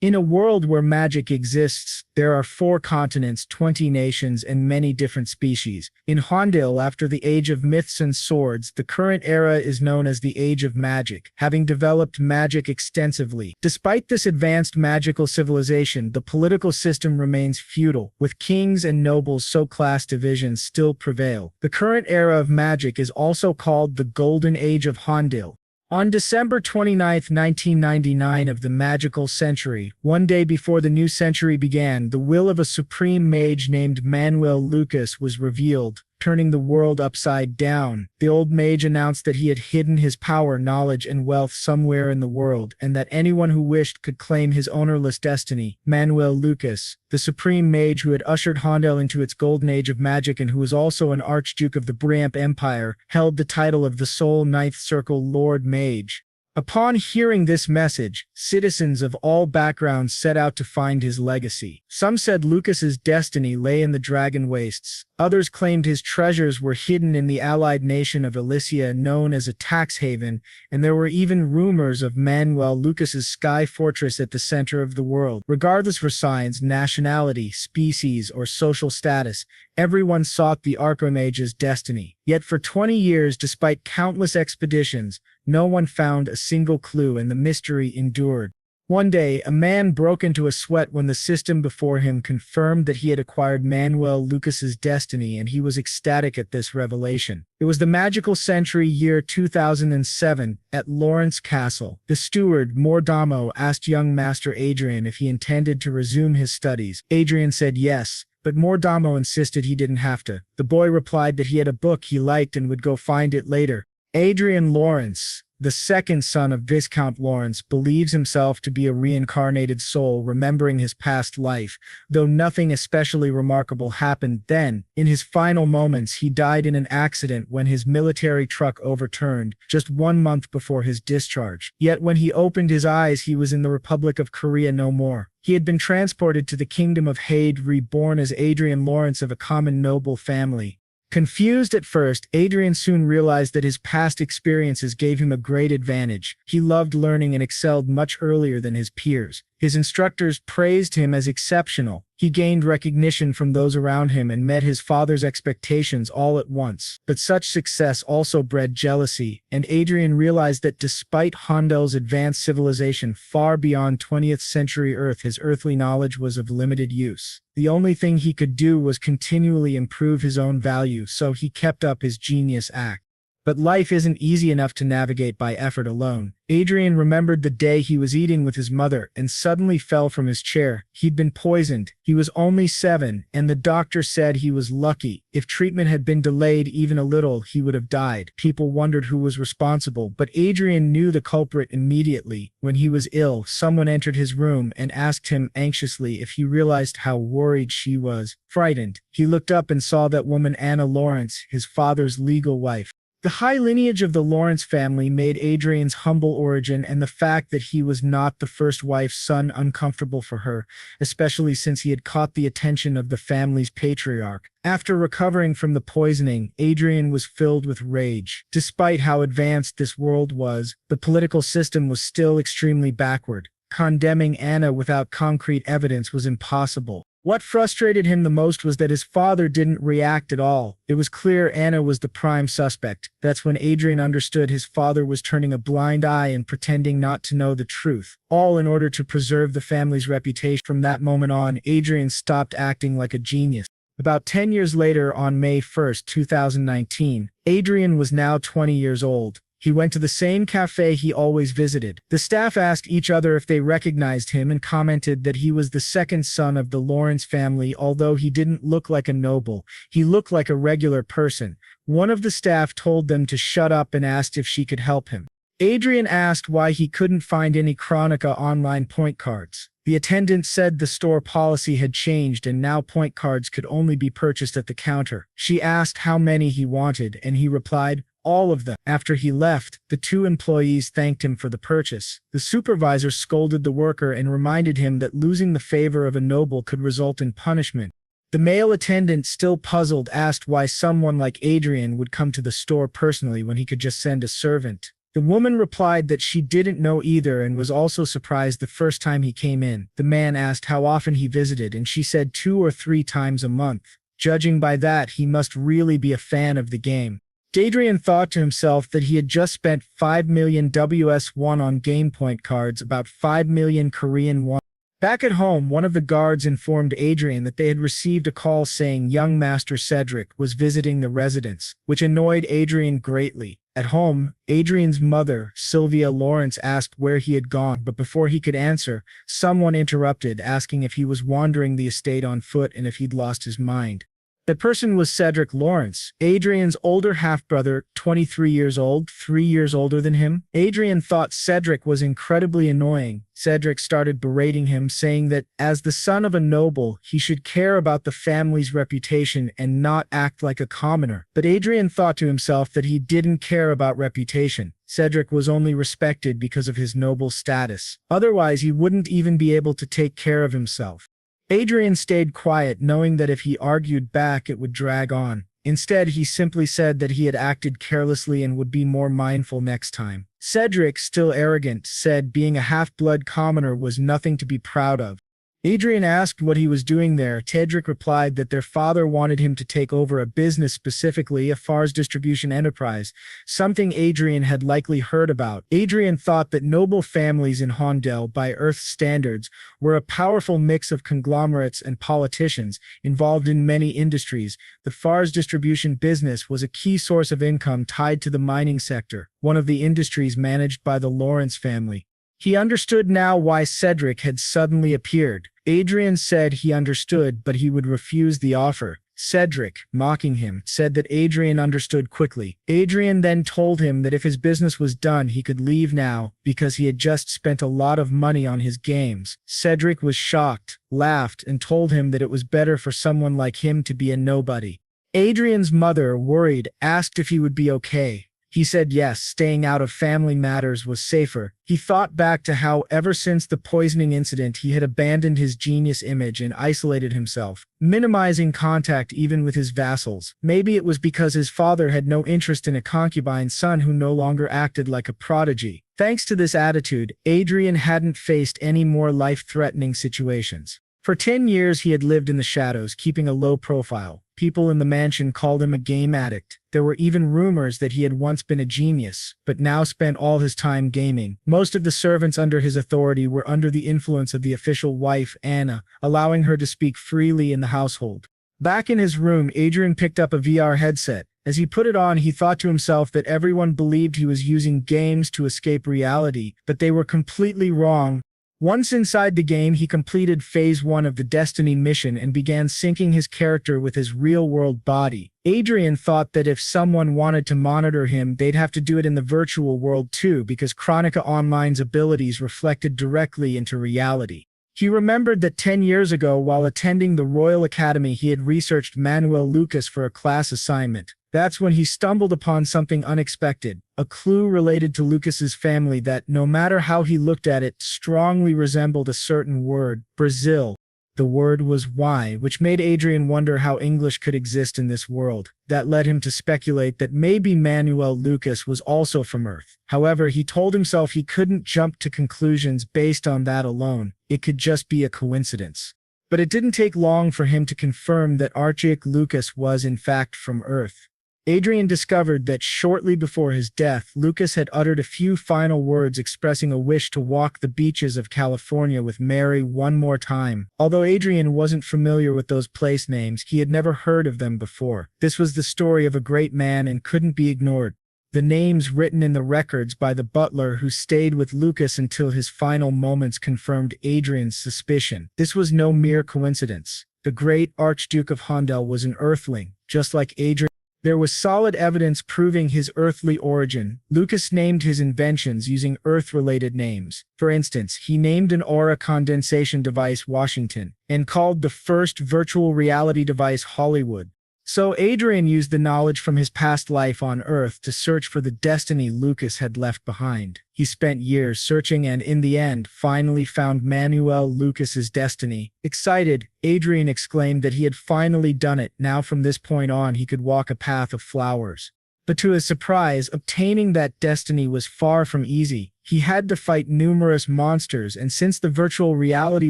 In a world where magic exists, there are 4 continents, 20 nations, and many different species. In Hondil, after the Age of Myths and Swords, the current era is known as the Age of Magic, having developed magic extensively. Despite this advanced magical civilization, the political system remains feudal, with kings and nobles, so class divisions still prevail. The current era of magic is also called the Golden Age of Hondil. On December 29, 1999 of the magical century, one day before the new century began, the will of a supreme mage named Manuel Lucas was revealed, turning the world upside down. The old mage announced that he had hidden his power, knowledge, and wealth somewhere in the world, and that anyone who wished could claim his ownerless destiny. Manuel Lucas, the supreme mage who had ushered Hondel into its golden age of magic and who was also an archduke of the Bramp Empire, held the title of the sole Ninth Circle Lord Mage. Upon hearing this message, citizens of all backgrounds set out to find his legacy. Some said Lucas's destiny lay in the Dragon Wastes. Others claimed his treasures were hidden in the allied nation of Elysia, known as a tax haven, and there were even rumors of Manuel Lucas's sky fortress at the center of the world. Regardless for science, nationality, species, or social status, everyone sought the Archmage's destiny. Yet for 20 years, despite countless expeditions, no one found a single clue, and the mystery endured. One day, a man broke into a sweat when the system before him confirmed that he had acquired Manuel Lucas's destiny, and he was ecstatic at this revelation. It was the magical century year 2007, at Lawrence Castle. The steward, Mordamo, asked young Master Adrian if he intended to resume his studies. Adrian said yes, but Mordamo insisted he didn't have to. The boy replied that he had a book he liked and would go find it later. Adrian Lawrence, the second son of Viscount Lawrence, believes himself to be a reincarnated soul remembering his past life, though nothing especially remarkable happened then. In his final moments, he died in an accident when his military truck overturned, just 1 month before his discharge. Yet when he opened his eyes, he was in the Republic of Korea no more. He had been transported to the kingdom of Hade, reborn as Adrian Lawrence of a common noble family. Confused at first, Adrian soon realized that his past experiences gave him a great advantage. He loved learning and excelled much earlier than his peers. His instructors praised him as exceptional. He gained recognition from those around him and met his father's expectations all at once. But such success also bred jealousy, and Adrian realized that despite Hondel's advanced civilization far beyond 20th century Earth, his earthly knowledge was of limited use. The only thing he could do was continually improve his own value, so he kept up his genius act. But life isn't easy enough to navigate by effort alone. Adrian remembered the day he was eating with his mother and suddenly fell from his chair. He'd been poisoned. He was only 7, and the doctor said he was lucky. If treatment had been delayed even a little, he would have died. People wondered who was responsible, but Adrian knew the culprit immediately. When he was ill, someone entered his room and asked him anxiously if he realized how worried she was. Frightened, he looked up and saw that woman, Anna Lawrence, his father's legal wife. The high lineage of the Lawrence family made Adrian's humble origin and the fact that he was not the first wife's son uncomfortable for her, especially since he had caught the attention of the family's patriarch. After recovering from the poisoning, Adrian was filled with rage. Despite how advanced this world was, the political system was still extremely backward. Condemning Anna without concrete evidence was impossible. What frustrated him the most was that his father didn't react at all. It was clear Anna was the prime suspect. That's when Adrian understood his father was turning a blind eye and pretending not to know the truth, all in order to preserve the family's reputation. From that moment on, Adrian stopped acting like a genius. About 10 years later, on May 1, 2019, Adrian was now 20 years old. He went to the same cafe he always visited. The staff asked each other if they recognized him and commented that he was the second son of the Lawrence family. Although he didn't look like a noble, he looked like a regular person. One of the staff told them to shut up and asked if she could help him. Adrian asked why he couldn't find any Chronicle Online point cards. The attendant said the store policy had changed and now point cards could only be purchased at the counter. She asked how many he wanted, and he replied, "All of them." After he left, the 2 employees thanked him for the purchase. The supervisor scolded the worker and reminded him that losing the favor of a noble could result in punishment. The male attendant, still puzzled, asked why someone like Adrian would come to the store personally when he could just send a servant. The woman replied that she didn't know either and was also surprised the first time he came in. The man asked how often he visited, and she said 2 or 3 times a month. Judging by that, he must really be a fan of the game. Adrian thought to himself that he had just spent 5 million WS1 on game point cards, about 5 million Korean won. Back at home, one of the guards informed Adrian that they had received a call saying young Master Cedric was visiting the residence, which annoyed Adrian greatly. At home, Adrian's mother, Sylvia Lawrence, asked where he had gone, but before he could answer, someone interrupted, asking if he was wandering the estate on foot and if he'd lost his mind. That person was Cedric Lawrence, Adrian's older half-brother, 23 years old, 3 years older than him. Adrian thought Cedric was incredibly annoying. Cedric started berating him, saying that, as the son of a noble, he should care about the family's reputation and not act like a commoner. But Adrian thought to himself that he didn't care about reputation. Cedric was only respected because of his noble status. Otherwise, he wouldn't even be able to take care of himself. Adrian stayed quiet, knowing that if he argued back, it would drag on. Instead, he simply said that he had acted carelessly and would be more mindful next time. Cedric, still arrogant, said being a half-blood commoner was nothing to be proud of. Adrian asked what he was doing there. Cedric replied that their father wanted him to take over a business, specifically a FARS distribution enterprise, something Adrian had likely heard about. Adrian thought that noble families in Hondel, by Earth standards, were a powerful mix of conglomerates and politicians involved in many industries. The FARS distribution business was a key source of income tied to the mining sector, one of the industries managed by the Lawrence family. He understood now why Cedric had suddenly appeared. Adrian said he understood, but he would refuse the offer. Cedric, mocking him, said that Adrian understood quickly. Adrian then told him that if his business was done, he could leave now, because he had just spent a lot of money on his games. Cedric was shocked, laughed, and told him that it was better for someone like him to be a nobody. Adrian's mother, worried, asked if he would be okay. He said yes, staying out of family matters was safer. He thought back to how, ever since the poisoning incident, he had abandoned his genius image and isolated himself, minimizing contact even with his vassals. Maybe it was because his father had no interest in a concubine's son who no longer acted like a prodigy. Thanks to this attitude, Adrian hadn't faced any more life-threatening situations. For 10 years he had lived in the shadows, keeping a low profile. People in the mansion called him a game addict. There were even rumors that he had once been a genius, but now spent all his time gaming. Most of the servants under his authority were under the influence of the official wife, Anna, allowing her to speak freely in the household. Back in his room, Adrian picked up a VR headset. As he put it on, he thought to himself that everyone believed he was using games to escape reality, but they were completely wrong. Once inside the game, he completed Phase 1 of the Destiny mission and began syncing his character with his real-world body. Adrian thought that if someone wanted to monitor him, they'd have to do it in the virtual world too, because Chronicle Online's abilities reflected directly into reality. He remembered that 10 years ago, while attending the Royal Academy, he had researched Manuel Lucas for a class assignment. That's when he stumbled upon something unexpected, a clue related to Lucas's family that, no matter how he looked at it, strongly resembled a certain word, Brazil. The word was Y, which made Adrian wonder how English could exist in this world. That led him to speculate that maybe Manuel Lucas was also from Earth. However, he told himself he couldn't jump to conclusions based on that alone. It could just be a coincidence. But it didn't take long for him to confirm that Archaic Lucas was in fact from Earth. Adrian discovered that shortly before his death, Lucas had uttered a few final words expressing a wish to walk the beaches of California with Mary one more time. Although Adrian wasn't familiar with those place names, he had never heard of them before. This was the story of a great man and couldn't be ignored. The names written in the records by the butler who stayed with Lucas until his final moments confirmed Adrian's suspicion. This was no mere coincidence. The great Archduke of Hondel was an Earthling, just like Adrian. There was solid evidence proving his earthly origin. Lucas named his inventions using Earth-related names. For instance, he named an aura condensation device Washington, and called the first virtual reality device Hollywood. So Adrian used the knowledge from his past life on Earth to search for the destiny Lucas had left behind. He spent years searching and in the end finally found Manuel Lucas's destiny. Excited, Adrian exclaimed that he had finally done it. Now from this point on he could walk a path of flowers. But to his surprise, obtaining that destiny was far from easy. He had to fight numerous monsters, and since the virtual reality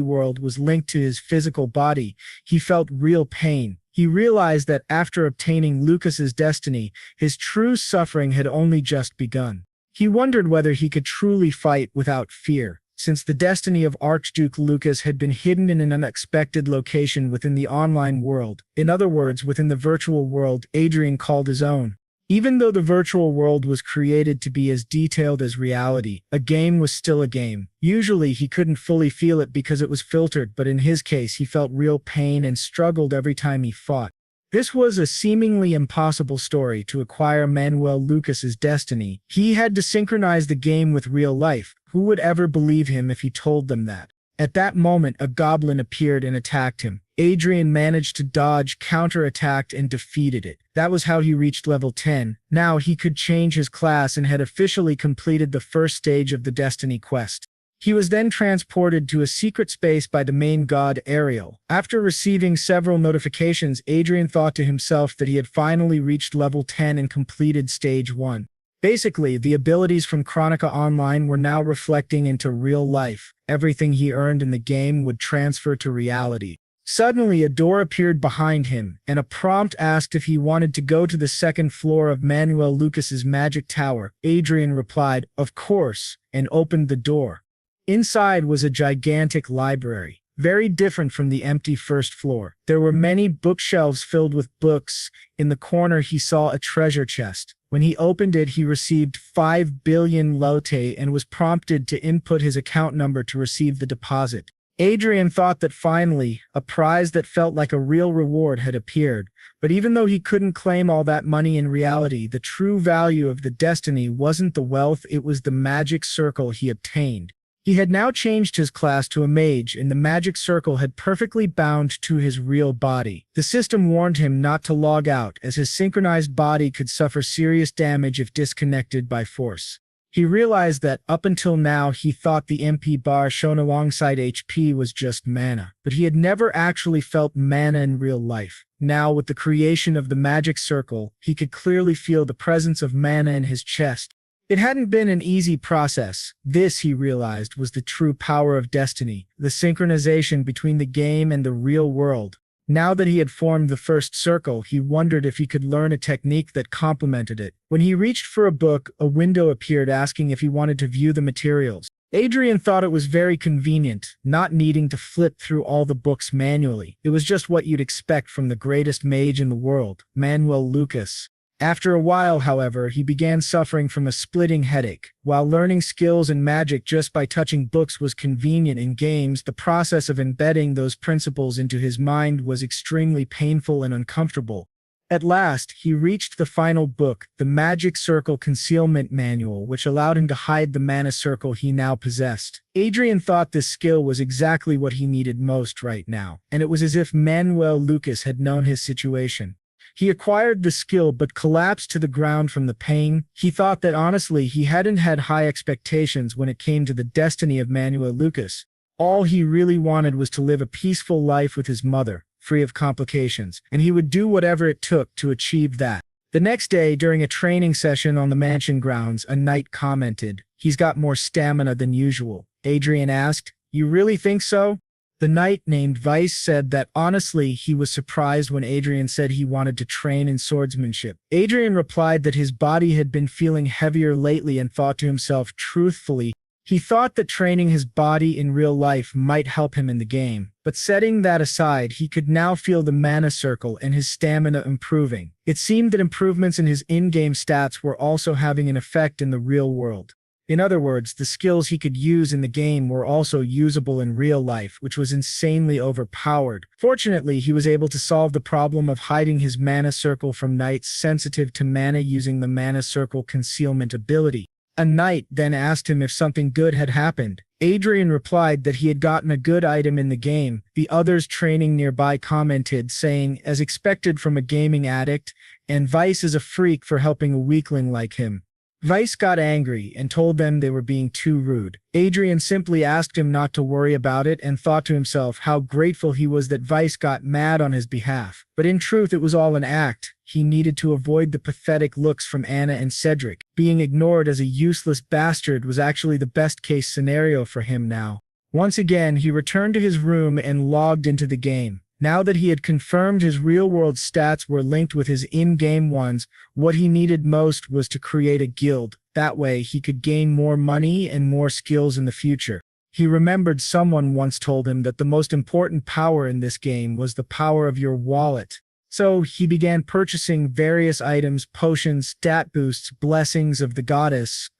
world was linked to his physical body, he felt real pain. He realized that after obtaining Lucas's destiny, his true suffering had only just begun. He wondered whether he could truly fight without fear, since the destiny of Archduke Lucas had been hidden in an unexpected location within the online world. In other words, within the virtual world Adrian called his own. Even though the virtual world was created to be as detailed as reality, a game was still a game. Usually he couldn't fully feel it because it was filtered, but in his case he felt real pain and struggled every time he fought. This was a seemingly impossible story to acquire Manuel Lucas's destiny. He had to synchronize the game with real life. Who would ever believe him if he told them that? At that moment, a goblin appeared and attacked him. Adrian managed to dodge, counterattacked, and defeated it. That was how he reached level 10. Now he could change his class and had officially completed the first stage of the Destiny quest. He was then transported to a secret space by the main god Ariel. After receiving several notifications, Adrian thought to himself that he had finally reached level 10 and completed stage 1. Basically, the abilities from Chronicle Online were now reflecting into real life. Everything he earned in the game would transfer to reality. Suddenly, a door appeared behind him, and a prompt asked if he wanted to go to the second floor of Manuel Lucas's magic tower. Adrian replied, "Of course," and opened the door. Inside was a gigantic library, very different from the empty first floor. There were many bookshelves filled with books. In the corner, he saw a treasure chest. When he opened it, he received 5 billion lote and was prompted to input his account number to receive the deposit. Adrian thought that finally, a prize that felt like a real reward had appeared, but even though he couldn't claim all that money in reality, the true value of the destiny wasn't the wealth, it was the magic circle he obtained. He had now changed his class to a mage, and the magic circle had perfectly bound to his real body. The system warned him not to log out, as his synchronized body could suffer serious damage if disconnected by force. He realized that up until now he thought the MP bar shown alongside HP was just mana, but he had never actually felt mana in real life. Now, with the creation of the magic circle, he could clearly feel the presence of mana in his chest. It hadn't been an easy process. This, he realized, was the true power of destiny, the synchronization between the game and the real world. Now that he had formed the first circle, he wondered if he could learn a technique that complemented it. When he reached for a book, a window appeared asking if he wanted to view the materials. Adrian thought it was very convenient, not needing to flip through all the books manually. It was just what you'd expect from the greatest mage in the world, Manuel Lucas. After a while, however, he began suffering from a splitting headache. While learning skills and magic just by touching books was convenient in games, the process of embedding those principles into his mind was extremely painful and uncomfortable. At last, he reached the final book, the Magic Circle Concealment Manual, which allowed him to hide the mana circle he now possessed. Adrian thought this skill was exactly what he needed most right now, and it was as if Manuel Lucas had known his situation. He acquired the skill but collapsed to the ground from the pain. He thought that honestly he hadn't had high expectations when it came to the destiny of Manuel Lucas. All he really wanted was to live a peaceful life with his mother, free of complications, and he would do whatever it took to achieve that. The next day, during a training session on the mansion grounds, a knight commented, "He's got more stamina than usual." Adrian asked, "You really think so?" The knight named Vice said that honestly he was surprised when Adrian said he wanted to train in swordsmanship. Adrian replied that his body had been feeling heavier lately and thought to himself truthfully, he thought that training his body in real life might help him in the game. But setting that aside, he could now feel the mana circle and his stamina improving. It seemed that improvements in his in-game stats were also having an effect in the real world. In other words, the skills he could use in the game were also usable in real life, which was insanely overpowered. Fortunately, he was able to solve the problem of hiding his mana circle from knights sensitive to mana using the mana circle concealment ability. A knight then asked him if something good had happened. Adrian replied that he had gotten a good item in the game. The others training nearby commented, saying, as expected from a gaming addict, and Vice is a freak for helping a weakling like him. Vice got angry and told them they were being too rude. Adrian simply asked him not to worry about it and thought to himself how grateful he was that Vice got mad on his behalf. But in truth, it was all an act. He needed to avoid the pathetic looks from Anna and Cedric. Being ignored as a useless bastard was actually the best-case scenario for him now. Once again, he returned to his room and logged into the game. Now that he had confirmed his real-world stats were linked with his in-game ones, what he needed most was to create a guild. That way, he could gain more money and more skills in the future. He remembered someone once told him that the most important power in this game was the power of your wallet. So he began purchasing various items, potions, stat boosts, blessings of the goddess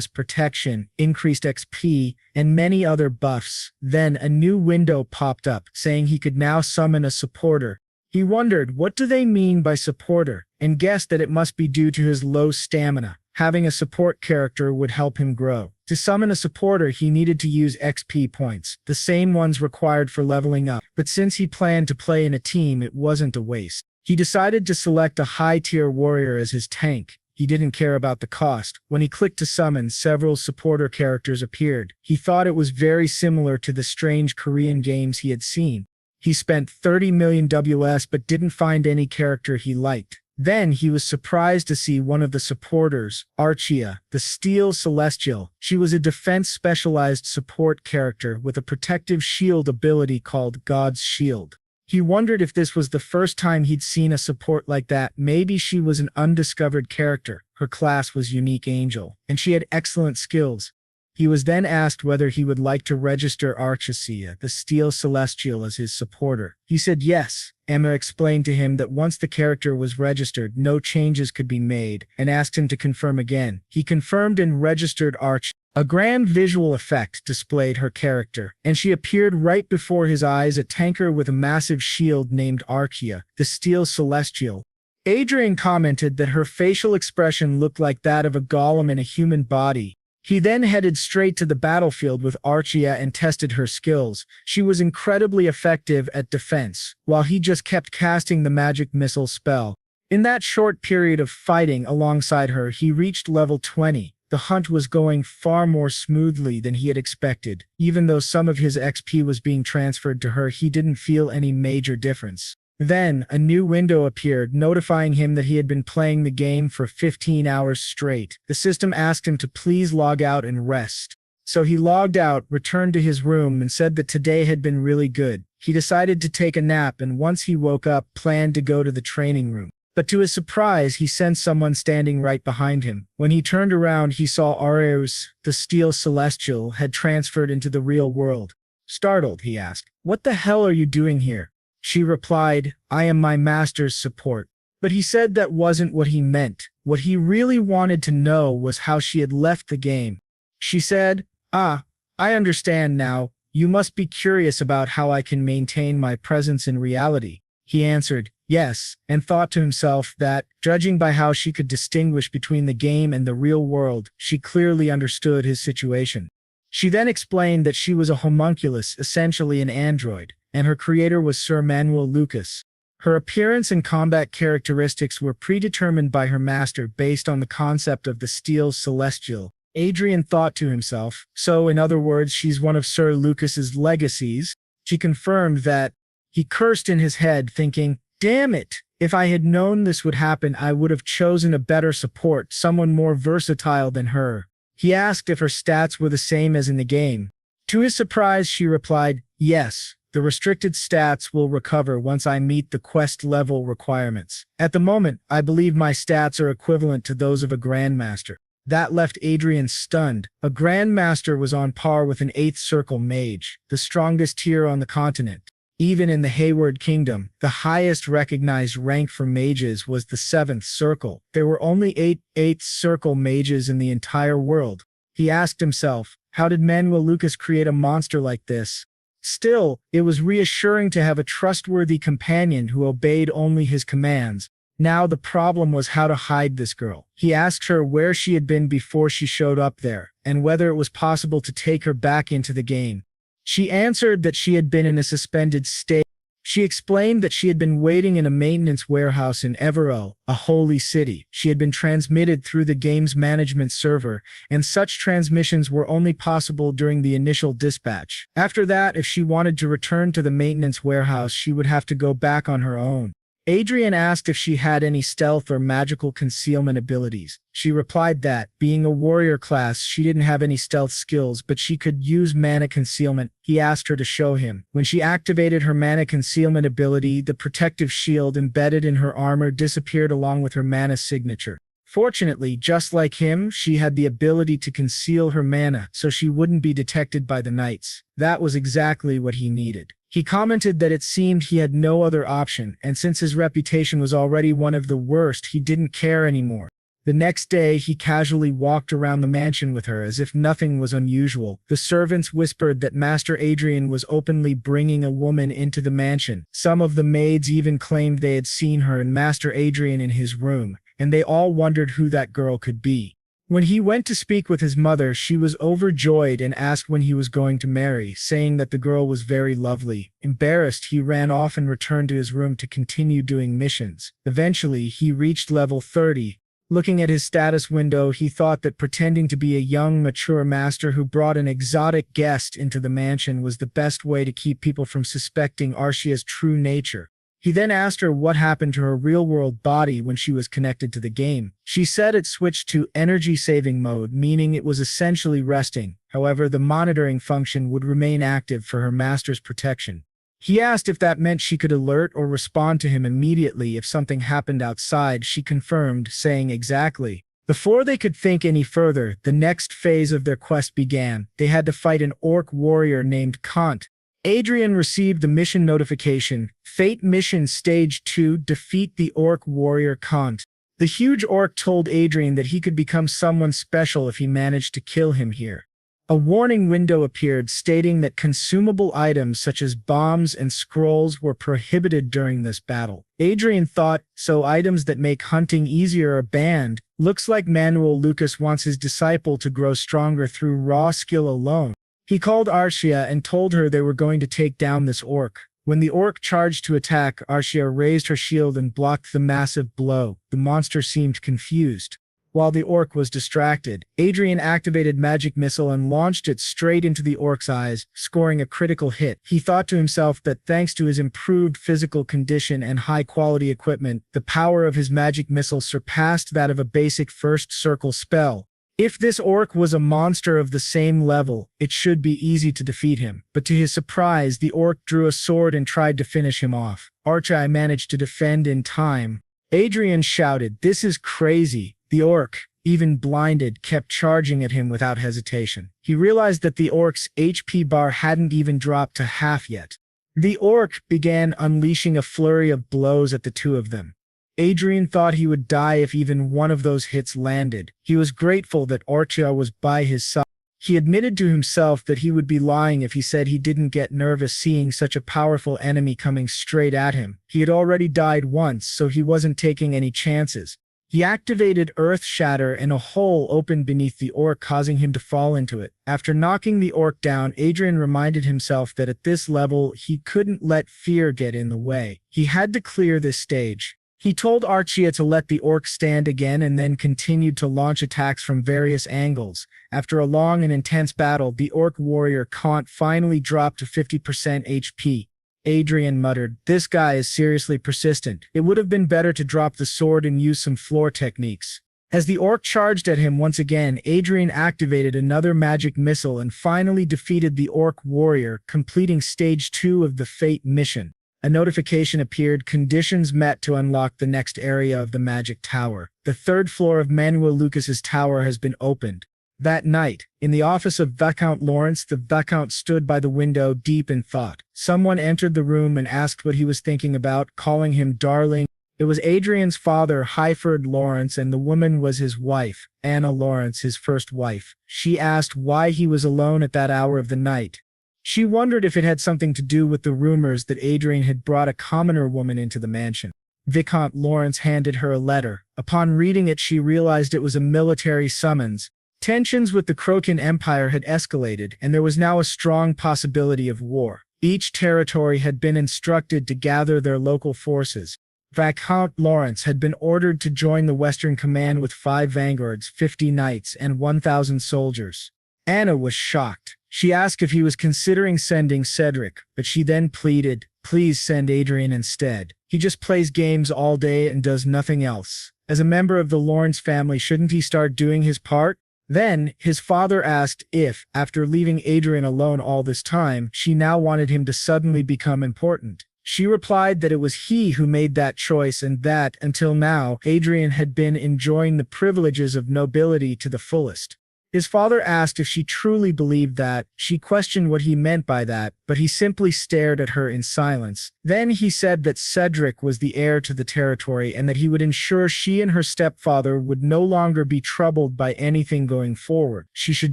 protection, increased XP, and many other buffs. Then a new window popped up, saying he could now summon a supporter. He wondered, what do they mean by supporter, and guessed that it must be due to his low stamina. Having a support character would help him grow. To summon a supporter, he needed to use XP points, the same ones required for leveling up. But since he planned to play in a team, it wasn't a waste. He decided to select a high-tier warrior as his tank. He didn't care about the cost. When he clicked to summon, several supporter characters appeared. He thought it was very similar to the strange Korean games he had seen. He spent 30 million WS but didn't find any character he liked. Then he was surprised to see one of the supporters, Archia, the Steel Celestial. She was a defense-specialized support character with a protective shield ability called God's Shield. He wondered if this was the first time he'd seen a support like that. Maybe she was an undiscovered character. Her class was Unique Angel, and she had excellent skills. He was then asked whether he would like to register Archia, the Steel Celestial, as his supporter. He said yes. Emma explained to him that once the character was registered, no changes could be made, and asked him to confirm again. He confirmed and registered Archia. A grand visual effect displayed her character, and she appeared right before his eyes, a tanker with a massive shield named Archia, the Steel Celestial. Adrian commented that her facial expression looked like that of a golem in a human body. He then headed straight to the battlefield with Archia and tested her skills. She was incredibly effective at defense, while he just kept casting the magic missile spell. In that short period of fighting alongside her, he reached level 20. The hunt was going far more smoothly than he had expected. Even though some of his XP was being transferred to her, he didn't feel any major difference. Then, a new window appeared, notifying him that he had been playing the game for 15 hours straight. The system asked him to please log out and rest. So he logged out, returned to his room, and said that today had been really good. He decided to take a nap, and once he woke up, planned to go to the training room. But to his surprise, he sensed someone standing right behind him. When he turned around, he saw Areus, the Steel Celestial, had transferred into the real world. Startled, he asked, "What the hell are you doing here?" She replied, "I am my master's support." But he said that wasn't what he meant. What he really wanted to know was how she had left the game. She said, "Ah, I understand now. You must be curious about how I can maintain my presence in reality." He answered, yes, and thought to himself that, judging by how she could distinguish between the game and the real world, she clearly understood his situation. She then explained that she was a homunculus, essentially an android, and her creator was Sir Manuel Lucas. Her appearance and combat characteristics were predetermined by her master based on the concept of the Steel Celestial. Adrian thought to himself, so in other words, she's one of Sir Lucas's legacies. She confirmed that. He cursed in his head, thinking, damn it, if I had known this would happen, I would have chosen a better support, someone more versatile than her. He asked if her stats were the same as in the game. To his surprise, she replied, yes, the restricted stats will recover once I meet the quest level requirements. At the moment, I believe my stats are equivalent to those of a Grandmaster. That left Adrian stunned. A Grandmaster was on par with an 8th Circle Mage, the strongest tier on the continent. Even in the Hayward Kingdom, the highest recognized rank for mages was the 7th Circle. There were only 8 8th Circle mages in the entire world. He asked himself, how did Manuel Lucas create a monster like this? Still, it was reassuring to have a trustworthy companion who obeyed only his commands. Now the problem was how to hide this girl. He asked her where she had been before she showed up there, and whether it was possible to take her back into the game. She answered that she had been in a suspended state. She explained that she had been waiting in a maintenance warehouse in Evero, a holy city. She had been transmitted through the game's management server, and such transmissions were only possible during the initial dispatch. After that, if she wanted to return to the maintenance warehouse, she would have to go back on her own. Adrian asked if she had any stealth or magical concealment abilities. She replied that, being a warrior class, she didn't have any stealth skills, but she could use mana concealment. He asked her to show him. When she activated her mana concealment ability, the protective shield embedded in her armor disappeared along with her mana signature. Fortunately, just like him, she had the ability to conceal her mana so she wouldn't be detected by the knights. That was exactly what he needed. He commented that it seemed he had no other option, and since his reputation was already one of the worst, he didn't care anymore. The next day, he casually walked around the mansion with her as if nothing was unusual. The servants whispered that Master Adrian was openly bringing a woman into the mansion. Some of the maids even claimed they had seen her and Master Adrian in his room, and they all wondered who that girl could be. When he went to speak with his mother, she was overjoyed and asked when he was going to marry, saying that the girl was very lovely. Embarrassed, he ran off and returned to his room to continue doing missions. Eventually, he reached level 30. Looking at his status window, he thought that pretending to be a young, mature master who brought an exotic guest into the mansion was the best way to keep people from suspecting Arcia's true nature. He then asked her what happened to her real-world body when she was connected to the game. She said it switched to energy-saving mode, meaning it was essentially resting. However, the monitoring function would remain active for her master's protection. He asked if that meant she could alert or respond to him immediately if something happened outside. She confirmed, saying exactly. Before they could think any further, the next phase of their quest began. They had to fight an orc warrior named Kant. Adrian received the mission notification, Fate Mission Stage 2, Defeat the Orc Warrior Kant. The huge orc told Adrian that he could become someone special if he managed to kill him here. A warning window appeared stating that consumable items such as bombs and scrolls were prohibited during this battle. Adrian thought, so items that make hunting easier are banned. Looks like Manuel Lucas wants his disciple to grow stronger through raw skill alone. He called Arcia and told her they were going to take down this orc. When the orc charged to attack, Arcia raised her shield and blocked the massive blow. The monster seemed confused. While the orc was distracted, Adrian activated magic missile and launched it straight into the orc's eyes, scoring a critical hit. He thought to himself that thanks to his improved physical condition and high-quality equipment, the power of his magic missile surpassed that of a basic first circle spell. If this orc was a monster of the same level, it should be easy to defeat him. But to his surprise, the orc drew a sword and tried to finish him off. Archie managed to defend in time. Adrian shouted, "This is crazy." The orc, even blinded, kept charging at him without hesitation. He realized that the orc's HP bar hadn't even dropped to half yet. The orc began unleashing a flurry of blows at the two of them. Adrian thought he would die if even one of those hits landed. He was grateful that Arcia was by his side. He admitted to himself that he would be lying if he said he didn't get nervous seeing such a powerful enemy coming straight at him. He had already died once, so he wasn't taking any chances. He activated Earth Shatter and a hole opened beneath the orc, causing him to fall into it. After knocking the orc down, Adrian reminded himself that at this level, he couldn't let fear get in the way. He had to clear this stage. He told Arcia to let the orc stand again and then continued to launch attacks from various angles. After a long and intense battle, the orc warrior Kant finally dropped to 50% HP. Adrian muttered, "This guy is seriously persistent. It would have been better to drop the sword and use some floor techniques." As the orc charged at him once again, Adrian activated another magic missile and finally defeated the orc warrior, completing Stage 2 of the Fate mission. A notification appeared, conditions met to unlock the next area of the magic tower. The third floor of Manuel Lucas's tower has been opened. That night, in the office of Viscount Lawrence, the Viscount stood by the window deep in thought. Someone entered the room and asked what he was thinking about, calling him darling. It was Adrian's father, Highford Lawrence, and the woman was his wife, Anna Lawrence, his first wife. She asked why he was alone at that hour of the night. She wondered if it had something to do with the rumors that Adrian had brought a commoner woman into the mansion. Viscount Lawrence handed her a letter. Upon reading it, she realized it was a military summons. Tensions with the Crocan Empire had escalated, and there was now a strong possibility of war. Each territory had been instructed to gather their local forces. Viscount Lawrence had been ordered to join the Western Command with 5 vanguards, 50 knights, and 1,000 soldiers. Anna was shocked. She asked if he was considering sending Cedric, but she then pleaded, "Please send Adrian instead. He just plays games all day and does nothing else. As a member of the Lawrence family, shouldn't he start doing his part?" Then, his father asked if, after leaving Adrian alone all this time, she now wanted him to suddenly become important. She replied that it was he who made that choice and that, until now, Adrian had been enjoying the privileges of nobility to the fullest. His father asked if she truly believed that. She questioned what he meant by that, but he simply stared at her in silence. Then he said that Cedric was the heir to the territory and that he would ensure she and her stepfather would no longer be troubled by anything going forward. She should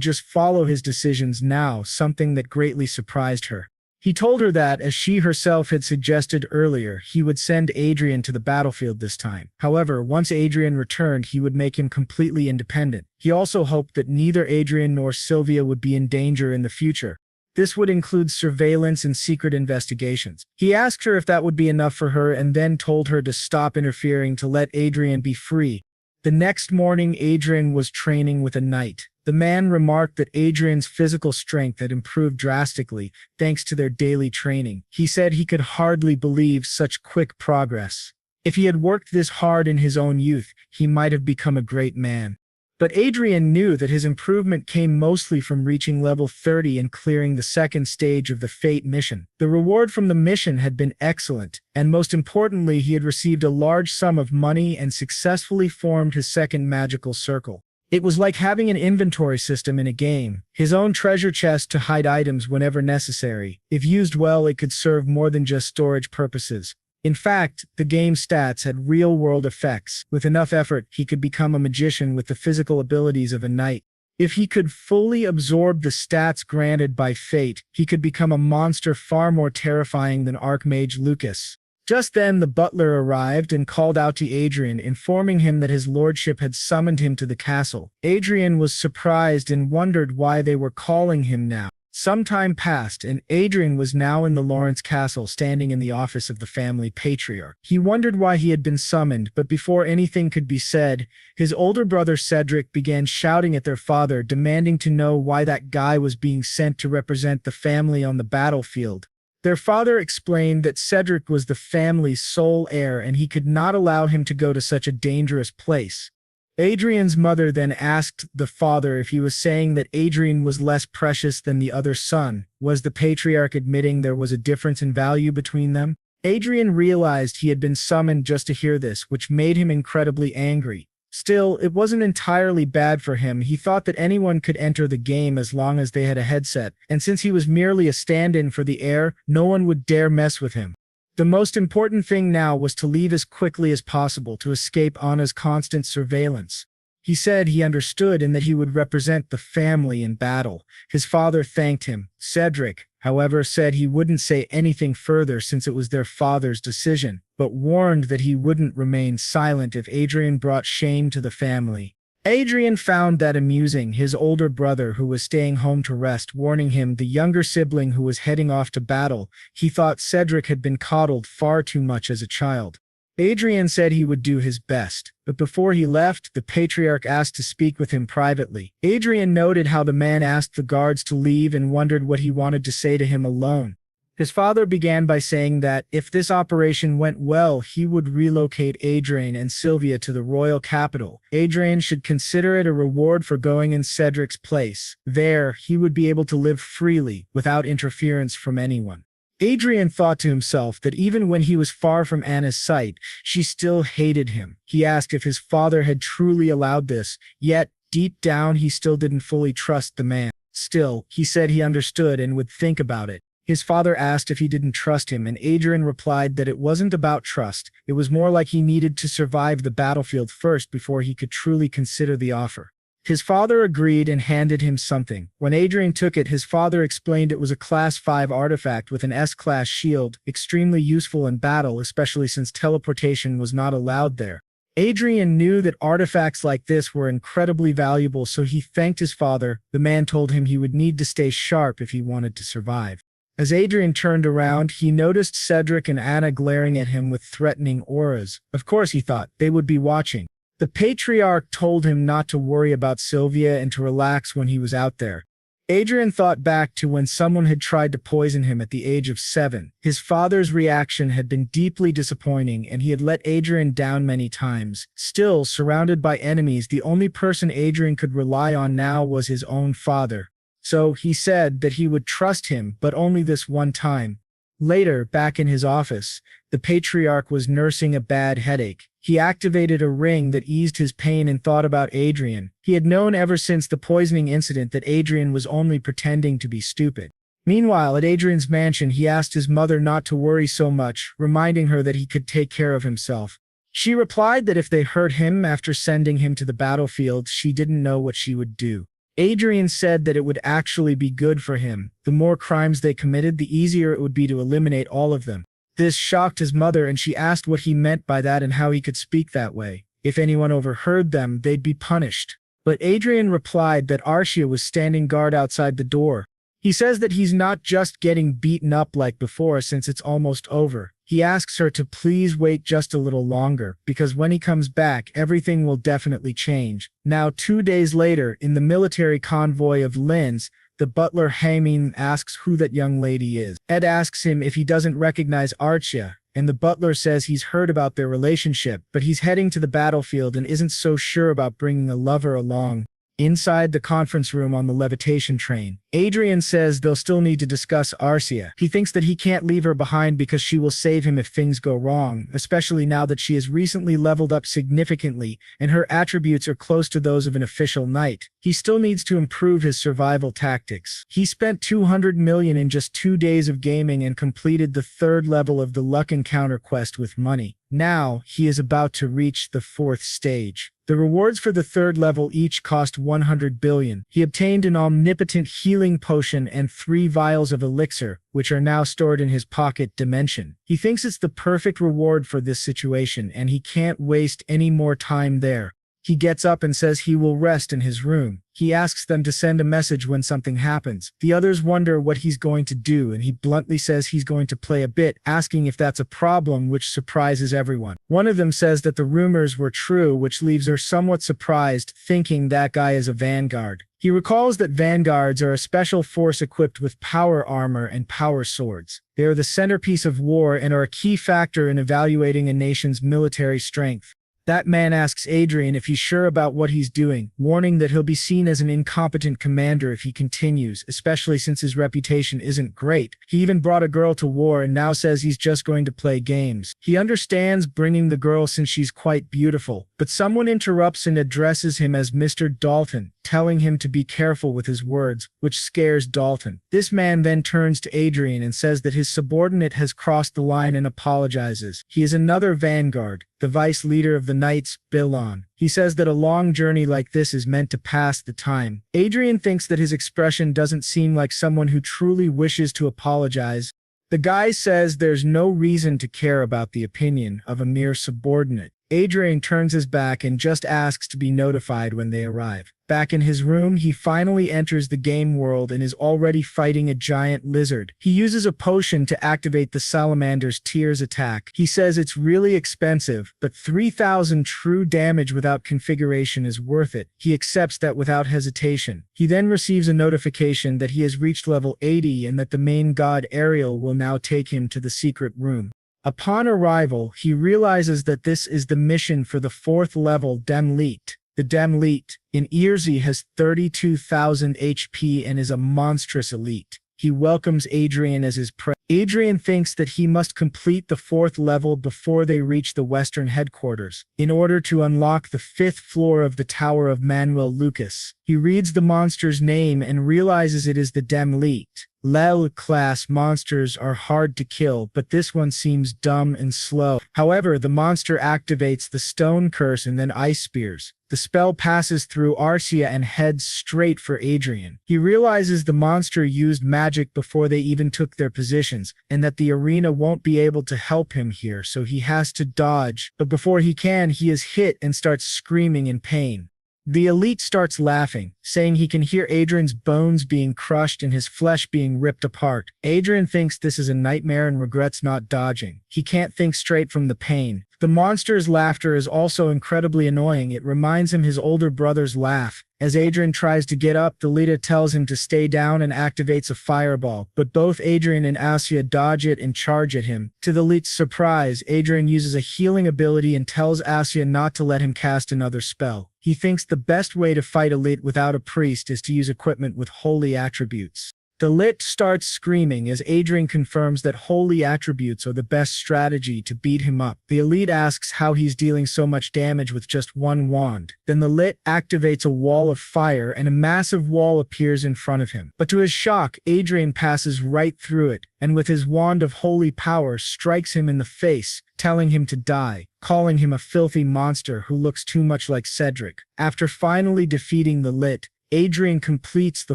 just follow his decisions now, something that greatly surprised her. He told her that, as she herself had suggested earlier, he would send Adrian to the battlefield this time. However, once Adrian returned, he would make him completely independent. He also hoped that neither Adrian nor Sylvia would be in danger in the future. This would include surveillance and secret investigations. He asked her if that would be enough for her and then told her to stop interfering to let Adrian be free. The next morning, Adrian was training with a knight. The man remarked that Adrian's physical strength had improved drastically, thanks to their daily training. He said he could hardly believe such quick progress. If he had worked this hard in his own youth, he might have become a great man. But Adrian knew that his improvement came mostly from reaching level 30 and clearing the second stage of the Fate mission. The reward from the mission had been excellent, and most importantly, he had received a large sum of money and successfully formed his second magical circle. It was like having an inventory system in a game, his own treasure chest to hide items whenever necessary. If used well, it could serve more than just storage purposes. In fact, the game's stats had real-world effects. With enough effort, he could become a magician with the physical abilities of a knight. If he could fully absorb the stats granted by fate, he could become a monster far more terrifying than Archmage Lucas. Just then, the butler arrived and called out to Adrian, informing him that his lordship had summoned him to the castle. Adrian was surprised and wondered why they were calling him now. Some time passed, and Adrian was now in the Lawrence castle, standing in the office of the family patriarch. He wondered why he had been summoned, but before anything could be said, his older brother Cedric began shouting at their father, demanding to know why that guy was being sent to represent the family on the battlefield. Their father explained that Cedric was the family's sole heir and he could not allow him to go to such a dangerous place. Adrian's mother then asked the father if he was saying that Adrian was less precious than the other son. Was the patriarch admitting there was a difference in value between them? Adrian realized he had been summoned just to hear this, which made him incredibly angry. Still, it wasn't entirely bad for him. He thought that anyone could enter the game as long as they had a headset, and since he was merely a stand-in for the heir, no one would dare mess with him. The most important thing now was to leave as quickly as possible to escape Anna's constant surveillance. He said he understood and that he would represent the family in battle. His father thanked him. Cedric, however, said he wouldn't say anything further since it was their father's decision, but warned that he wouldn't remain silent if Adrian brought shame to the family. Adrian found that amusing, his older brother who was staying home to rest warning him, the younger sibling who was heading off to battle. He thought Cedric had been coddled far too much as a child. Adrian said he would do his best, but before he left, the patriarch asked to speak with him privately. Adrian noted how the man asked the guards to leave and wondered what he wanted to say to him alone. His father began by saying that, if this operation went well, he would relocate Adrian and Sylvia to the royal capital. Adrian should consider it a reward for going in Cedric's place. There, he would be able to live freely, without interference from anyone. Adrian thought to himself that even when he was far from Anna's sight, she still hated him. He asked if his father had truly allowed this, yet, deep down, he still didn't fully trust the man. Still, he said he understood and would think about it. His father asked if he didn't trust him, and Adrian replied that it wasn't about trust. It was more like he needed to survive the battlefield first before he could truly consider the offer. His father agreed and handed him something. When Adrian took it, his father explained it was a Class 5 artifact with an S-class shield, extremely useful in battle, especially since teleportation was not allowed there. Adrian knew that artifacts like this were incredibly valuable, so he thanked his father. The man told him he would need to stay sharp if he wanted to survive. As Adrian turned around, he noticed Cedric and Anna glaring at him with threatening auras. Of course, he thought, they would be watching. The patriarch told him not to worry about Sylvia and to relax when he was out there. Adrian thought back to when someone had tried to poison him at the age of 7. His father's reaction had been deeply disappointing, and he had let Adrian down many times. Still, surrounded by enemies, the only person Adrian could rely on now was his own father. So he said that he would trust him, but only this one time. Later, back in his office, the patriarch was nursing a bad headache. He activated a ring that eased his pain and thought about Adrian. He had known ever since the poisoning incident that Adrian was only pretending to be stupid. Meanwhile, at Adrian's mansion, he asked his mother not to worry so much, reminding her that he could take care of himself. She replied that if they hurt him after sending him to the battlefield, she didn't know what she would do. Adrian said that it would actually be good for him. The more crimes they committed, the easier it would be to eliminate all of them. This shocked his mother, and she asked what he meant by that and how he could speak that way. If anyone overheard them, they'd be punished. But Adrian replied that Arcia was standing guard outside the door. He says that he's not just getting beaten up like before since it's almost over. He asks her to please wait just a little longer, because when he comes back, everything will definitely change. Now, 2 days later, in the military convoy of Linz, the butler Hamin asks who that young lady is. Ed asks him if he doesn't recognize Arcia, and the butler says he's heard about their relationship, but he's heading to the battlefield and isn't so sure about bringing a lover along. Inside the conference room on the levitation train, Adrian says they'll still need to discuss Arcia. He thinks that he can't leave her behind because she will save him if things go wrong, especially now that she has recently leveled up significantly and her attributes are close to those of an official knight. He still needs to improve his survival tactics. He spent 200 million in just 2 days of gaming and completed the 3rd level of the Luck Encounter quest with money. Now, he is about to reach the 4th stage. The rewards for the 3rd level each cost 100 billion. He obtained an omnipotent healing potion and 3 vials of elixir, which are now stored in his pocket dimension. He thinks it's the perfect reward for this situation, and he can't waste any more time there. He gets up and says he will rest in his room. He asks them to send a message when something happens. The others wonder what he's going to do, and he bluntly says he's going to play a bit, asking if that's a problem, which surprises everyone. One of them says that the rumors were true, which leaves her somewhat surprised, thinking that guy is a vanguard. He recalls that vanguards are a special force equipped with power armor and power swords. They are the centerpiece of war and are a key factor in evaluating a nation's military strength. That man asks Adrian if he's sure about what he's doing, warning that he'll be seen as an incompetent commander if he continues, especially since his reputation isn't great. He even brought a girl to war and now says he's just going to play games. He understands bringing the girl since she's quite beautiful, but someone interrupts and addresses him as Mr. Dalton, telling him to be careful with his words, which scares Dalton. This man then turns to Adrian and says that his subordinate has crossed the line and apologizes. He is another vanguard, the vice leader of the Knights, Bilon. He says that a long journey like this is meant to pass the time. Adrian thinks that his expression doesn't seem like someone who truly wishes to apologize. The guy says there's no reason to care about the opinion of a mere subordinate. Adrian turns his back and just asks to be notified when they arrive. Back in his room, he finally enters the game world and is already fighting a giant lizard. He uses a potion to activate the salamander's tears attack. He says it's really expensive, but 3,000 true damage without configuration is worth it. He accepts that without hesitation. He then receives a notification that he has reached level 80 and that the main god Ariel will now take him to the secret room. Upon arrival, he realizes that this is the mission for the 4th level Demleet. The Demleet, in Earsey, has 32,000 HP and is a monstrous elite. He welcomes Adrian as his prey. Adrian thinks that he must complete the 4th level before they reach the western headquarters, in order to unlock the 5th floor of the Tower of Manuel Lucas. He reads the monster's name and realizes it is the Demleet. Level-class monsters are hard to kill, but this one seems dumb and slow. However, the monster activates the stone curse and then ice spears. The spell passes through Arcia and heads straight for Adrian. He realizes the monster used magic before they even took their positions, and that the arena won't be able to help him here, so he has to dodge. But before he can, he is hit and starts screaming in pain. The elite starts laughing, saying he can hear Adrian's bones being crushed and his flesh being ripped apart. Adrian thinks this is a nightmare and regrets not dodging. He can't think straight from the pain. The monster's laughter is also incredibly annoying. It reminds him his older brother's laugh. As Adrian tries to get up, the leader tells him to stay down and activates a fireball, but both Adrian and Asya dodge it and charge at him. To the elite's surprise, Adrian uses a healing ability and tells Asya not to let him cast another spell. He thinks the best way to fight elite without a priest is to use equipment with holy attributes. The lit starts screaming as Adrian confirms that holy attributes are the best strategy to beat him up. The elite asks how he's dealing so much damage with just one wand. Then the lit activates a wall of fire and a massive wall appears in front of him. But to his shock, Adrian passes right through it, and with his wand of holy power strikes him in the face, telling him to die, calling him a filthy monster who looks too much like Cedric. After finally defeating the lit, Adrian completes the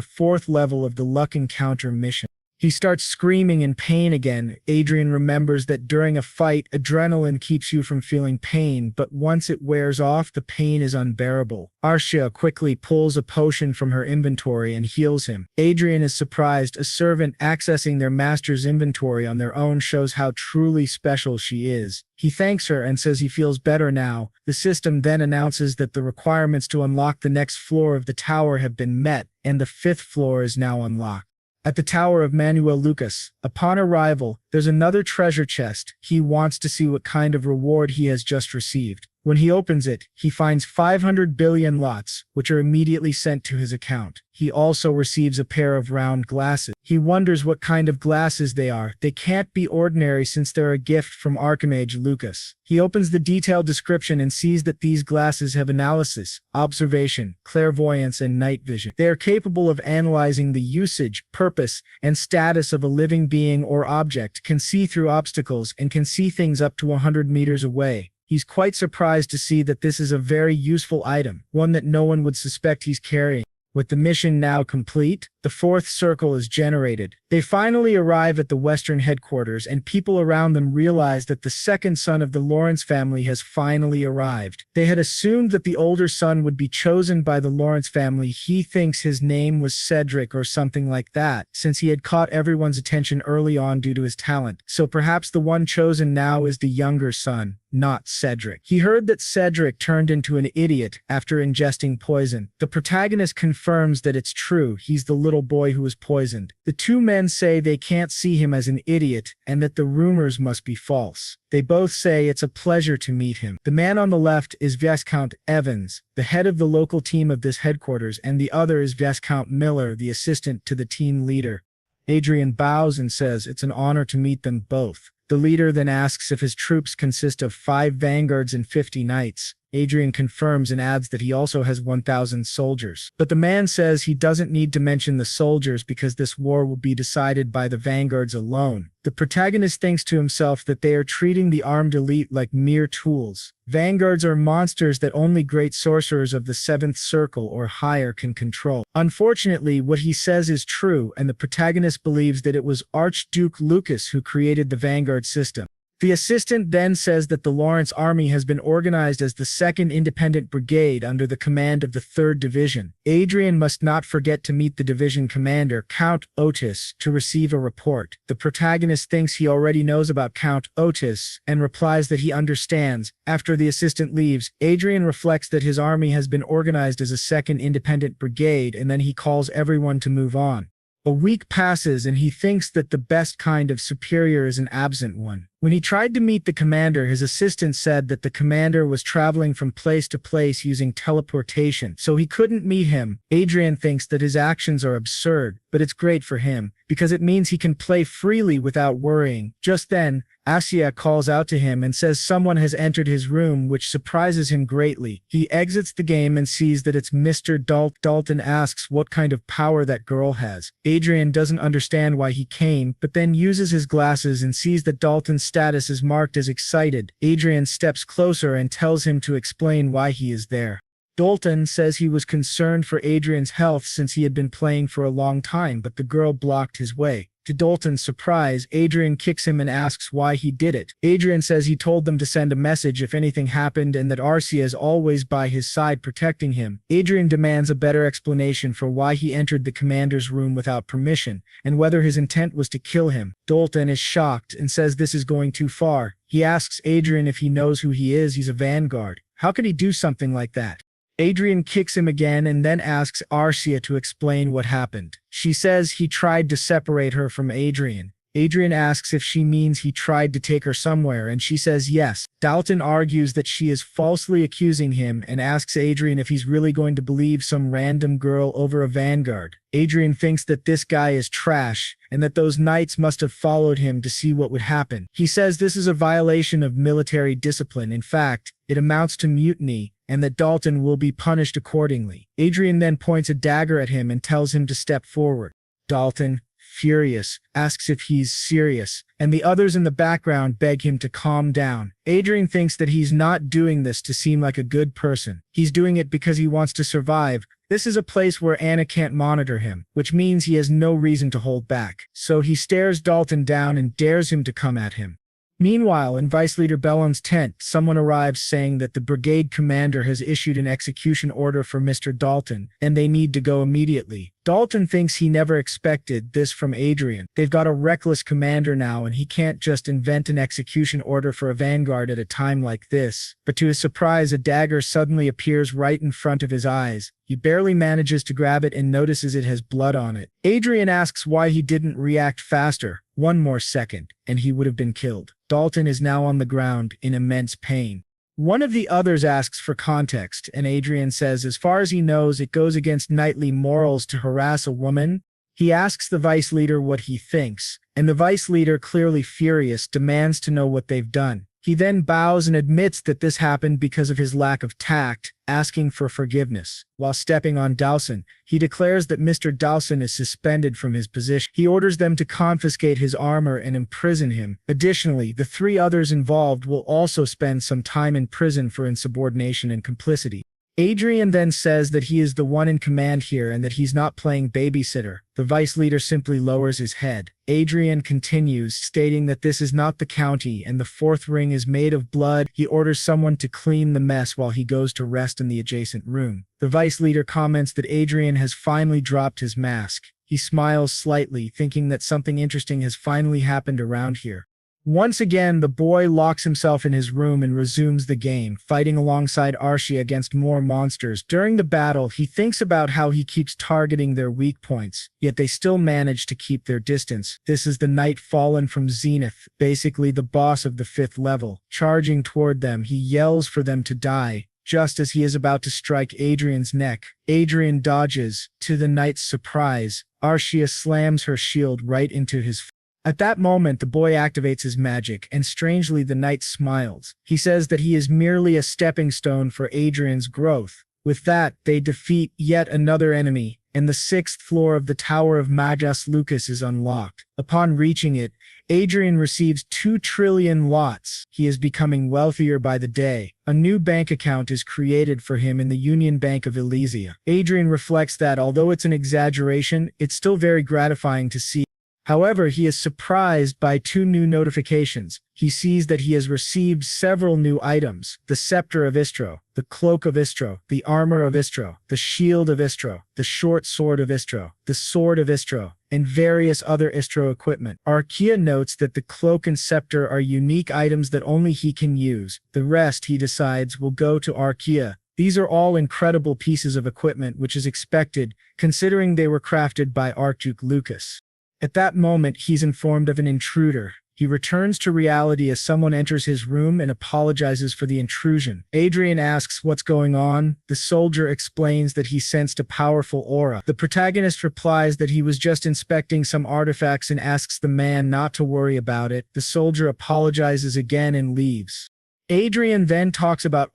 4th level of the Luck Encounter mission. He starts screaming in pain again. Adrian remembers that during a fight, adrenaline keeps you from feeling pain, but once it wears off, the pain is unbearable. Arshia quickly pulls a potion from her inventory and heals him. Adrian is surprised. A servant accessing their master's inventory on their own shows how truly special she is. He thanks her and says he feels better now. The system then announces that the requirements to unlock the next floor of the tower have been met, and the 5th floor is now unlocked. At the Tower of Manuel Lucas, upon arrival, there's another treasure chest. He wants to see what kind of reward he has just received. When he opens it, he finds 500 billion lots, which are immediately sent to his account. He also receives a pair of round glasses. He wonders what kind of glasses they are. They can't be ordinary since they're a gift from Archimage Lucas. He opens the detailed description and sees that these glasses have analysis, observation, clairvoyance, and night vision. They are capable of analyzing the usage, purpose, and status of a living being or object, can see through obstacles, and can see things up to 100 meters away. He's quite surprised to see that this is a very useful item, one that no one would suspect he's carrying. With the mission now complete, the 4th circle is generated. They finally arrive at the Western headquarters, and people around them realize that the 2nd son of the Lawrence family has finally arrived. They had assumed that the older son would be chosen by the Lawrence family. He thinks his name was Cedric or something like that, since he had caught everyone's attention early on due to his talent. So perhaps the one chosen now is the younger son, not Cedric. He heard that Cedric turned into an idiot after ingesting poison. The protagonist confirms that it's true. He's the little boy who was poisoned. The two men say they can't see him as an idiot and that the rumors must be false. They both say it's a pleasure to meet him. The man on the left is Viscount Evans, the head of the local team of this headquarters, and the other is Viscount Miller, the assistant to the team leader. Adrian bows and says it's an honor to meet them both. The leader then asks if his troops consist of 5 vanguards and 50 knights. Adrian confirms and adds that he also has 1,000 soldiers. But the man says he doesn't need to mention the soldiers because this war will be decided by the vanguards alone. The protagonist thinks to himself that they are treating the armed elite like mere tools. Vanguards are monsters that only great sorcerers of the 7th circle or higher can control. Unfortunately, what he says is true, and the protagonist believes that it was Archduke Lucas who created the vanguard system. The assistant then says that the Lawrence army has been organized as the 2nd Independent Brigade under the command of the 3rd Division. Adrian must not forget to meet the division commander, Count Otis, to receive a report. The protagonist thinks he already knows about Count Otis and replies that he understands. After the assistant leaves, Adrian reflects that his army has been organized as a 2nd Independent Brigade, and then he calls everyone to move on. A week passes and he thinks that the best kind of superior is an absent one. When he tried to meet the commander, his assistant said that the commander was traveling from place to place using teleportation, so he couldn't meet him. Adrian thinks that his actions are absurd, but it's great for him, because it means he can play freely without worrying. Just then, Asya calls out to him and says someone has entered his room, which surprises him greatly. He exits the game and sees that it's Mr. Dalton asks what kind of power that girl has. Adrian doesn't understand why he came, but then uses his glasses and sees that Dalton's status is marked as excited. Adrian steps closer and tells him to explain why he is there. Dalton says he was concerned for Adrian's health since he had been playing for a long time, but the girl blocked his way. To Dalton's surprise, Adrian kicks him and asks why he did it. Adrian says he told them to send a message if anything happened and that Arcia is always by his side protecting him. Adrian demands a better explanation for why he entered the commander's room without permission, and whether his intent was to kill him. Dalton is shocked and says this is going too far. He asks Adrian if he knows who he is. He's a vanguard. How could he do something like that? Adrian kicks him again and then asks Arcia to explain what happened. She says he tried to separate her from Adrian. Adrian asks if she means he tried to take her somewhere, and she says yes. Dalton argues that she is falsely accusing him and asks Adrian if he's really going to believe some random girl over a vanguard. Adrian thinks that this guy is trash and that those knights must have followed him to see what would happen. He says this is a violation of military discipline. In fact, it amounts to mutiny, and that Dalton will be punished accordingly. Adrian then points a dagger at him and tells him to step forward. Dalton, furious, asks if he's serious, and the others in the background beg him to calm down. Adrian thinks that he's not doing this to seem like a good person. He's doing it because he wants to survive. This is a place where Anna can't monitor him, which means he has no reason to hold back. So he stares Dalton down and dares him to come at him. Meanwhile, in Vice Leader Bellum's tent, someone arrives saying that the brigade commander has issued an execution order for Mr. Dalton, and they need to go immediately. Dalton thinks he never expected this from Adrian. They've got a reckless commander now, and he can't just invent an execution order for a vanguard at a time like this. But to his surprise, a dagger suddenly appears right in front of his eyes. He barely manages to grab it and notices it has blood on it. Adrian asks why he didn't react faster. One more second, and he would have been killed. Dalton is now on the ground in immense pain. One of the others asks for context, and Adrian says as far as he knows it goes against knightly morals to harass a woman. He asks the vice leader what he thinks, and the vice leader, clearly furious, demands to know what they've done. He then bows and admits that this happened because of his lack of tact, asking for forgiveness. While stepping on Dawson, he declares that Mr. Dawson is suspended from his position. He orders them to confiscate his armor and imprison him. Additionally, the three others involved will also spend some time in prison for insubordination and complicity. Adrian then says that he is the one in command here and that he's not playing babysitter. The vice leader simply lowers his head. Adrian continues, stating that this is not the county and the fourth ring is made of blood. He orders someone to clean the mess while he goes to rest in the adjacent room. The vice leader comments that Adrian has finally dropped his mask. He smiles slightly, thinking that something interesting has finally happened around here. Once again, the boy locks himself in his room and resumes the game, fighting alongside Arcia against more monsters. During the battle, he thinks about how he keeps targeting their weak points, yet they still manage to keep their distance. This is the Knight Fallen from Zenith, basically the boss of the 5th level. Charging toward them, he yells for them to die. Just as he is about to strike Adrian's neck, Adrian dodges. To the knight's surprise, Arcia slams her shield right into his face. At that moment, the boy activates his magic, and strangely the knight smiles. He says that he is merely a stepping stone for Adrian's growth. With that, they defeat yet another enemy, and the 6th floor of the Tower of Magus Lucas is unlocked. Upon reaching it, Adrian receives 2 trillion lots. He is becoming wealthier by the day. A new bank account is created for him in the Union Bank of Elysia. Adrian reflects that although it's an exaggeration, it's still very gratifying to see. However, he is surprised by 2 new notifications. He sees that he has received several new items: the Scepter of Istro, the Cloak of Istro, the Armor of Istro, the Shield of Istro, the Short Sword of Istro, the Sword of Istro, and various other Istro equipment. Arcia notes that the Cloak and Scepter are unique items that only he can use. The rest, he decides, will go to Arcia. These are all incredible pieces of equipment, which is expected, considering they were crafted by Archduke Lucas. At that moment, he's informed of an intruder. He returns to reality as someone enters his room and apologizes for the intrusion. Adrian asks what's going on. The soldier explains that he sensed a powerful aura. The protagonist replies that he was just inspecting some artifacts and asks the man not to worry about it. The soldier apologizes again and leaves. Adrian then talks about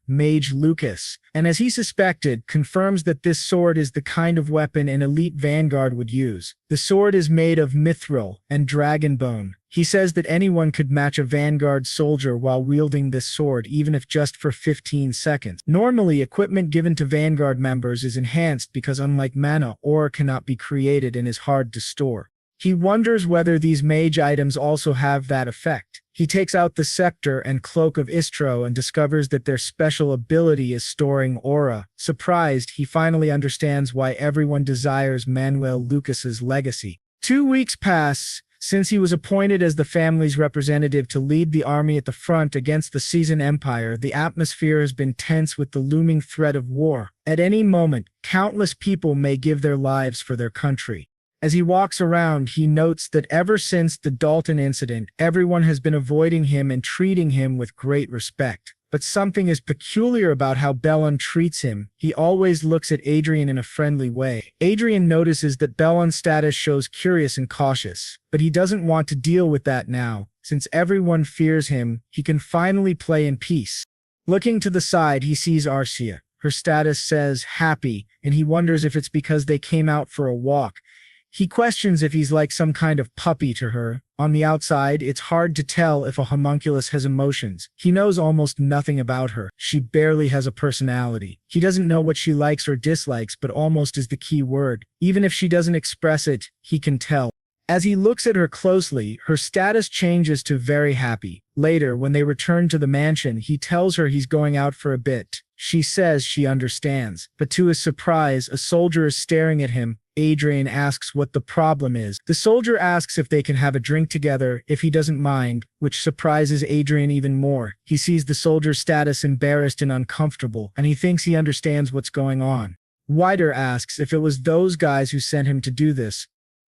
Mage Lucas, and as he suspected, confirms that this sword is the kind of weapon an elite vanguard would use. The sword is made of mithril and dragon bone. He says that anyone could match a vanguard soldier while wielding this sword, even if just for 15 seconds. Normally, equipment given to vanguard members is enhanced because unlike mana, ore cannot be created and is hard to store. He wonders whether these mage items also have that effect. He takes out the scepter and cloak of Istro and discovers that their special ability is storing aura. Surprised, he finally understands why everyone desires Manuel Lucas's legacy. 2 weeks pass since he was appointed as the family's representative to lead the army at the front against the Season Empire. The atmosphere has been tense with the looming threat of war. At any moment, countless people may give their lives for their country. As he walks around, he notes that ever since the Dalton incident, everyone has been avoiding him and treating him with great respect. But something is peculiar about how Bellon treats him. He always looks at Adrian in a friendly way. Adrian notices that Bellon's status shows curious and cautious, but he doesn't want to deal with that now. Since everyone fears him, he can finally play in peace. Looking to the side, he sees Arcia. Her status says happy, and he wonders if it's because they came out for a walk. He questions if he's like some kind of puppy to her. On the outside, it's hard to tell if a homunculus has emotions. He knows almost nothing about her. She barely has a personality. He doesn't know what she likes or dislikes, but almost is the key word. Even if she doesn't express it, he can tell. As he looks at her closely, her status changes to very happy. Later, when they return to the mansion, he tells her he's going out for a bit. She says she understands, but to his surprise, a soldier is staring at him. Adrian asks what the problem is. The soldier asks if they can have a drink together, if he doesn't mind, which surprises Adrian even more. He sees the soldier's status embarrassed and uncomfortable, and he thinks he understands what's going on. Wider asks if it was those guys who sent him to do this.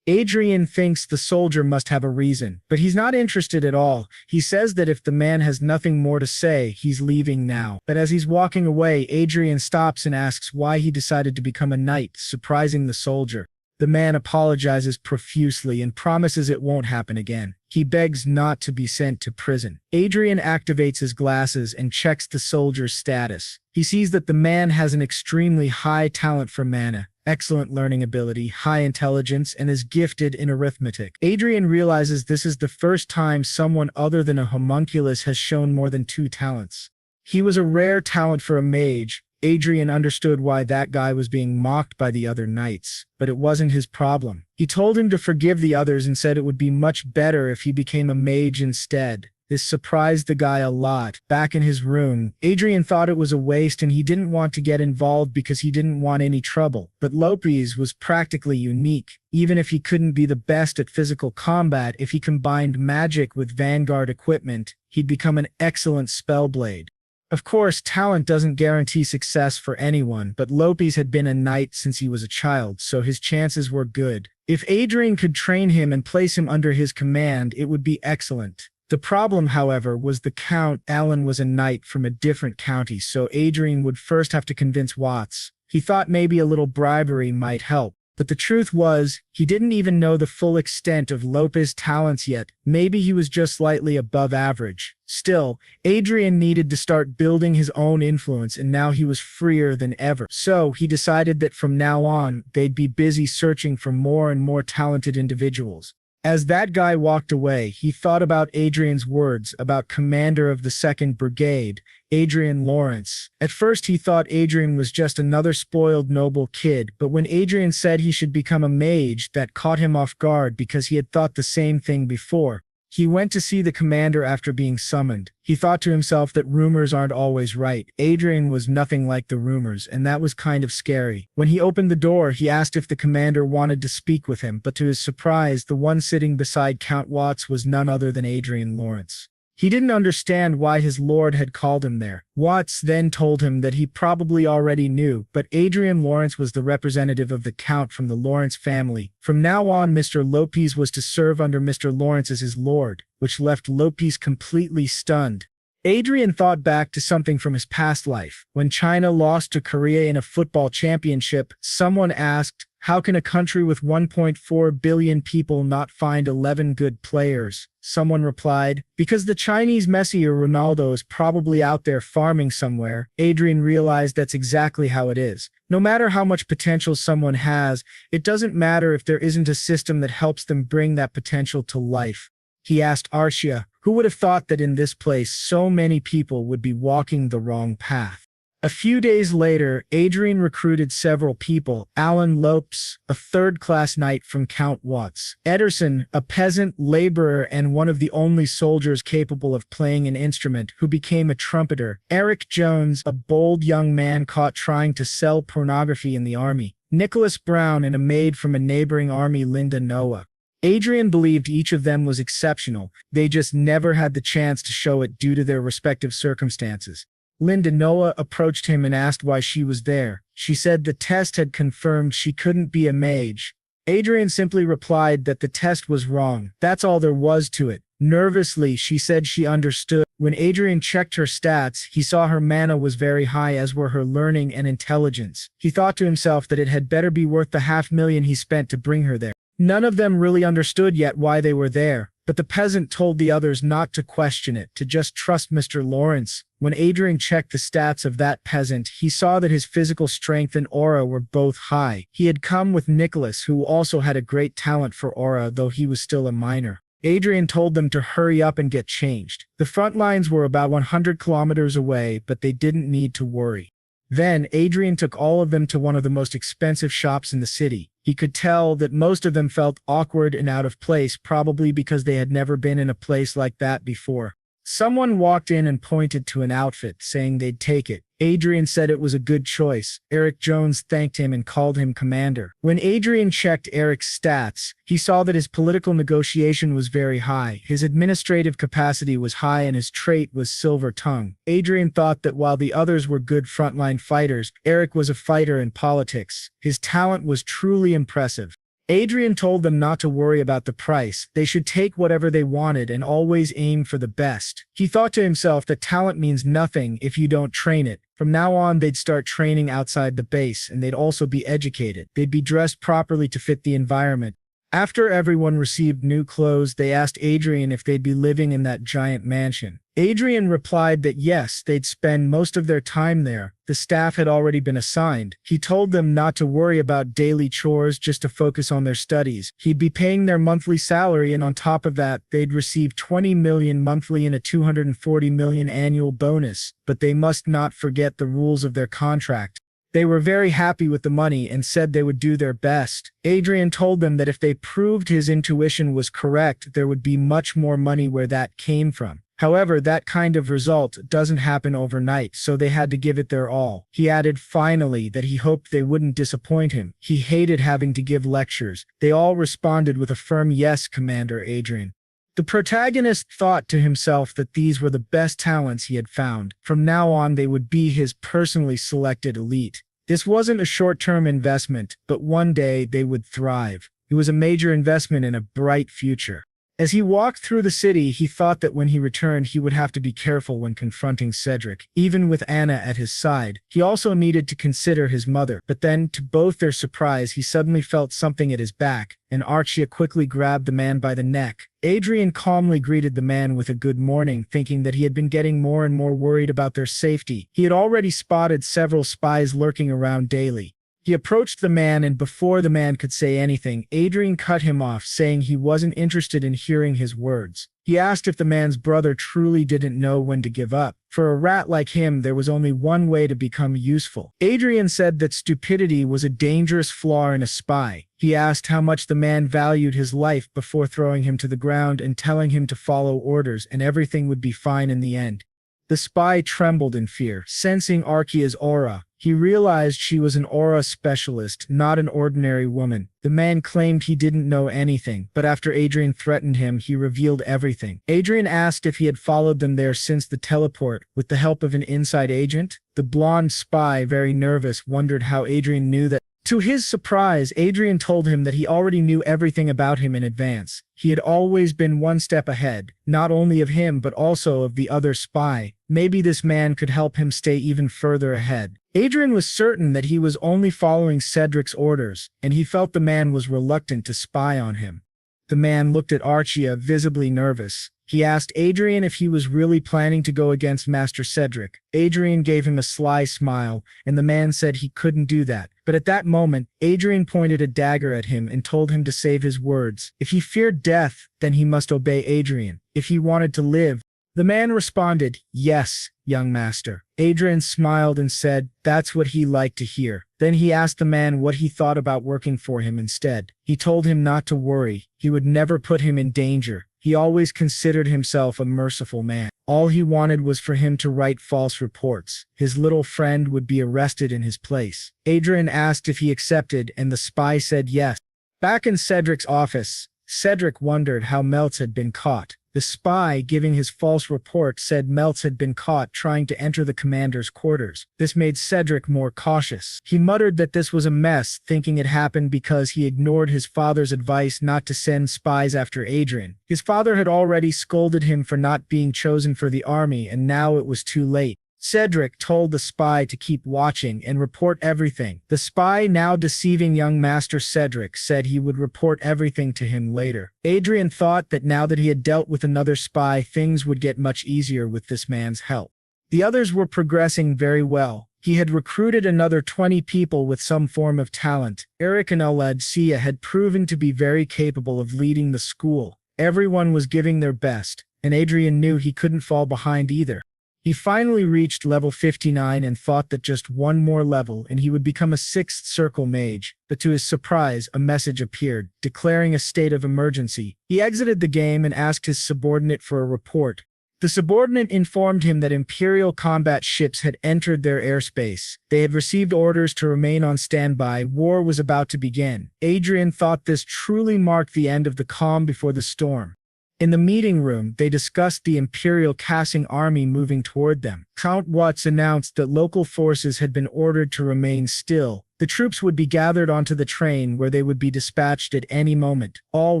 Adrian thinks the soldier must have a reason, but he's not interested at all. He says that if the man has nothing more to say, he's leaving now. But as he's walking away, Adrian stops and asks why he decided to become a knight, surprising the soldier. The man apologizes profusely and promises it won't happen again. He begs not to be sent to prison. Adrian activates his glasses and checks the soldier's status. He sees that the man has an extremely high talent for mana, excellent learning ability, high intelligence, and is gifted in arithmetic. Adrian realizes this is the first time someone other than a homunculus has shown more than 2 talents. He was a rare talent for a mage. Adrian understood why that guy was being mocked by the other knights, but it wasn't his problem. He told him to forgive the others and said it would be much better if he became a mage instead. This surprised the guy a lot. Back in his room, Adrian thought it was a waste and he didn't want to get involved because he didn't want any trouble. But Lopez was practically unique. Even if he couldn't be the best at physical combat, if he combined magic with vanguard equipment, he'd become an excellent spellblade. Of course, talent doesn't guarantee success for anyone, but Lopez had been a knight since he was a child, so his chances were good. If Adrian could train him and place him under his command, it would be excellent. The problem, however, was the Count. Alan was a knight from a different county, so Adrian would first have to convince Watts. He thought maybe a little bribery might help. But the truth was, he didn't even know the full extent of Lopez's talents yet. Maybe he was just slightly above average. Still, Adrian needed to start building his own influence, and now he was freer than ever. So he decided that from now on, they'd be busy searching for more and more talented individuals. As that guy walked away, he thought about Adrian's words about commander of the 2nd Brigade, Adrian Lawrence. At first he thought Adrian was just another spoiled noble kid, but when Adrian said he should become a mage, that caught him off guard because he had thought the same thing before. He went to see the commander after being summoned. He thought to himself that rumors aren't always right. Adrian was nothing like the rumors, and that was kind of scary. When he opened the door, he asked if the commander wanted to speak with him, but to his surprise, the one sitting beside Count Watts was none other than Adrian Lawrence. He didn't understand why his lord had called him there. Watts then told him that he probably already knew, but Adrian Lawrence was the representative of the Count from the Lawrence family. From now on, Mr. Lopez was to serve under Mr. Lawrence as his lord, which left Lopez completely stunned. Adrian thought back to something from his past life. When China lost to Korea in a football championship, someone asked, how can a country with 1.4 billion people not find 11 good players? Someone replied, because the Chinese Messi or Ronaldo is probably out there farming somewhere. Adrian realized that's exactly how it is. No matter how much potential someone has, it doesn't matter if there isn't a system that helps them bring that potential to life. He asked Arcia, who would have thought that in this place so many people would be walking the wrong path? A few days later, Adrian recruited several people: Alan Lopes, a third-class knight from Count Watts; Ederson, a peasant laborer and one of the only soldiers capable of playing an instrument, who became a trumpeter; Eric Jones, a bold young man caught trying to sell pornography in the army; Nicholas Brown, and a maid from a neighboring army, Linda Noah. Adrian believed each of them was exceptional. They just never had the chance to show it due to their respective circumstances. Linda Noah approached him and asked why she was there. She said the test had confirmed she couldn't be a mage. Adrian simply replied that the test was wrong. That's all there was to it. Nervously, she said she understood. When Adrian checked her stats, he saw her mana was very high, as were her learning and intelligence. He thought to himself that it had better be worth the $500,000 he spent to bring her there. None of them really understood yet why they were there, but the peasant told the others not to question it, to just trust Mr. Lawrence. When Adrian checked the stats of that peasant, he saw that his physical strength and aura were both high. He had come with Nicholas, who also had a great talent for aura, though he was still a minor. Adrian told them to hurry up and get changed. The front lines were about 100 kilometers away, but they didn't need to worry. Then, Adrian took all of them to one of the most expensive shops in the city. He could tell that most of them felt awkward and out of place, probably because they had never been in a place like that before. Someone walked in and pointed to an outfit, saying they'd take it. Adrian said it was a good choice. Eric Jones thanked him and called him commander. When Adrian checked Eric's stats, he saw that his political negotiation was very high, his administrative capacity was high, and his trait was silver tongue. Adrian thought that while the others were good frontline fighters, Eric was a fighter in politics. His talent was truly impressive. Adrian told them not to worry about the price. They should take whatever they wanted and always aim for the best. He thought to himself that talent means nothing if you don't train it. From now on, they'd start training outside the base, and they'd also be educated. They'd be dressed properly to fit the environment. After everyone received new clothes, they asked Adrian if they'd be living in that giant mansion. Adrian replied that yes, they'd spend most of their time there. The staff had already been assigned. He told them not to worry about daily chores, just to focus on their studies. He'd be paying their monthly salary, and on top of that, they'd receive $20 million monthly and a $240 million annual bonus. But they must not forget the rules of their contract. They were very happy with the money and said they would do their best. Adrian told them that if they proved his intuition was correct, there would be much more money where that came from. However, that kind of result doesn't happen overnight, so they had to give it their all. He added finally that he hoped they wouldn't disappoint him. He hated having to give lectures. They all responded with a firm yes, Commander Adrian. The protagonist thought to himself that these were the best talents he had found. From now on, they would be his personally selected elite. This wasn't a short-term investment, but one day they would thrive. It was a major investment in a bright future. As he walked through the city, he thought that when he returned, he would have to be careful when confronting Cedric, even with Anna at his side. He also needed to consider his mother. But then, to both their surprise, he suddenly felt something at his back, and Archia quickly grabbed the man by the neck. Adrian calmly greeted the man with a good morning, thinking that he had been getting more and more worried about their safety. He had already spotted several spies lurking around daily. He approached the man, and before the man could say anything, Adrian cut him off, saying he wasn't interested in hearing his words. He asked if the man's brother truly didn't know when to give up. For a rat like him, there was only one way to become useful. Adrian said that stupidity was a dangerous flaw in a spy. He asked how much the man valued his life before throwing him to the ground and telling him to follow orders, and everything would be fine in the end. The spy trembled in fear, sensing Archia's aura. He realized she was an aura specialist, not an ordinary woman. The man claimed he didn't know anything, but after Adrian threatened him, he revealed everything. Adrian asked if he had followed them there since the teleport, with the help of an inside agent. The blonde spy, very nervous, wondered how Adrian knew that. To his surprise, Adrian told him that he already knew everything about him in advance. He had always been one step ahead, not only of him but also of the other spy. Maybe this man could help him stay even further ahead. Adrian was certain that he was only following Cedric's orders, and he felt the man was reluctant to spy on him. The man looked at Archia, visibly nervous. He asked Adrian if he was really planning to go against Master Cedric. Adrian gave him a sly smile, and the man said he couldn't do that. But at that moment, Adrian pointed a dagger at him and told him to save his words. If he feared death, then he must obey Adrian. If he wanted to live, The man responded, "Yes, young master." Adrian smiled and said, "That's what he liked to hear." Then he asked the man what he thought about working for him instead. He told him not to worry, he would never put him in danger. He always considered himself a merciful man. All he wanted was for him to write false reports. His little friend would be arrested in his place. Adrian asked if he accepted, and the spy said yes. Back in Cedric's office, Cedric wondered how Meltz had been caught. The spy giving his false report said Meltz had been caught trying to enter the commander's quarters. This made Cedric more cautious. He muttered that this was a mess, thinking it happened because he ignored his father's advice not to send spies after Adrian. His father had already scolded him for not being chosen for the army, and now it was too late. Cedric told the spy to keep watching and report everything. The spy, now deceiving young Master Cedric, said he would report everything to him later. Adrian thought that now that he had dealt with another spy, things would get much easier with this man's help. The others were progressing very well. He had recruited another 20 people with some form of talent. Eric and Aladsia had proven to be very capable of leading the school. Everyone was giving their best, and Adrian knew he couldn't fall behind either. He finally reached level 59 and thought that just one more level and he would become a 6th circle mage, but to his surprise, a message appeared, declaring a state of emergency. He exited the game and asked his subordinate for a report. The subordinate informed him that Imperial combat ships had entered their airspace. They had received orders to remain on standby. War was about to begin. Adrian thought this truly marked the end of the calm before the storm. In the meeting room, they discussed the Imperial Cassing army moving toward them. Count Watts announced that local forces had been ordered to remain still. The troops would be gathered onto the train where they would be dispatched at any moment. All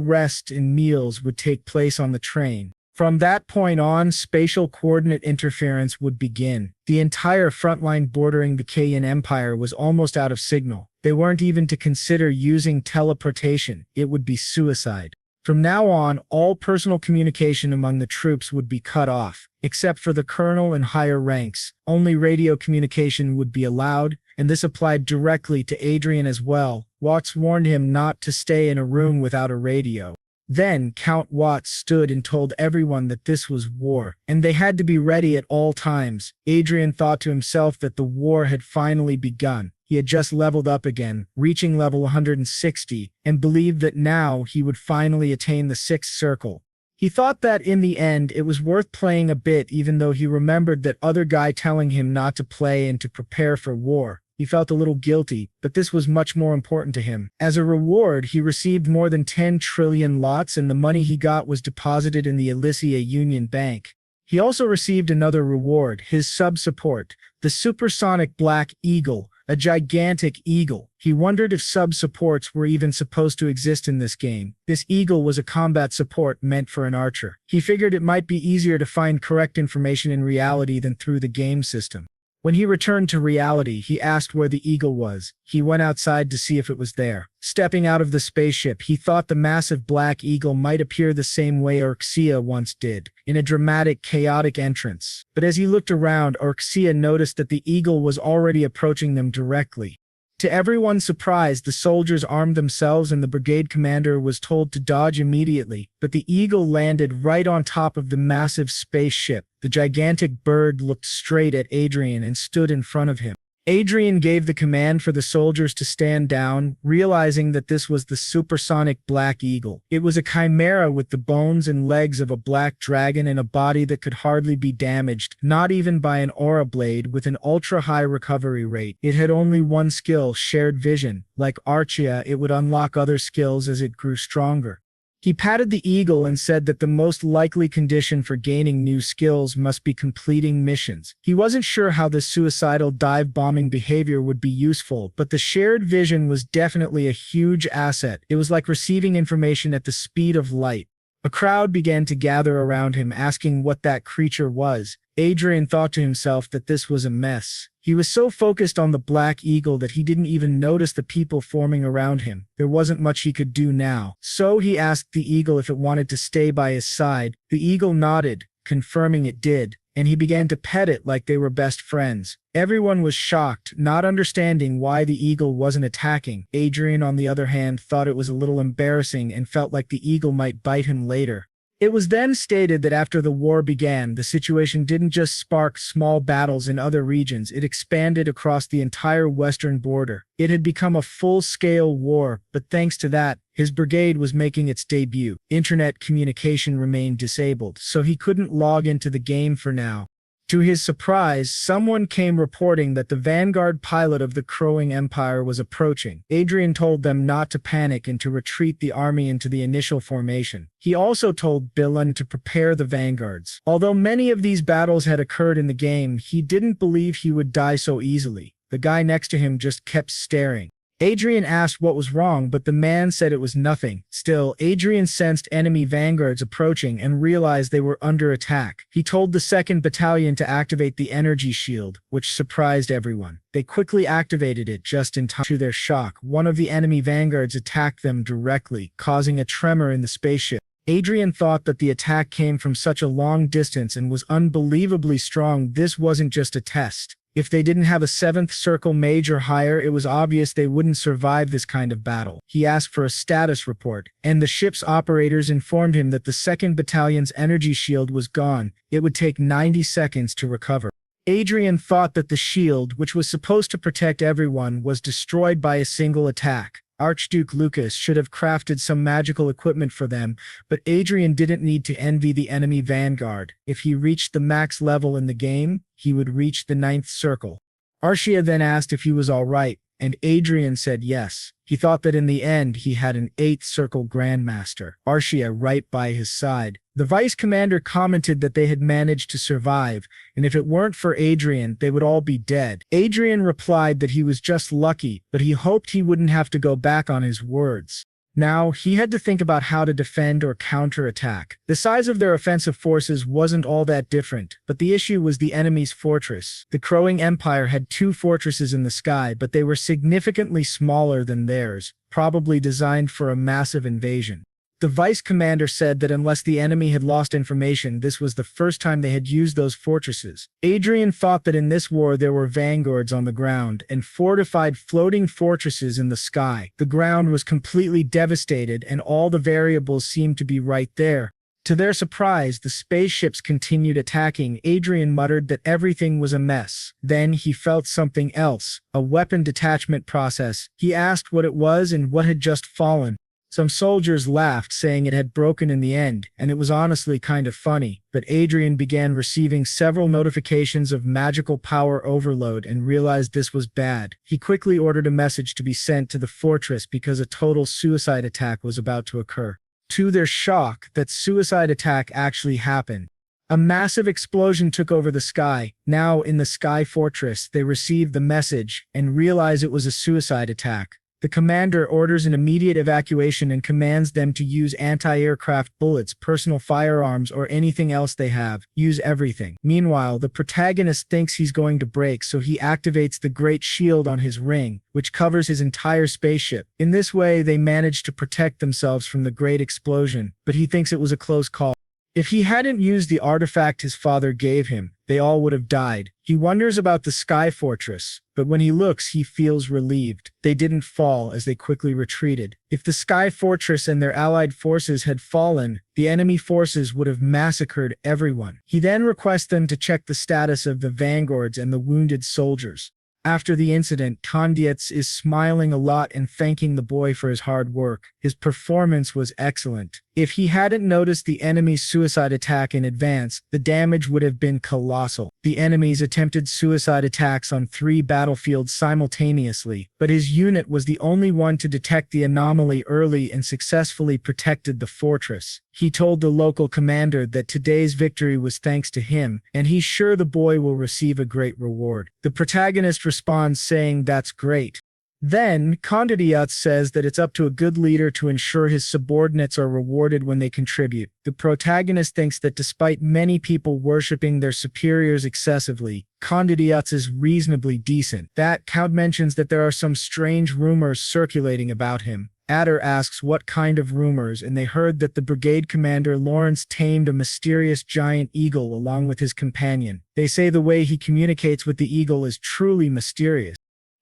rest and meals would take place on the train. From that point on, spatial coordinate interference would begin. The entire front line bordering the Kayan Empire was almost out of signal. They weren't even to consider using teleportation. It would be suicide. From now on, all personal communication among the troops would be cut off. Except for the colonel and higher ranks, only radio communication would be allowed, and this applied directly to Adrian as well. Watts warned him not to stay in a room without a radio. Then Count Watts stood and told everyone that this was war, and they had to be ready at all times. Adrian thought to himself that the war had finally begun. He had just leveled up again, reaching level 160, and believed that now he would finally attain the 6th circle. He thought that in the end it was worth playing a bit, even though he remembered that other guy telling him not to play and to prepare for war. He felt a little guilty, but this was much more important to him. As a reward, he received more than 10 trillion lots, and the money he got was deposited in the Elysia Union Bank. He also received another reward, his sub-support, the supersonic Black Eagle, a gigantic eagle. He wondered if sub-supports were even supposed to exist in this game. This eagle was a combat support meant for an archer. He figured it might be easier to find correct information in reality than through the game system. When he returned to reality, he asked where the eagle was. He went outside to see if it was there. Stepping out of the spaceship, he thought the massive black eagle might appear the same way Orxia once did, in a dramatic, chaotic entrance. But as he looked around, Orxia noticed that the eagle was already approaching them directly. To everyone's surprise, the soldiers armed themselves and the brigade commander was told to dodge immediately, but the eagle landed right on top of the massive spaceship. The gigantic bird looked straight at Adrian and stood in front of him. Adrian gave the command for the soldiers to stand down, realizing that this was the supersonic Black Eagle. It was a chimera with the bones and legs of a black dragon and a body that could hardly be damaged, not even by an aura blade. With an ultra-high recovery rate, it had only one skill, shared vision. Like Archia, it would unlock other skills as it grew stronger. He patted the eagle and said that the most likely condition for gaining new skills must be completing missions. He wasn't sure how this suicidal dive-bombing behavior would be useful, but the shared vision was definitely a huge asset. It was like receiving information at the speed of light. A crowd began to gather around him, asking what that creature was. Adrian thought to himself that this was a mess. He was so focused on the Black Eagle that he didn't even notice the people forming around him. There wasn't much he could do now. So he asked the eagle if it wanted to stay by his side. The eagle nodded, confirming it did, and he began to pet it like they were best friends. Everyone was shocked, not understanding why the eagle wasn't attacking. Adrian, on the other hand, thought it was a little embarrassing and felt like the eagle might bite him later. It was then stated that after the war began, the situation didn't just spark small battles in other regions, it expanded across the entire western border. It had become a full-scale war, but thanks to that, his brigade was making its debut. Internet communication remained disabled, so he couldn't log into the game for now. To his surprise, someone came reporting that the vanguard pilot of the Crowing Empire was approaching. Adrian told them not to panic and to retreat the army into the initial formation. He also told Bilan to prepare the vanguards. Although many of these battles had occurred in the game, he didn't believe he would die so easily. The guy next to him just kept staring. Adrian asked what was wrong, but the man said it was nothing. Still, Adrian sensed enemy vanguards approaching and realized they were under attack. He told the 2nd Battalion to activate the energy shield, which surprised everyone. They quickly activated it just in time. To their shock, one of the enemy vanguards attacked them directly, causing a tremor in the spaceship. Adrian thought that the attack came from such a long distance and was unbelievably strong. This wasn't just a test. If they didn't have a 7th circle mage or higher, it was obvious they wouldn't survive this kind of battle. He asked for a status report, and the ship's operators informed him that the 2nd Battalion's energy shield was gone. It would take 90 seconds to recover. Adrian thought that the shield, which was supposed to protect everyone, was destroyed by a single attack. Archduke Lucas should have crafted some magical equipment for them, but Adrian didn't need to envy the enemy vanguard. If he reached the max level in the game, he would reach the 9th circle. Arshia then asked if he was alright, and Adrian said yes. He thought that in the end he had an 8th circle grandmaster, Arshia, right by his side. The vice commander commented that they had managed to survive, and if it weren't for Adrian, they would all be dead. Adrian replied that he was just lucky, but he hoped he wouldn't have to go back on his words. Now, he had to think about how to defend or counterattack. The size of their offensive forces wasn't all that different, but the issue was the enemy's fortress. The Crowing Empire had 2 fortresses in the sky, but they were significantly smaller than theirs, probably designed for a massive invasion. The vice commander said that unless the enemy had lost information, this was the first time they had used those fortresses. Adrian thought that in this war there were vanguards on the ground and fortified floating fortresses in the sky. The ground was completely devastated and all the variables seemed to be right there. To their surprise, the spaceships continued attacking. Adrian muttered that everything was a mess. Then he felt something else, a weapon detachment process. He asked what it was and what had just fallen. Some soldiers laughed, saying it had broken in the end, and it was honestly kind of funny, but Adrian began receiving several notifications of magical power overload and realized this was bad. He quickly ordered a message to be sent to the fortress because a total suicide attack was about to occur. To their shock, that suicide attack actually happened. A massive explosion took over the sky. Now, in the Sky Fortress, they received the message and realized it was a suicide attack. The commander orders an immediate evacuation and commands them to use anti-aircraft bullets, personal firearms, or anything else they have. Use everything. Meanwhile, the protagonist thinks he's going to break, so he activates the Great Shield on his ring, which covers his entire spaceship. In this way, they manage to protect themselves from the Great Explosion, but he thinks it was a close call. If he hadn't used the artifact his father gave him, they all would have died. He wonders about the Sky Fortress, but when he looks, he feels relieved. They didn't fall as they quickly retreated. If the Sky Fortress and their allied forces had fallen, the enemy forces would have massacred everyone. He then requests them to check the status of the vanguards and the wounded soldiers. After the incident, Kondietz is smiling a lot and thanking the boy for his hard work. His performance was excellent. If he hadn't noticed the enemy's suicide attack in advance, the damage would have been colossal. The enemies attempted suicide attacks on 3 battlefields simultaneously, but his unit was the only one to detect the anomaly early and successfully protected the fortress. He told the local commander that today's victory was thanks to him, and he's sure the boy will receive a great reward. The protagonist responds saying that's great. Then, Kondietz says that it's up to a good leader to ensure his subordinates are rewarded when they contribute. The protagonist thinks that despite many people worshipping their superiors excessively, Kondietz is reasonably decent. That Count mentions that there are some strange rumors circulating about him. Adder asks what kind of rumors, and they heard that the brigade commander Lawrence tamed a mysterious giant eagle along with his companion. They say the way he communicates with the eagle is truly mysterious.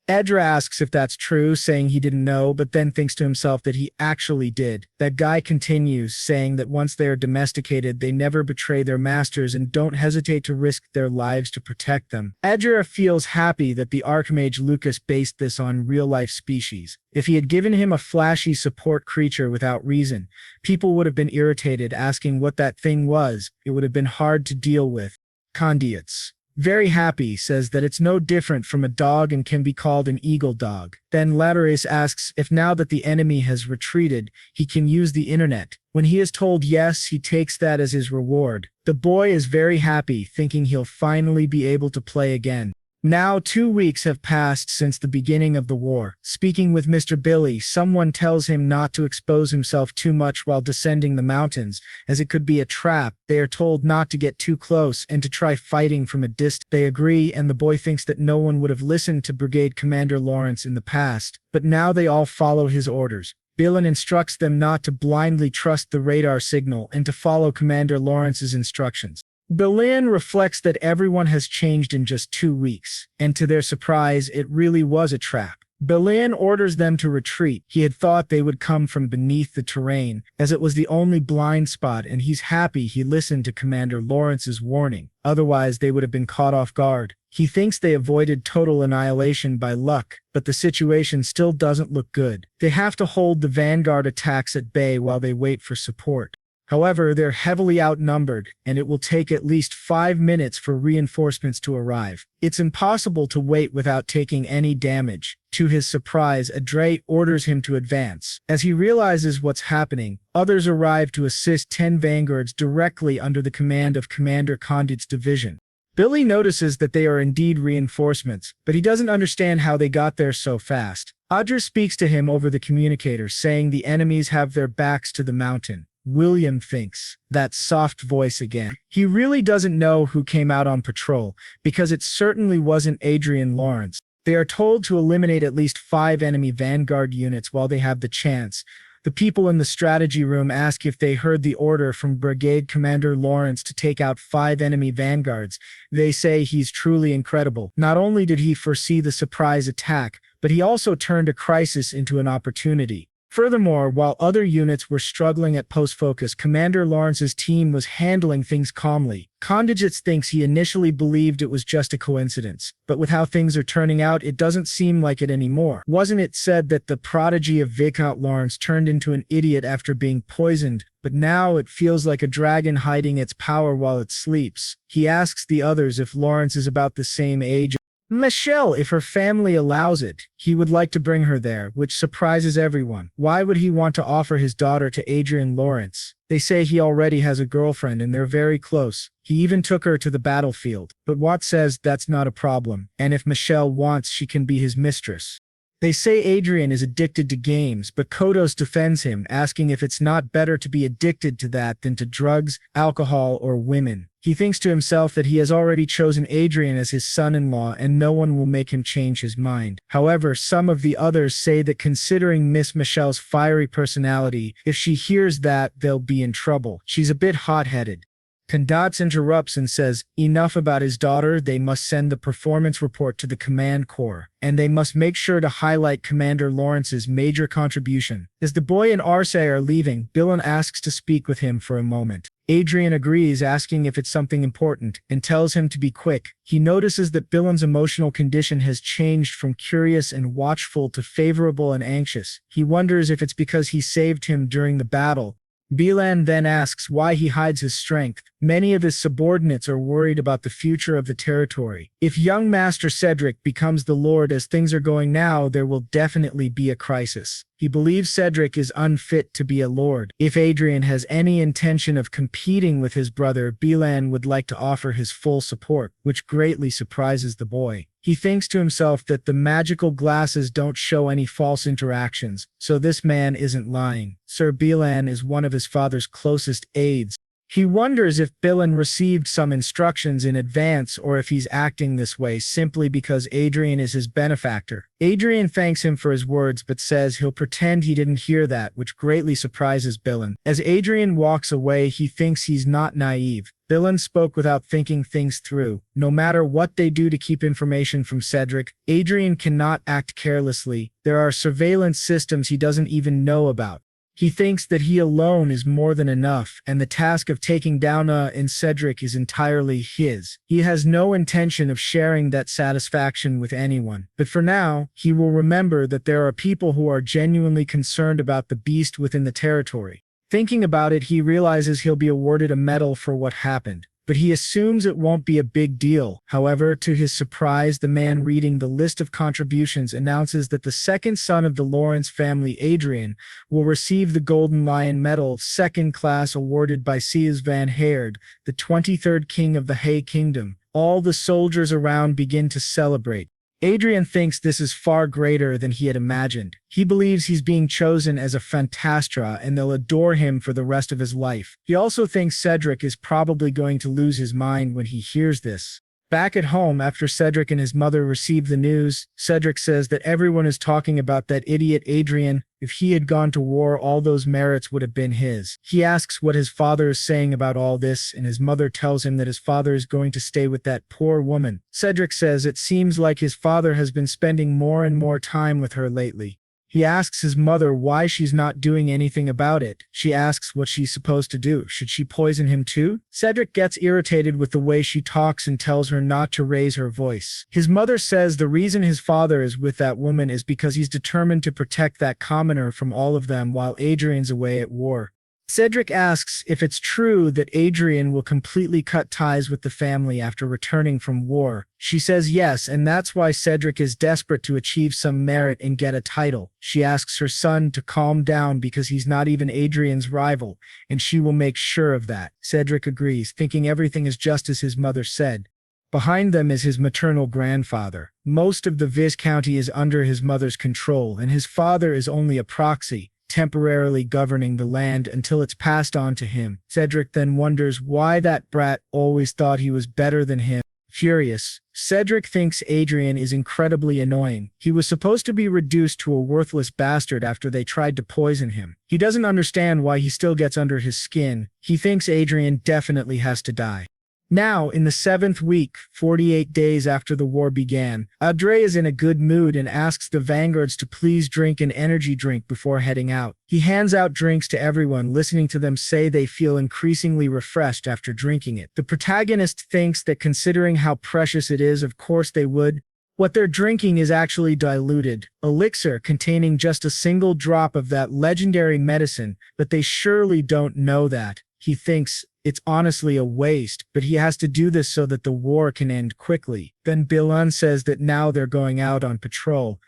Edra asks if that's true, saying he didn't know, but then thinks to himself that he actually did. That guy continues, saying that once they are domesticated, they never betray their masters and don't hesitate to risk their lives to protect them. Edra feels happy that the Archmage Lucas based this on real-life species. If he had given him a flashy support creature without reason, people would have been irritated, asking what that thing was. It would have been hard to deal with. Condiats. Very happy, says that it's no different from a dog and can be called an eagle dog. Then Laterace asks if now that the enemy has retreated, he can use the internet. When he is told yes, he takes that as his reward. The boy is very happy, thinking he'll finally be able to play again. Now 2 weeks have passed since the beginning of the war. Speaking with Mr. Billy, someone tells him not to expose himself too much while descending the mountains, as it could be a trap. They are told not to get too close and to try fighting from a distance. They agree, and the boy thinks that no one would have listened to Brigade Commander Lawrence in the past, but now they all follow his orders. Billen instructs them not to blindly trust the radar signal and to follow Commander Lawrence's instructions. Billen reflects that everyone has changed in just 2 weeks, and to their surprise, it really was a trap. Billen orders them to retreat. He had thought they would come from beneath the terrain, as it was the only blind spot, and he's happy he listened to Commander Lawrence's warning. Otherwise, they would have been caught off guard. He thinks they avoided total annihilation by luck, but the situation still doesn't look good. They have to hold the Vanguard attacks at bay while they wait for support. However, they're heavily outnumbered, and it will take at least 5 minutes for reinforcements to arrive. It's impossible to wait without taking any damage. To his surprise, Adre orders him to advance. As he realizes what's happening, others arrive to assist 10 vanguards directly under the command of Commander Condit's division. Billy notices that they are indeed reinforcements, but he doesn't understand how they got there so fast. Audra speaks to him over the communicator, saying the enemies have their backs to the mountain. William thinks, that soft voice again. He really doesn't know who came out on patrol, because it certainly wasn't Adrian Lawrence. They are told to eliminate at least 5 enemy vanguard units while they have the chance. The people in the strategy room ask if they heard the order from Brigade Commander Lawrence to take out 5 enemy vanguards. They say he's truly incredible. Not only did he foresee the surprise attack, but he also turned a crisis into an opportunity. Furthermore, while other units were struggling at post-focus, Commander Lawrence's team was handling things calmly. Condigits thinks he initially believed it was just a coincidence, but with how things are turning out, it doesn't seem like it anymore. Wasn't it said that the prodigy of Viscount Lawrence turned into an idiot after being poisoned, but now it feels like a dragon hiding its power while it sleeps? He asks the others if Lawrence is about the same age. Michelle, if her family allows it, he would like to bring her there, which surprises everyone. Why would he want to offer his daughter to Adrian Lawrence? They say he already has a girlfriend and they're very close. He even took her to the battlefield. But Watt says that's not a problem, and if Michelle wants, she can be his mistress. They say Adrian is addicted to games, but Kodos defends him, asking if it's not better to be addicted to that than to drugs, alcohol, or women. He thinks to himself that he has already chosen Adrian as his son-in-law and no one will make him change his mind. However, some of the others say that considering Miss Michelle's fiery personality, if she hears that, they'll be in trouble. She's a bit hot-headed. Condats interrupts and says, enough about his daughter, they must send the performance report to the command corps, and they must make sure to highlight Commander Lawrence's major contribution. As the boy and Arce are leaving, Billen asks to speak with him for a moment. Adrian agrees, asking if it's something important, and tells him to be quick. He notices that Billen's emotional condition has changed from curious and watchful to favorable and anxious. He wonders if it's because he saved him during the battle. Bilan then asks why he hides his strength. Many of his subordinates are worried about the future of the territory. If young Master Cedric becomes the Lord as things are going now, there will definitely be a crisis. He believes Cedric is unfit to be a lord. If Adrian has any intention of competing with his brother, Bilan would like to offer his full support, which greatly surprises the boy. He thinks to himself that the magical glasses don't show any false interactions, so this man isn't lying. Sir Bilan is one of his father's closest aides. He wonders if Bilan received some instructions in advance or if he's acting this way simply because Adrian is his benefactor. Adrian thanks him for his words but says he'll pretend he didn't hear that, which greatly surprises Bilan. As Adrian walks away, he thinks he's not naive. Dylan spoke without thinking things through. No matter what they do to keep information from Cedric, Adrian cannot act carelessly. There are surveillance systems he doesn't even know about. He thinks that he alone is more than enough, and the task of taking down and Cedric is entirely his. He has no intention of sharing that satisfaction with anyone. But for now, he will remember that there are people who are genuinely concerned about the beast within the territory. Thinking about it, he realizes he'll be awarded a medal for what happened, but he assumes it won't be a big deal. However, to his surprise, the man reading the list of contributions announces that the second son of the Lawrence family, Adrian, will receive the Golden Lion Medal, second class, awarded by Sias van Heerd, the 23rd king of the Hay Kingdom. All the soldiers around begin to celebrate. Adrian thinks this is far greater than he had imagined. He believes he's being chosen as a Fantastra and they'll adore him for the rest of his life. He also thinks Cedric is probably going to lose his mind when he hears this. Back at home, after Cedric and his mother receive the news, Cedric says that everyone is talking about that idiot Adrian. If he had gone to war, all those merits would have been his. He asks what his father is saying about all this, and his mother tells him that his father is going to stay with that poor woman. Cedric says it seems like his father has been spending more and more time with her lately. He asks his mother why she's not doing anything about it. She asks what she's supposed to do. Should she poison him too? Cedric gets irritated with the way she talks and tells her not to raise her voice. His mother says the reason his father is with that woman is because he's determined to protect that commoner from all of them while Adrian's away at war. Cedric asks if it's true that Adrian will completely cut ties with the family after returning from war. She says yes, and that's why Cedric is desperate to achieve some merit and get a title. She asks her son to calm down because he's not even Adrian's rival, and she will make sure of that. Cedric agrees, thinking everything is just as his mother said. Behind them is his maternal grandfather. Most of the viscounty is under his mother's control, and his father is only a proxy, temporarily governing the land until it's passed on to him. Cedric then wonders why that brat always thought he was better than him. Furious, Cedric thinks Adrian is incredibly annoying. He was supposed to be reduced to a worthless bastard after they tried to poison him. He doesn't understand why he still gets under his skin. He thinks Adrian definitely has to die. Now, in the 7th week, 48 days after the war began, Adre is in a good mood and asks the vanguards to please drink an energy drink before heading out. He hands out drinks to everyone, listening to them say they feel increasingly refreshed after drinking it. The protagonist thinks that considering how precious it is, of course they would. What they're drinking is actually diluted elixir containing just a single drop of that legendary medicine, but they surely don't know that. He thinks it's honestly a waste, but he has to do this so that the war can end quickly. Then Bilan says that now they're going out on patrol.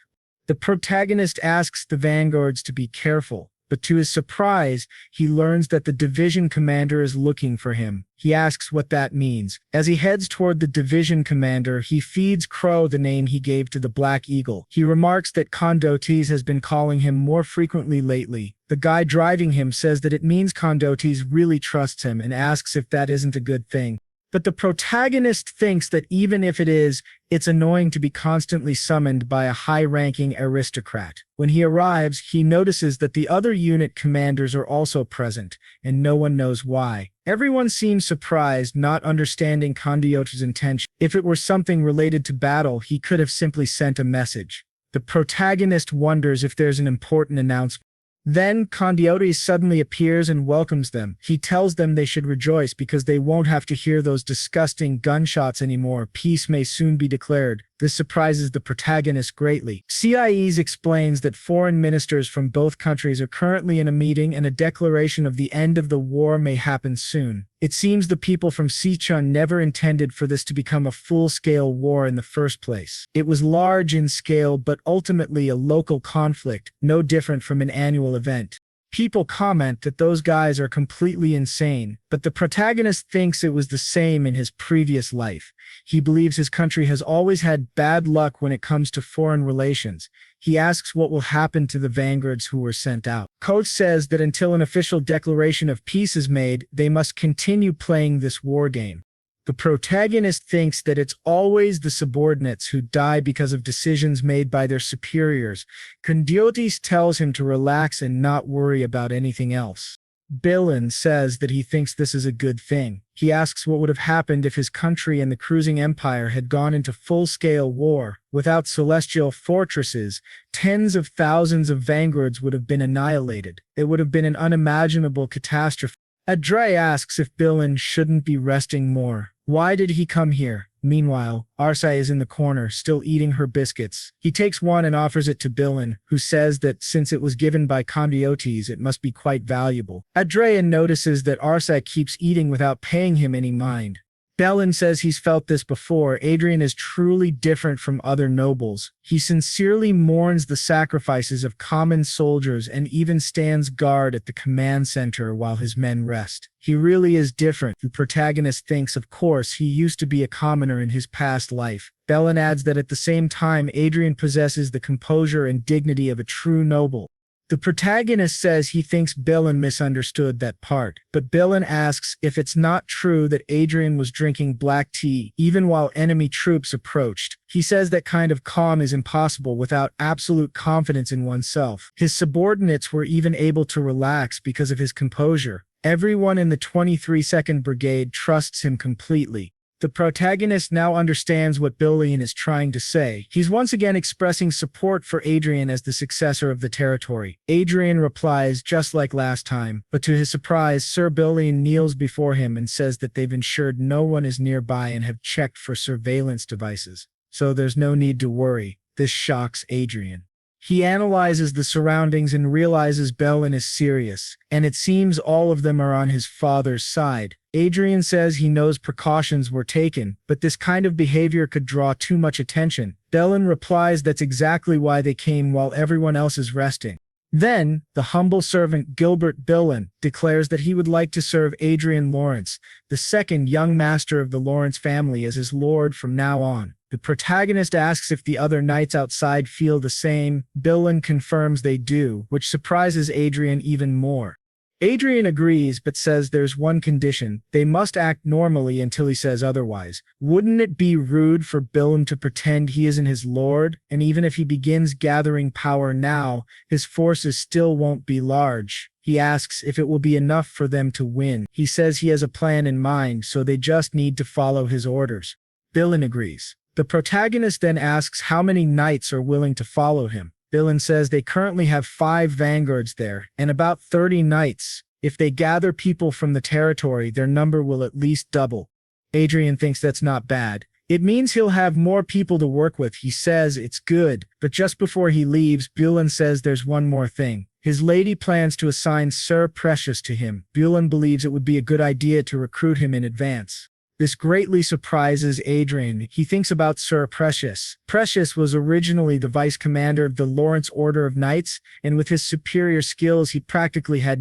The protagonist asks the vanguards to be careful, but to his surprise, he learns that the division commander is looking for him. He asks what that means. As he heads toward the division commander, he feeds Crow the name he gave to the Black Eagle. He remarks that Condotes has been calling him more frequently lately. The guy driving him says that it means Condotes really trusts him and asks if that isn't a good thing. But the protagonist thinks that even if it is, it's annoying to be constantly summoned by a high-ranking aristocrat. When he arrives, he notices that the other unit commanders are also present, and no one knows why. Everyone seems surprised, not understanding Condiote's intention. If it were something related to battle, he could have simply sent a message. The protagonist wonders if there's an important announcement. Then Condiotes suddenly appears and welcomes them. He tells them they should rejoice because they won't have to hear those disgusting gunshots anymore. Peace may soon be declared. This surprises the protagonist greatly. CIEs explains that foreign ministers from both countries are currently in a meeting and a declaration of the end of the war may happen soon. It seems the people from Sichuan never intended for this to become a full-scale war in the first place. It was large in scale but ultimately a local conflict, no different from an annual event. People comment that those guys are completely insane, but the protagonist thinks it was the same in his previous life. He believes his country has always had bad luck when it comes to foreign relations. He asks what will happen to the vanguards who were sent out. Coach says that until an official declaration of peace is made, they must continue playing this war game. The protagonist thinks that it's always the subordinates who die because of decisions made by their superiors. Condiotes tells him to relax and not worry about anything else. Billin says that he thinks this is a good thing. He asks what would have happened if his country and the cruising empire had gone into full-scale war. Without celestial fortresses, tens of thousands of vanguards would have been annihilated. It would have been an unimaginable catastrophe. Adre asks if Billin shouldn't be resting more. Why did he come here? Meanwhile, Arsai is in the corner, still eating her biscuits. He takes one and offers it to Billin, who says that since it was given by Condiotes, it must be quite valuable. Adrian notices that Arsai keeps eating without paying him any mind. Bellin says he's felt this before. Adrian is truly different from other nobles. He sincerely mourns the sacrifices of common soldiers and even stands guard at the command center while his men rest. He really is different. The protagonist thinks, of course, he used to be a commoner in his past life. Bellin adds that at the same time, Adrian possesses the composure and dignity of a true noble. The protagonist says he thinks Billin misunderstood that part, but Billin asks if it's not true that Adrian was drinking black tea even while enemy troops approached. He says that kind of calm is impossible without absolute confidence in oneself. His subordinates were even able to relax because of his composure. Everyone in the 23rd Brigade trusts him completely. The protagonist now understands what Billin is trying to say. He's once again expressing support for Adrian as the successor of the territory. Adrian replies just like last time, but to his surprise, Sir Billin kneels before him and says that they've ensured no one is nearby and have checked for surveillance devices. So there's no need to worry. This shocks Adrian. He analyzes the surroundings and realizes Bellin is serious, and it seems all of them are on his father's side. Adrian says he knows precautions were taken, but this kind of behavior could draw too much attention. Bellin replies that's exactly why they came while everyone else is resting. Then, the humble servant Gilbert Billin declares that he would like to serve Adrian Lawrence, the second young master of the Lawrence family, as his lord from now on. The protagonist asks if the other knights outside feel the same. Billin confirms they do, which surprises Adrian even more. Adrian agrees but says there's one condition: they must act normally until he says otherwise. Wouldn't it be rude for Billin to pretend he isn't his lord? And even if he begins gathering power now, his forces still won't be large. He asks if it will be enough for them to win. He says he has a plan in mind, so they just need to follow his orders. Billin agrees. The protagonist then asks how many knights are willing to follow him. Billin says they currently have 5 vanguards there, and about 30 knights. If they gather people from the territory, their number will at least double. Adrian thinks that's not bad. It means he'll have more people to work with. He says it's good, but just before he leaves, Billin says there's one more thing. His lady plans to assign Sir Precious to him. Billin believes it would be a good idea to recruit him in advance. This greatly surprises Adrian. He thinks about Sir Precious. Precious was originally the vice commander of the Lawrence Order of Knights, and with his superior skills he practically had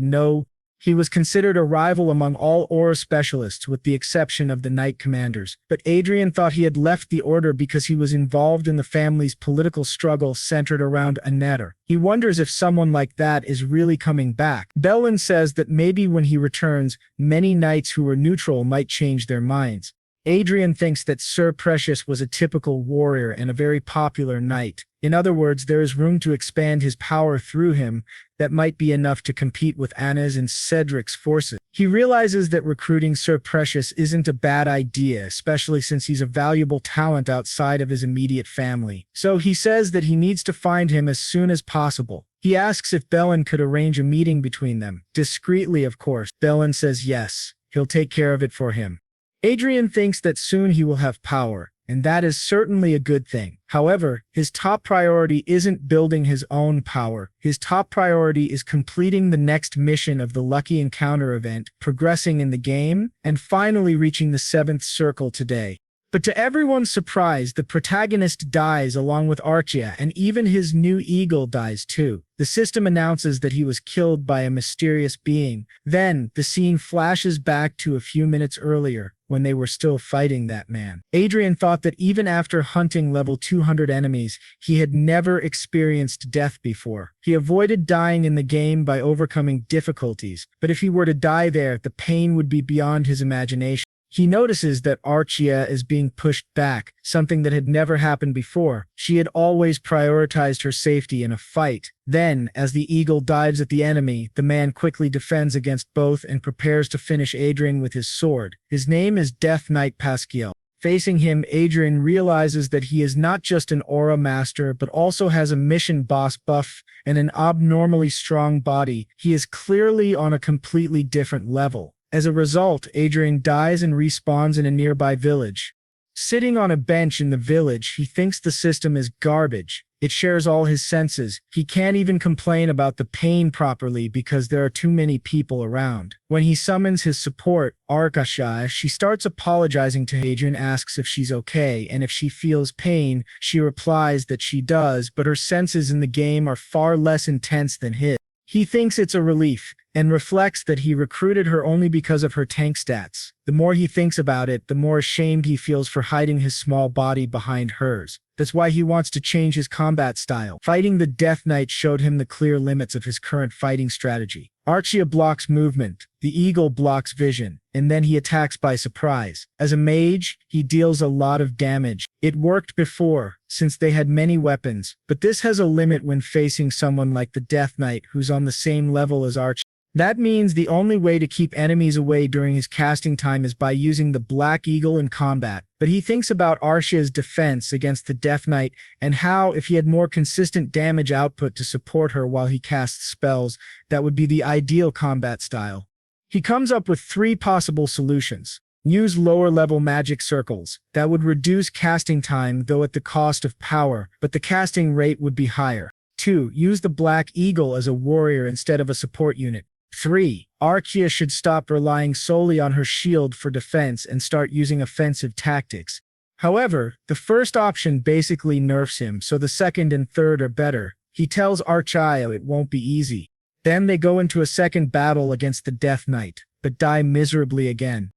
He was considered a rival among all aura specialists with the exception of the knight commanders. But Adrian thought he had left the order because he was involved in the family's political struggle centered around a netter. He wonders if someone like that is really coming back. Bellin says that maybe when he returns, many knights who were neutral might change their minds. Adrian thinks that Sir Precious was a typical warrior and a very popular knight. In other words, there is room to expand his power through him that might be enough to compete with Anna's and Cedric's forces. He realizes that recruiting Sir Precious isn't a bad idea, especially since he's a valuable talent outside of his immediate family. So he says that he needs to find him as soon as possible. He asks if Bellin could arrange a meeting between them. Discreetly, of course. Bellin says yes, he'll take care of it for him. Adrian thinks that soon he will have power, and that is certainly a good thing. However, his top priority isn't building his own power. His top priority is completing the next mission of the Lucky Encounter event, progressing in the game, and finally reaching the 7th circle today. But to everyone's surprise, the protagonist dies along with Archia, and even his new eagle dies too. The system announces that he was killed by a mysterious being. Then, the scene flashes back to a few minutes earlier, when they were still fighting that man. Adrian thought that even after hunting level 200 enemies, he had never experienced death before. He avoided dying in the game by overcoming difficulties, but if he were to die there, the pain would be beyond his imagination. He notices that Archia is being pushed back, something that had never happened before. She had always prioritized her safety in a fight. Then, as the eagle dives at the enemy, the man quickly defends against both and prepares to finish Adrian with his sword. His name is Death Knight Pasquiel. Facing him, Adrian realizes that he is not just an aura master, but also has a mission boss buff and an abnormally strong body. He is clearly on a completely different level. As a result, Adrian dies and respawns in a nearby village. Sitting on a bench in the village, he thinks the system is garbage. It shares all his senses. He can't even complain about the pain properly because there are too many people around. When he summons his support, Arkasha, she starts apologizing to Adrian, asks if she's okay, and if she feels pain, she replies that she does, but her senses in the game are far less intense than his. He thinks it's a relief, and reflects that he recruited her only because of her tank stats. The more he thinks about it, the more ashamed he feels for hiding his small body behind hers. That's why he wants to change his combat style. Fighting the Death Knight showed him the clear limits of his current fighting strategy. Archia blocks movement, the eagle blocks vision, and then he attacks by surprise. As a mage, he deals a lot of damage. It worked before, since they had many weapons, but this has a limit when facing someone like the Death Knight who's on the same level as Archia. That means the only way to keep enemies away during his casting time is by using the Black Eagle in combat. But he thinks about Archia's defense against the Death Knight and how, if he had more consistent damage output to support her while he casts spells, that would be the ideal combat style. He comes up with 3 possible solutions. Use lower-level magic circles. That would reduce casting time, though at the cost of power, but the casting rate would be higher. 2. Use the Black Eagle as a warrior instead of a support unit. 3. Archia should stop relying solely on her shield for defense and start using offensive tactics. However, the first option basically nerfs him, so the second and third are better. He tells Archia it won't be easy. Then they go into a second battle against the Death Knight, but die miserably again.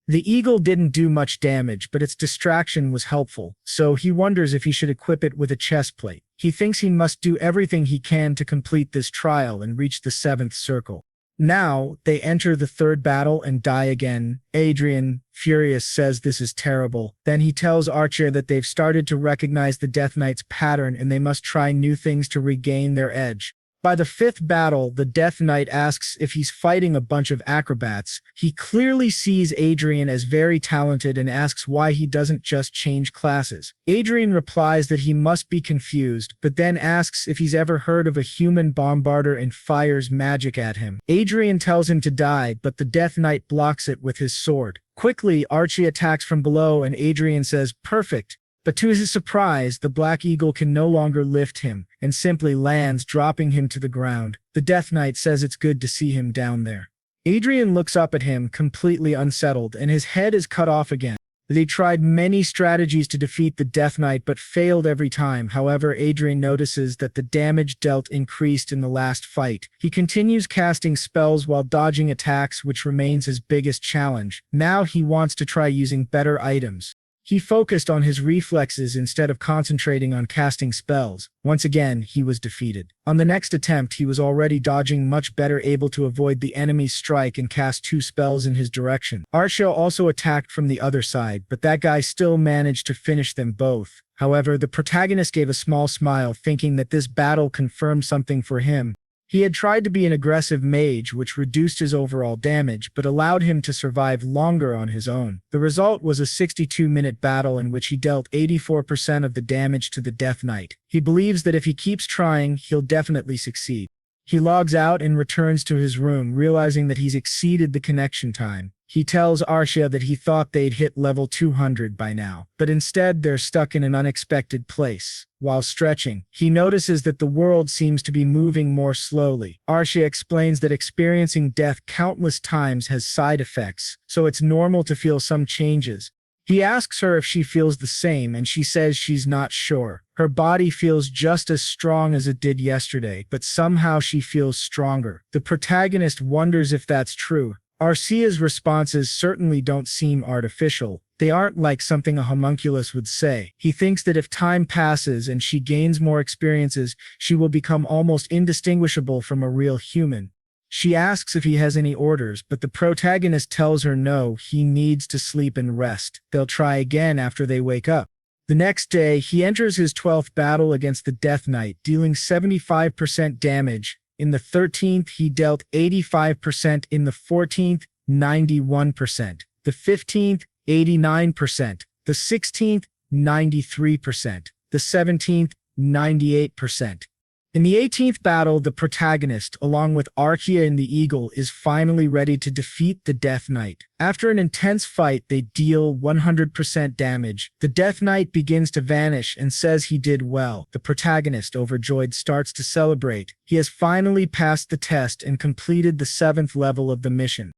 The eagle didn't do much damage, but its distraction was helpful, so he wonders if he should equip it with a chestplate. He thinks he must do everything he can to complete this trial and reach the 7th circle. Now, they enter the 3rd battle and die again. Adrian, furious, says this is terrible. Then he tells Archia that they've started to recognize the Death Knight's pattern and they must try new things to regain their edge. By the 5th battle, the Death Knight asks if he's fighting a bunch of acrobats. He clearly sees Adrian as very talented and asks why he doesn't just change classes. Adrian replies that he must be confused, but then asks if he's ever heard of a human bombarder and fires magic at him. Adrian tells him to die, but the Death Knight blocks it with his sword. Quickly, Archie attacks from below and Adrian says, "Perfect." But to his surprise, the Black Eagle can no longer lift him, and simply lands, dropping him to the ground. The Death Knight says it's good to see him down there. Adrian looks up at him, completely unsettled, and his head is cut off again. They tried many strategies to defeat the Death Knight, but failed every time. However, Adrian notices that the damage dealt increased in the last fight. He continues casting spells while dodging attacks, which remains his biggest challenge. Now he wants to try using better items. He focused on his reflexes instead of concentrating on casting spells. Once again, he was defeated. On the next attempt, he was already dodging much better, able to avoid the enemy's strike and cast 2 spells in his direction. Archia also attacked from the other side, but that guy still managed to finish them both. However, the protagonist gave a small smile, thinking that this battle confirmed something for him. He had tried to be an aggressive mage, which reduced his overall damage, but allowed him to survive longer on his own. The result was a 62-minute battle in which he dealt 84% of the damage to the Death Knight. He believes that if he keeps trying, he'll definitely succeed. He logs out and returns to his room, realizing that he's exceeded the connection time. He tells Archia that he thought they'd hit level 200 by now, but instead they're stuck in an unexpected place. While stretching, he notices that the world seems to be moving more slowly. Archia explains that experiencing death countless times has side effects, so it's normal to feel some changes. He asks her if she feels the same, and she says she's not sure. Her body feels just as strong as it did yesterday, but somehow she feels stronger. The protagonist wonders if that's true. Arcia's responses certainly don't seem artificial. They aren't like something a homunculus would say. He thinks that if time passes and she gains more experiences, she will become almost indistinguishable from a real human. She asks if he has any orders, but the protagonist tells her no, he needs to sleep and rest. They'll try again after they wake up. The next day, he enters his 12th battle against the Death Knight, dealing 75% damage. In the 13th, he dealt 85%. In the 14th, 91%. The 15th, 89%. The 16th, 93%. The 17th, 98%. In the 18th battle, the protagonist, along with Archaea and the Eagle, is finally ready to defeat the Death Knight. After an intense fight, they deal 100% damage. The Death Knight begins to vanish and says he did well. The protagonist, overjoyed, starts to celebrate. He has finally passed the test and completed the 7th level of the mission.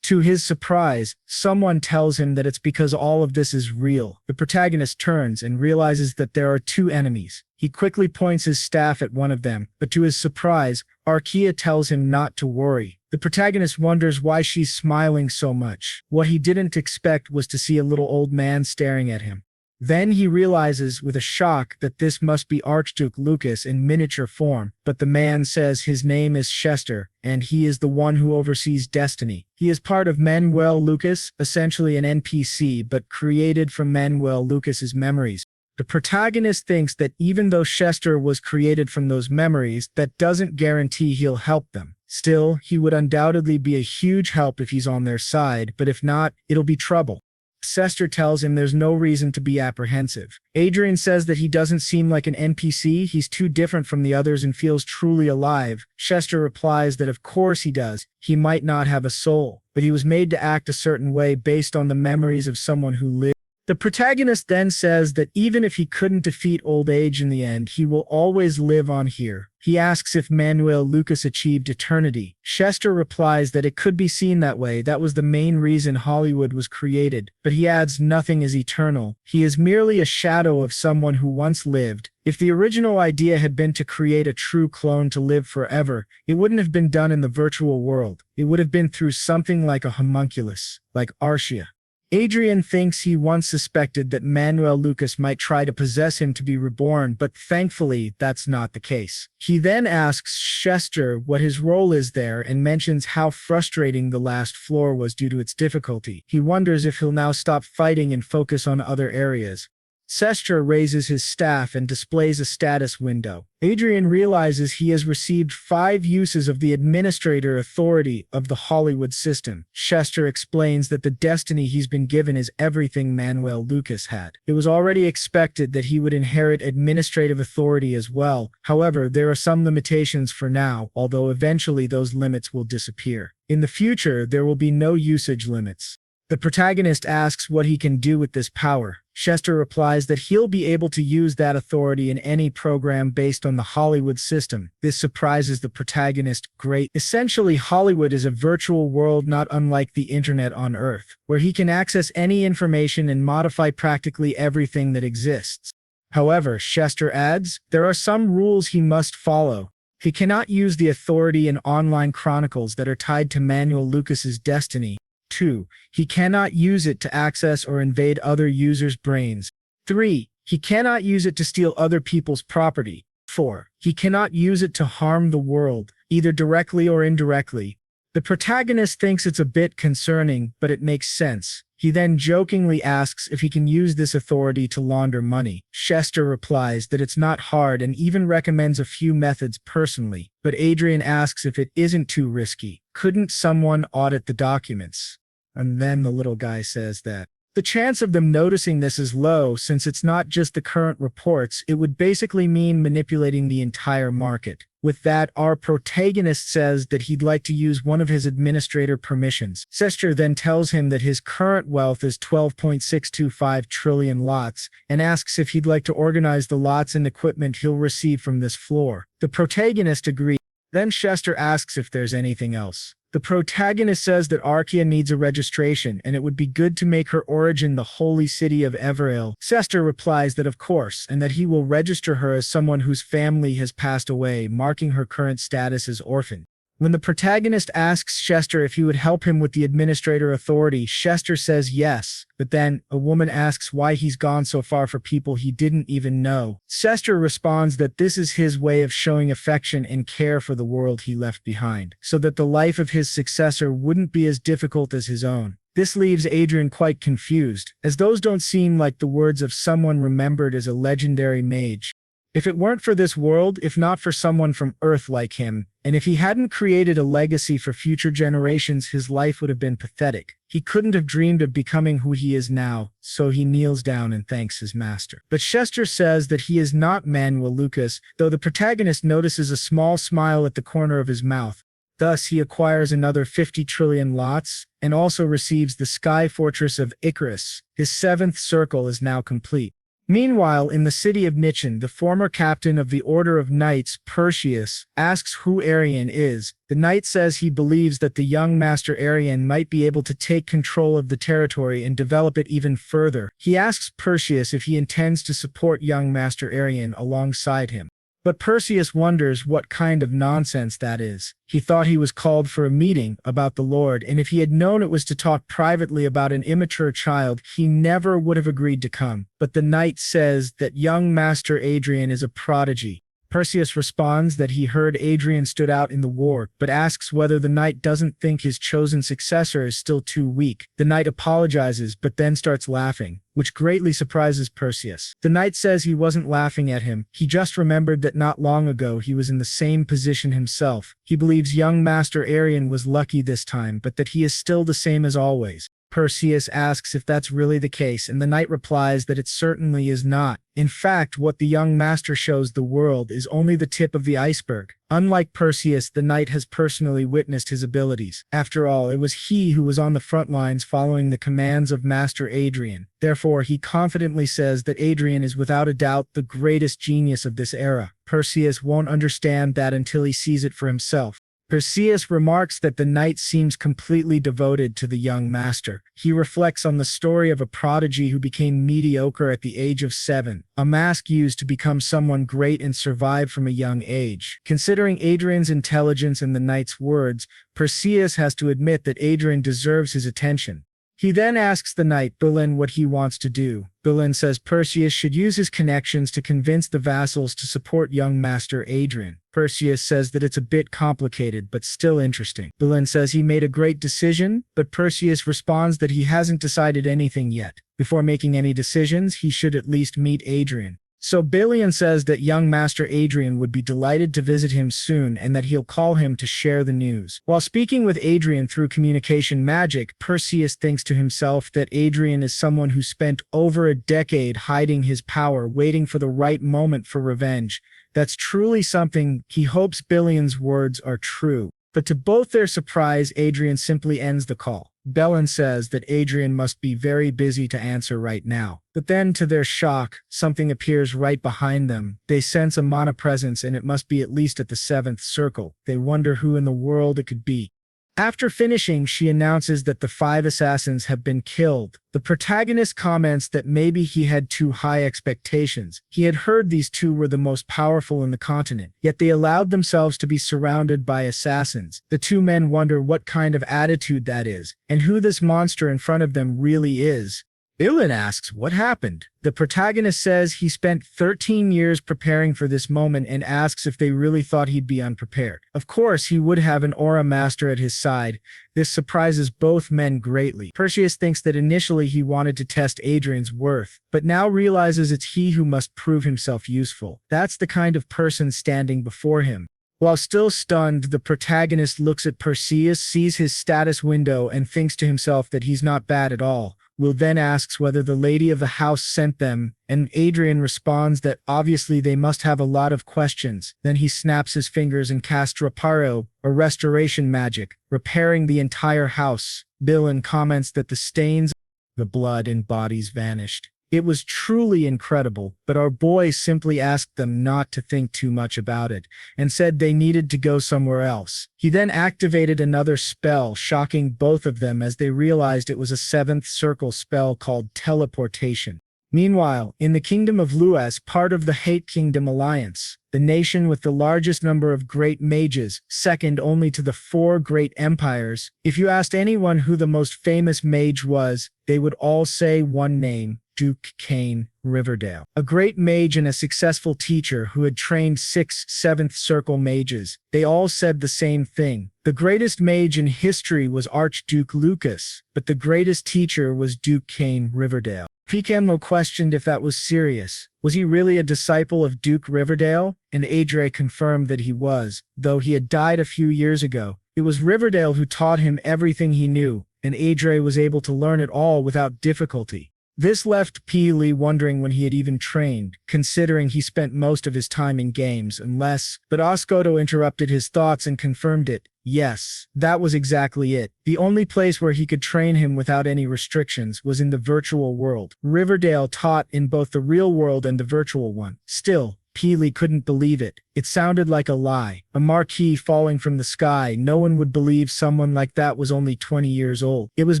To his surprise, someone tells him that it's because all of this is real. The protagonist turns and realizes that there are two enemies. He quickly points his staff at one of them, but to his surprise, Archaea tells him not to worry. The protagonist wonders why she's smiling so much. What he didn't expect was to see a little old man staring at him. Then he realizes with a shock that this must be Archduke Lucas in miniature form, but the man says his name is Chester, and he is the one who oversees destiny. He is part of Manuel Lucas, essentially an NPC, but created from Manuel Lucas's memories. The protagonist thinks that even though Chester was created from those memories, that doesn't guarantee he'll help them. Still, he would undoubtedly be a huge help if he's on their side, but if not, it'll be trouble. Chester tells him there's no reason to be apprehensive. Adrian says that he doesn't seem like an NPC, he's too different from the others and feels truly alive. Chester replies that of course he does. He might not have a soul, but he was made to act a certain way based on the memories of someone who lived. The protagonist then says that even if he couldn't defeat old age in the end, he will always live on here. He asks if Manuel Lucas achieved eternity. Chester replies that it could be seen that way, that was the main reason Hollywood was created, but he adds nothing is eternal. He is merely a shadow of someone who once lived. If the original idea had been to create a true clone to live forever, it wouldn't have been done in the virtual world. It would have been through something like a homunculus, like Archaea. Adrian thinks he once suspected that Manuel Lucas might try to possess him to be reborn, but thankfully that's not the case. He then asks Chester what his role is there and mentions how frustrating the last floor was due to its difficulty. He wonders if he'll now stop fighting and focus on other areas. Chester raises his staff and displays a status window. Adrian realizes he has received 5 uses of the administrator authority of the Hollywood system. Chester explains that the destiny he's been given is everything Manuel Lucas had. It was already expected that he would inherit administrative authority as well. However, there are some limitations for now, although eventually those limits will disappear. In the future, there will be no usage limits. The protagonist asks what he can do with this power. Chester replies that he'll be able to use that authority in any program based on the Hollywood system. This surprises the protagonist greatly. Essentially, Hollywood is a virtual world not unlike the internet on Earth, where he can access any information and modify practically everything that exists. However, Chester adds, there are some rules he must follow. He cannot use the authority in online chronicles that are tied to Manuel Lucas's destiny. 2. He cannot use it to access or invade other users' brains. 3. He cannot use it to steal other people's property. 4. He cannot use it to harm the world, either directly or indirectly. The protagonist thinks it's a bit concerning, but it makes sense. He then jokingly asks if he can use this authority to launder money. Chester replies that it's not hard and even recommends a few methods personally, but Adrian asks if it isn't too risky. Couldn't someone audit the documents? And then the little guy says that the chance of them noticing this is low since it's not just the current reports, it would basically mean manipulating the entire market. With that, our protagonist says that he'd like to use one of his administrator permissions. Chester then tells him that his current wealth is 12.625 trillion lots and asks if he'd like to organize the lots and equipment he'll receive from this floor. The protagonist agrees. Then Chester asks if there's anything else. The protagonist says that Archaea needs a registration, and it would be good to make her origin the holy city of Everale. Chester replies that of course, and that he will register her as someone whose family has passed away, marking her current status as orphan. When the protagonist asks Chester if he would help him with the administrator authority, Chester says yes, but then a woman asks why he's gone so far for people he didn't even know. Chester responds that this is his way of showing affection and care for the world he left behind, so that the life of his successor wouldn't be as difficult as his own. This leaves Adrian quite confused, as those don't seem like the words of someone remembered as a legendary mage. If it weren't for this world, if not for someone from Earth like him, and if he hadn't created a legacy for future generations, his life would have been pathetic. He couldn't have dreamed of becoming who he is now, so he kneels down and thanks his master. But Chester says that he is not Manuel Lucas, though the protagonist notices a small smile at the corner of his mouth. Thus, he acquires another 50 trillion lots, and also receives the Sky Fortress of Icarus. His 7th circle is now complete. Meanwhile, in the city of Nichin, the former captain of the Order of Knights, Perseus, asks who Arian is. The knight says he believes that the young Master Arian might be able to take control of the territory and develop it even further. He asks Perseus if he intends to support young Master Arian alongside him. But Perseus wonders what kind of nonsense that is. He thought he was called for a meeting about the Lord, and if he had known it was to talk privately about an immature child, he never would have agreed to come. But the knight says that young Master Adrian is a prodigy. Perseus responds that he heard Adrian stood out in the war, but asks whether the knight doesn't think his chosen successor is still too weak. The knight apologizes, but then starts laughing, which greatly surprises Perseus. The knight says he wasn't laughing at him, he just remembered that not long ago he was in the same position himself. He believes young Master Arian was lucky this time, but that he is still the same as always. Perseus asks if that's really the case, and the knight replies that it certainly is not. In fact, what the young master shows the world is only the tip of the iceberg. Unlike Perseus, the knight has personally witnessed his abilities. After all, it was he who was on the front lines following the commands of Master Adrian. Therefore, he confidently says that Adrian is without a doubt the greatest genius of this era. Perseus won't understand that until he sees it for himself. Perseus remarks that the knight seems completely devoted to the young master. He reflects on the story of a prodigy who became mediocre at the age of 7, a mask used to become someone great and survive from a young age. Considering Adrian's intelligence and the knight's words, Perseus has to admit that Adrian deserves his attention. He then asks the knight Berlin what he wants to do. Berlin says Perseus should use his connections to convince the vassals to support young Master Adrian. Perseus says that it's a bit complicated, but still interesting. Berlin says he made a great decision, but Perseus responds that he hasn't decided anything yet. Before making any decisions, he should at least meet Adrian. So Balian says that young Master Adrian would be delighted to visit him soon and that he'll call him to share the news. While speaking with Adrian through communication magic, Perseus thinks to himself that Adrian is someone who spent over a decade hiding his power, waiting for the right moment for revenge. That's truly something. He hopes Balian's words are true. But to both their surprise, Adrian simply ends the call. Bellin says that Adrian must be very busy to answer right now. But then, to their shock, something appears right behind them. They sense a mana presence, and it must be at least at the 7th circle. They wonder who in the world it could be. After finishing, she announces that the 5 assassins have been killed. The protagonist comments that maybe he had too high expectations. He had heard these 2 were the most powerful in the continent, yet they allowed themselves to be surrounded by assassins. The 2 men wonder what kind of attitude that is, and who this monster in front of them really is. Billin asks what happened. The protagonist says he spent 13 years preparing for this moment and asks if they really thought he'd be unprepared. Of course, he would have an aura master at his side. This surprises both men greatly. Perseus thinks that initially he wanted to test Adrian's worth, but now realizes it's he who must prove himself useful. That's the kind of person standing before him. While still stunned, the protagonist looks at Perseus, sees his status window, and thinks to himself that he's not bad at all. Will then asks whether the lady of the house sent them, and Adrian responds that obviously they must have a lot of questions. Then he snaps his fingers and casts Reparo, or restoration magic, repairing the entire house. Billin comments that the stains, the blood and bodies vanished. It was truly incredible, but our boy simply asked them not to think too much about it, and said they needed to go somewhere else. He then activated another spell, shocking both of them as they realized it was a 7th circle spell called teleportation. Meanwhile, in the kingdom of Luas, part of the Hate Kingdom Alliance, the nation with the largest number of great mages, second only to the four great empires, if you asked anyone who the most famous mage was, they would all say one name: Duke Kane Riverdale. A great mage and a successful teacher who had trained 6th, 7th circle mages. They all said the same thing. The greatest mage in history was Archduke Lucas, but the greatest teacher was Duke Kane Riverdale. Picamno questioned if that was serious. Was he really a disciple of Duke Riverdale? And Adre confirmed that he was, though he had died a few years ago. It was Riverdale who taught him everything he knew, and Adre was able to learn it all without difficulty. This left Peely wondering when he had even trained, considering he spent most of his time in games, but Oscoto interrupted his thoughts and confirmed it. Yes, that was exactly it. The only place where he could train him without any restrictions was in the virtual world. Riverdale taught in both the real world and the virtual one. Still, Peely couldn't believe it. It sounded like a lie. A marquee falling from the sky. No one would believe someone like that was only 20 years old. It was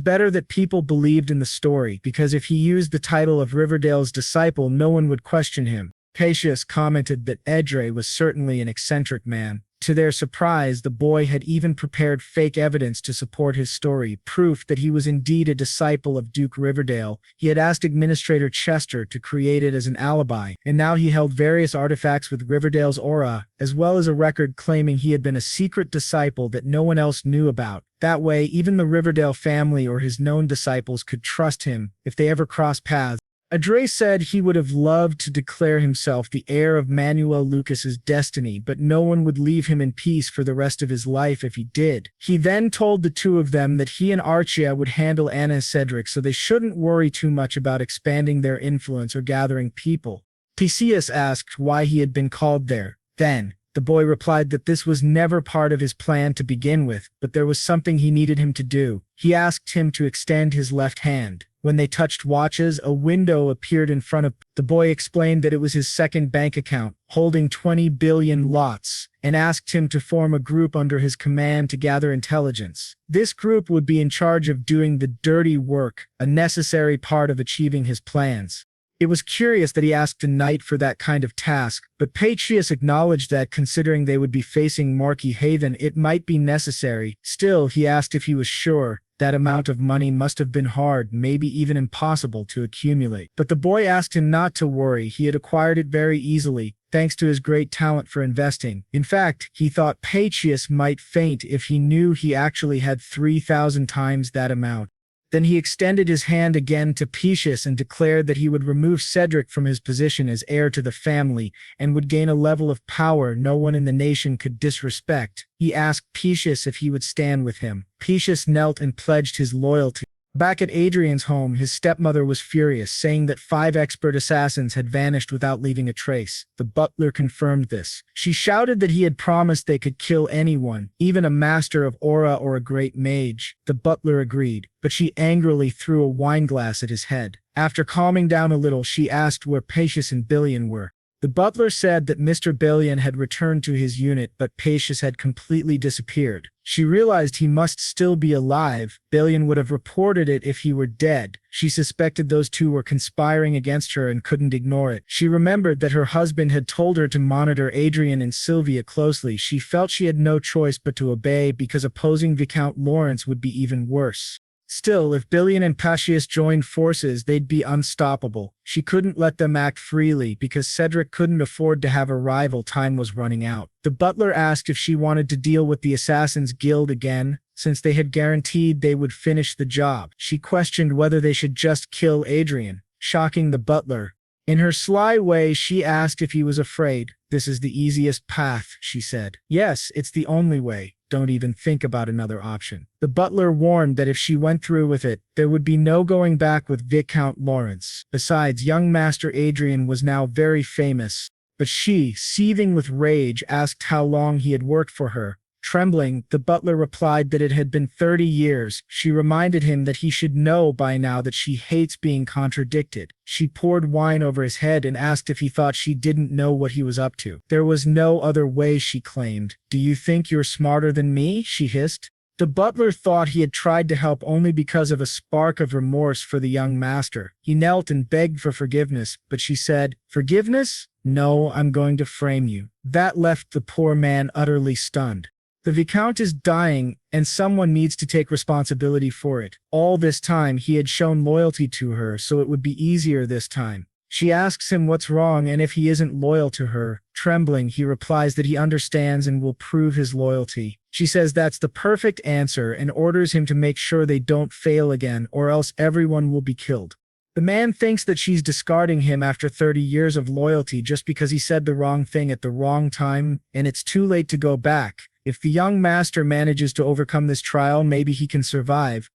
better that people believed in the story, because if he used the title of Riverdale's disciple, no one would question him. Pacius commented that Edre was certainly an eccentric man. To their surprise, the boy had even prepared fake evidence to support his story, proof that he was indeed a disciple of Duke Riverdale. He had asked Administrator Chester to create it as an alibi, and now he held various artifacts with Riverdale's aura, as well as a record claiming he had been a secret disciple that no one else knew about. That way, even the Riverdale family or his known disciples could trust him if they ever crossed paths. Adre said he would have loved to declare himself the heir of Manuel Lucas's destiny, but no one would leave him in peace for the rest of his life if he did. He then told the two of them that he and Archia would handle Anna and Cedric, so they shouldn't worry too much about expanding their influence or gathering people. Theseus asked why he had been called there. Then, the boy replied that this was never part of his plan to begin with, but there was something he needed him to do. He asked him to extend his left hand. When they touched watches, a window appeared in front of the boy. Explained that it was his second bank account, holding 20 billion lots, and asked him to form a group under his command to gather intelligence. This group would be in charge of doing the dirty work, a necessary part of achieving his plans. It was curious that he asked a knight for that kind of task, but Patrius acknowledged that considering they would be facing Marquis Haven, it might be necessary. Still, he asked if he was sure. That amount of money must have been hard, maybe even impossible to accumulate. But the boy asked him not to worry. He had acquired it very easily, thanks to his great talent for investing. In fact, he thought Patrius might faint if he knew he actually had 3,000 times that amount. Then he extended his hand again to Pacius and declared that he would remove Cedric from his position as heir to the family and would gain a level of power no one in the nation could disrespect. He asked Pacius if he would stand with him. Pacius knelt and pledged his loyalty. Back at Adrian's home, his stepmother was furious, saying that 5 expert assassins had vanished without leaving a trace. The butler confirmed this. She shouted that he had promised they could kill anyone, even a master of aura or a great mage. The butler agreed, but she angrily threw a wineglass at his head. After calming down a little, she asked where Pacius and Billion were. The butler said that Mr. Billion had returned to his unit, but Pacius had completely disappeared. She realized he must still be alive. Billion would have reported it if he were dead. She suspected those two were conspiring against her and couldn't ignore it. She remembered that her husband had told her to monitor Adrian and Sylvia closely. She felt she had no choice but to obey, because opposing Viscount Lawrence would be even worse. Still, if Billion and Pacius joined forces, they'd be unstoppable. She couldn't let them act freely because Cedric couldn't afford to have a rival. Time was running out. The butler asked if she wanted to deal with the Assassin's Guild again, since they had guaranteed they would finish the job. She questioned whether they should just kill Adrian, shocking the butler. In her sly way, she asked if he was afraid. "This is the easiest path," she said. "Yes, it's the only way. Don't even think about another option." The butler warned that if she went through with it, there would be no going back with Viscount Lawrence. Besides, young Master Adrian was now very famous. But she, seething with rage, asked how long he had worked for her. Trembling, the butler replied that it had been 30 years. She reminded him that he should know by now that she hates being contradicted. She poured wine over his head and asked if he thought she didn't know what he was up to. There was no other way, she claimed. "Do you think you're smarter than me?" she hissed. The butler thought he had tried to help only because of a spark of remorse for the young master. He knelt and begged for forgiveness, but she said, "Forgiveness? No, I'm going to frame you." That left the poor man utterly stunned. The viscount is dying, and someone needs to take responsibility for it. All this time he had shown loyalty to her, so it would be easier this time. She asks him what's wrong and if he isn't loyal to her. Trembling, he replies that he understands and will prove his loyalty. She says that's the perfect answer and orders him to make sure they don't fail again, or else everyone will be killed. The man thinks that she's discarding him after 30 years of loyalty just because he said the wrong thing at the wrong time, and it's too late to go back. If the young master manages to overcome this trial, maybe he can survive.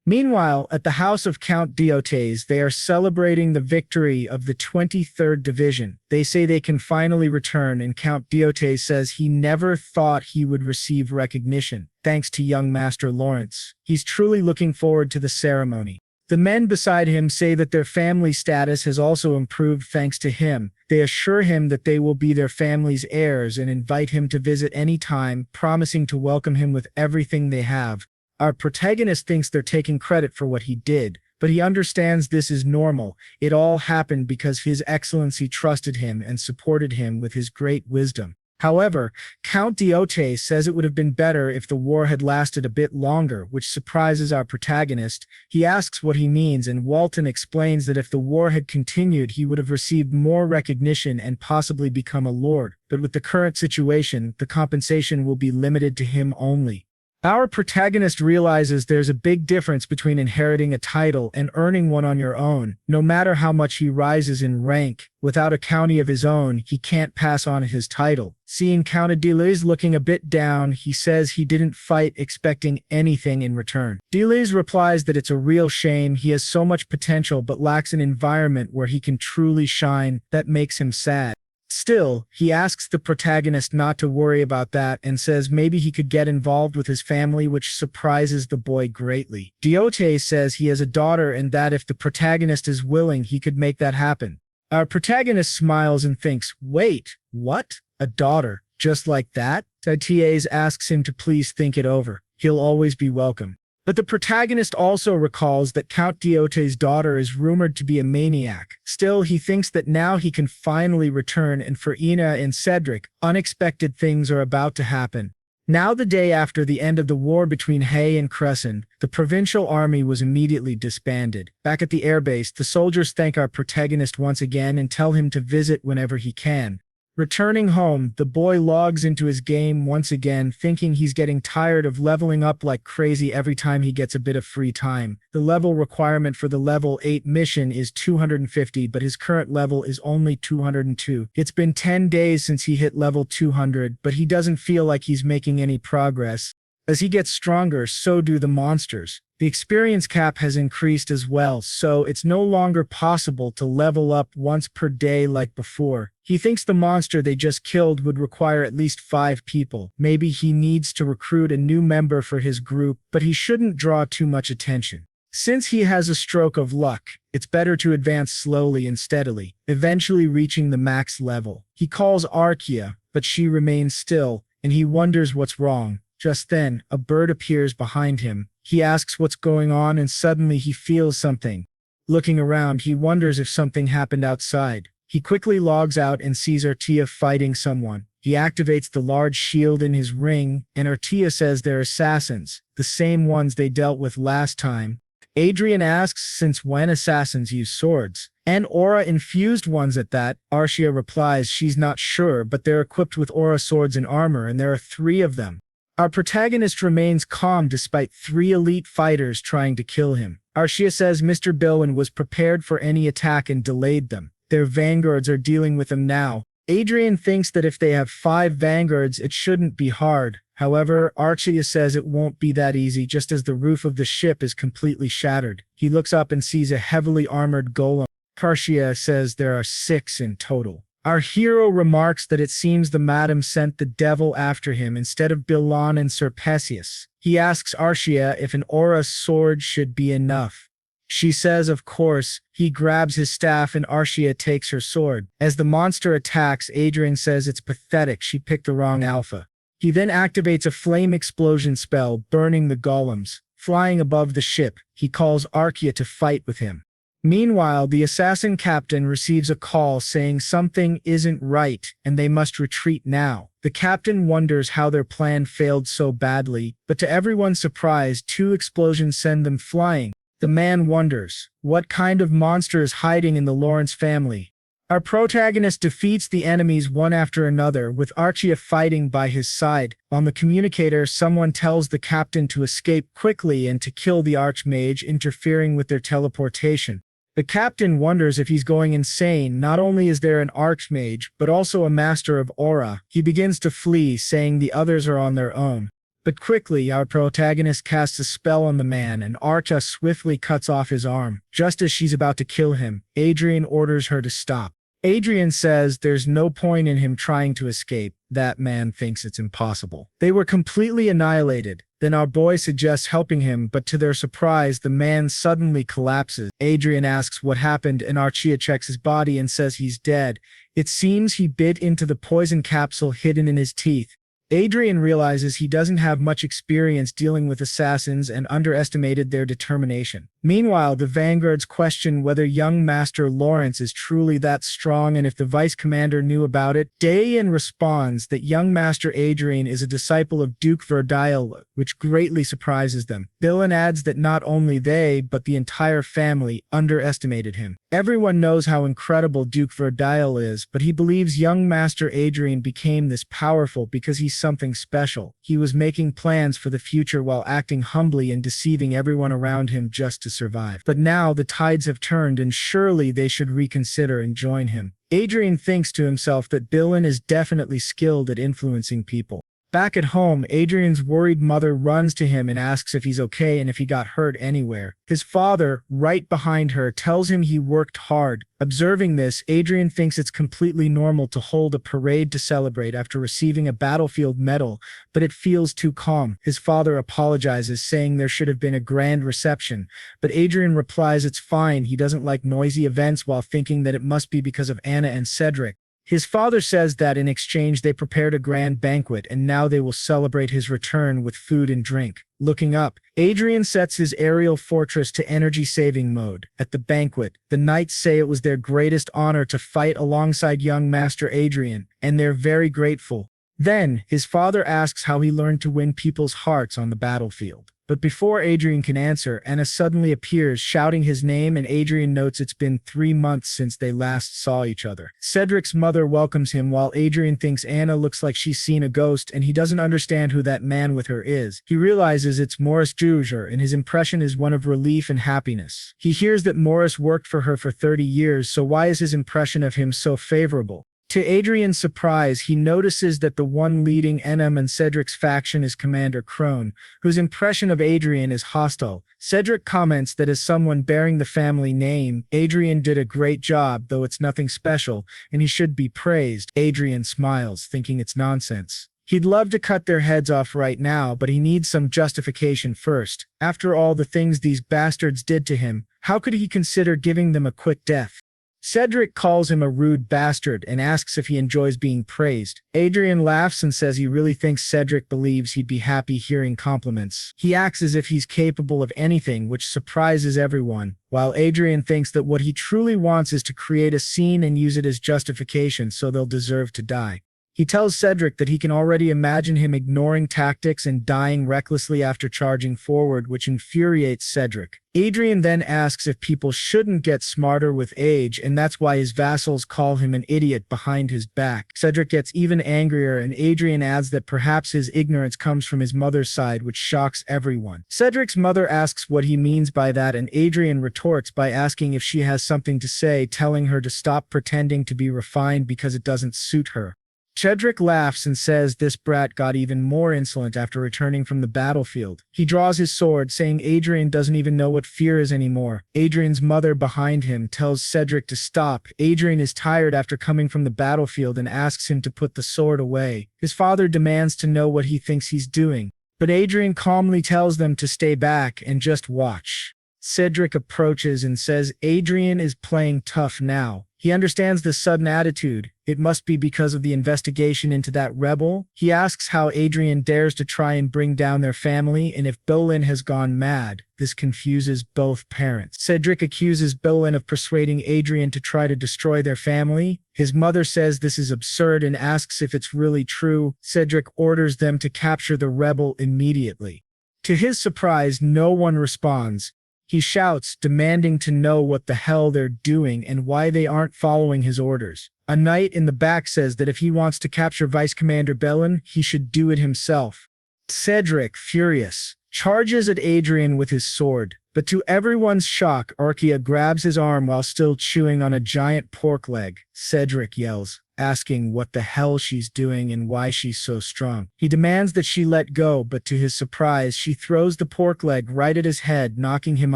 Meanwhile, at the house of Count Diotes, they are celebrating the victory of the 23rd Division. They say they can finally return, and Count Diotes says he never thought he would receive recognition, thanks to young Master Lawrence. He's truly looking forward to the ceremony. The men beside him say that their family status has also improved thanks to him. They assure him that they will be their family's heirs and invite him to visit any time, promising to welcome him with everything they have. Our protagonist thinks they're taking credit for what he did, but he understands this is normal. It all happened because His Excellency trusted him and supported him with his great wisdom. However, Count Diotes says it would have been better if the war had lasted a bit longer, which surprises our protagonist. He asks what he means, and Walton explains that if the war had continued, he would have received more recognition and possibly become a lord. But with the current situation, the compensation will be limited to him only. Our protagonist realizes there's a big difference between inheriting a title and earning one on your own. No matter how much he rises in rank, without a county of his own, he can't pass on his title. Seeing Count Diotes looking a bit down, he says he didn't fight expecting anything in return. Diotes replies that it's a real shame. He has so much potential but lacks an environment where he can truly shine. That makes him sad. Still, he asks the protagonist not to worry about that and says maybe he could get involved with his family, which surprises the boy greatly. Diotes says he has a daughter and that if the protagonist is willing, he could make that happen. Our protagonist smiles and thinks, wait, what? A daughter? Just like that? Diotes asks him to please think it over. He'll always be welcome. But the protagonist also recalls that Count Diotes' daughter is rumored to be a maniac. Still, he thinks that now he can finally return, and for Ina and Cedric, unexpected things are about to happen. Now, the day after the end of the war between Hay and Crescent, the provincial army was immediately disbanded. Back at the airbase, the soldiers thank our protagonist once again and tell him to visit whenever he can. Returning home, the boy logs into his game once again, thinking he's getting tired of leveling up like crazy every time he gets a bit of free time. The level requirement for the level 8 mission is 250, but his current level is only 202. It's been 10 days since he hit level 200, but he doesn't feel like he's making any progress. As he gets stronger, so do the monsters. The experience cap has increased as well, so it's no longer possible to level up once per day like before. He thinks the monster they just killed would require at least 5 people. Maybe he needs to recruit a new member for his group, but he shouldn't draw too much attention. Since he has a stroke of luck, it's better to advance slowly and steadily, eventually reaching the max level. He calls Arkia, but she remains still, and he wonders what's wrong. Just then, a bird appears behind him. He asks what's going on, and suddenly he feels something. Looking around, he wonders if something happened outside. He quickly logs out and sees Artia fighting someone. He activates the large shield in his ring, and Artia says they're assassins, the same ones they dealt with last time. Adrian asks since when assassins use swords, and aura-infused ones at that. Artia replies she's not sure, but they're equipped with aura swords and armor, and there are 3 of them. Our protagonist remains calm despite 3 elite fighters trying to kill him. Artia says Mr. Bilwin was prepared for any attack and delayed them. Their vanguards are dealing with them now. Adrian thinks that if they have 5 vanguards, it shouldn't be hard. However, Artia says it won't be that easy just as the roof of the ship is completely shattered. He looks up and sees a heavily armored golem. Artia says there are 6 in total. Our hero remarks that it seems the madam sent the devil after him instead of Bilan and Sir Perseus. He asks Artia if an aura sword should be enough. She says of course. He grabs his staff and Artia takes her sword. As the monster attacks, Adrian says it's pathetic she picked the wrong alpha. He then activates a flame explosion spell, burning the golems. Flying above the ship, he calls Archaea to fight with him. Meanwhile, the assassin captain receives a call saying something isn't right and they must retreat now. The captain wonders how their plan failed so badly, but to everyone's surprise, 2 explosions send them flying. The man wonders, what kind of monster is hiding in the Lawrence family? Our protagonist defeats the enemies one after another, with Archaea fighting by his side. On the communicator, someone tells the captain to escape quickly and to kill the Archmage, interfering with their teleportation. The captain wonders if he's going insane. Not only is there an Archmage, but also a master of aura. He begins to flee, saying the others are on their own. But quickly, our protagonist casts a spell on the man, and Archaea swiftly cuts off his arm. Just as she's about to kill him, Adrian orders her to stop. Adrian says there's no point in him trying to escape. That man thinks it's impossible. They were completely annihilated. Then our boy suggests helping him, but to their surprise, the man suddenly collapses. Adrian asks what happened, and Archaea checks his body and says he's dead. It seems he bit into the poison capsule hidden in his teeth. Adrian realizes he doesn't have much experience dealing with assassins and underestimated their determination. Meanwhile, the vanguards question whether young Master Lawrence is truly that strong and if the vice commander knew about it. Dayan responds that young Master Adrian is a disciple of Duke Verdile, which greatly surprises them. Dylan adds that not only they, but the entire family underestimated him. Everyone knows how incredible Duke Verdile is, but he believes young Master Adrian became this powerful because he's something special. He was making plans for the future while acting humbly and deceiving everyone around him just to survive. But now the tides have turned and surely they should reconsider and join him. Adrian thinks to himself that Dylan is definitely skilled at influencing people. Back at home, Adrian's worried mother runs to him and asks if he's okay and if he got hurt anywhere. His father, right behind her, tells him he worked hard. Observing this, Adrian thinks it's completely normal to hold a parade to celebrate after receiving a battlefield medal, but it feels too calm. His father apologizes, saying there should have been a grand reception, but Adrian replies it's fine. He doesn't like noisy events, while thinking that it must be because of Anna and Cedric. His father says that in exchange they prepared a grand banquet and now they will celebrate his return with food and drink. Looking up, Adrian sets his aerial fortress to energy-saving mode. At the banquet, the knights say it was their greatest honor to fight alongside young Master Adrian, and they're very grateful. Then, his father asks how he learned to win people's hearts on the battlefield. But before Adrian can answer, Anna suddenly appears, shouting his name, and Adrian notes it's been 3 months since they last saw each other. Cedric's mother welcomes him, while Adrian thinks Anna looks like she's seen a ghost, and he doesn't understand who that man with her is. He realizes it's Morris Juger, and his impression is one of relief and happiness. He hears that Morris worked for her for 30 years, so why is his impression of him so favorable? To Adrian's surprise, he notices that the one leading Enem and Cedric's faction is Commander Crone, whose impression of Adrian is hostile. Cedric comments that as someone bearing the family name, Adrian did a great job, though it's nothing special, and he should be praised. Adrian smiles, thinking it's nonsense. He'd love to cut their heads off right now, but he needs some justification first. After all the things these bastards did to him, how could he consider giving them a quick death? Cedric calls him a rude bastard and asks if he enjoys being praised. Adrian laughs and says he really thinks Cedric believes he'd be happy hearing compliments. He acts as if he's capable of anything, which surprises everyone, while Adrian thinks that what he truly wants is to create a scene and use it as justification so they'll deserve to die. He tells Cedric that he can already imagine him ignoring tactics and dying recklessly after charging forward, which infuriates Cedric. Adrian then asks if people shouldn't get smarter with age, and that's why his vassals call him an idiot behind his back. Cedric gets even angrier, and Adrian adds that perhaps his ignorance comes from his mother's side, which shocks everyone. Cedric's mother asks what he means by that, and Adrian retorts by asking if she has something to say, telling her to stop pretending to be refined because it doesn't suit her. Cedric laughs and says this brat got even more insolent after returning from the battlefield. He draws his sword, saying Adrian doesn't even know what fear is anymore. Adrian's mother behind him tells Cedric to stop. Adrian is tired after coming from the battlefield and asks him to put the sword away. His father demands to know what he thinks he's doing, but Adrian calmly tells them to stay back and just watch. Cedric approaches and says Adrian is playing tough now. He understands the sudden attitude. It must be because of the investigation into that rebel. He asks how Adrian dares to try and bring down their family and if Bolin has gone mad. This confuses both parents. Cedric accuses Bolin of persuading Adrian to try to destroy their family. His mother says this is absurd and asks if it's really true. Cedric orders them to capture the rebel immediately. To his surprise, no one responds. He shouts, demanding to know what the hell they're doing and why they aren't following his orders. A knight in the back says that if he wants to capture Vice Commander Bolin, he should do it himself. Cedric, furious, charges at Adrian with his sword, but to everyone's shock, Archaea grabs his arm while still chewing on a giant pork leg. Cedric yells, asking what the hell she's doing and why she's so strong. He demands that she let go, but to his surprise, she throws the pork leg right at his head, knocking him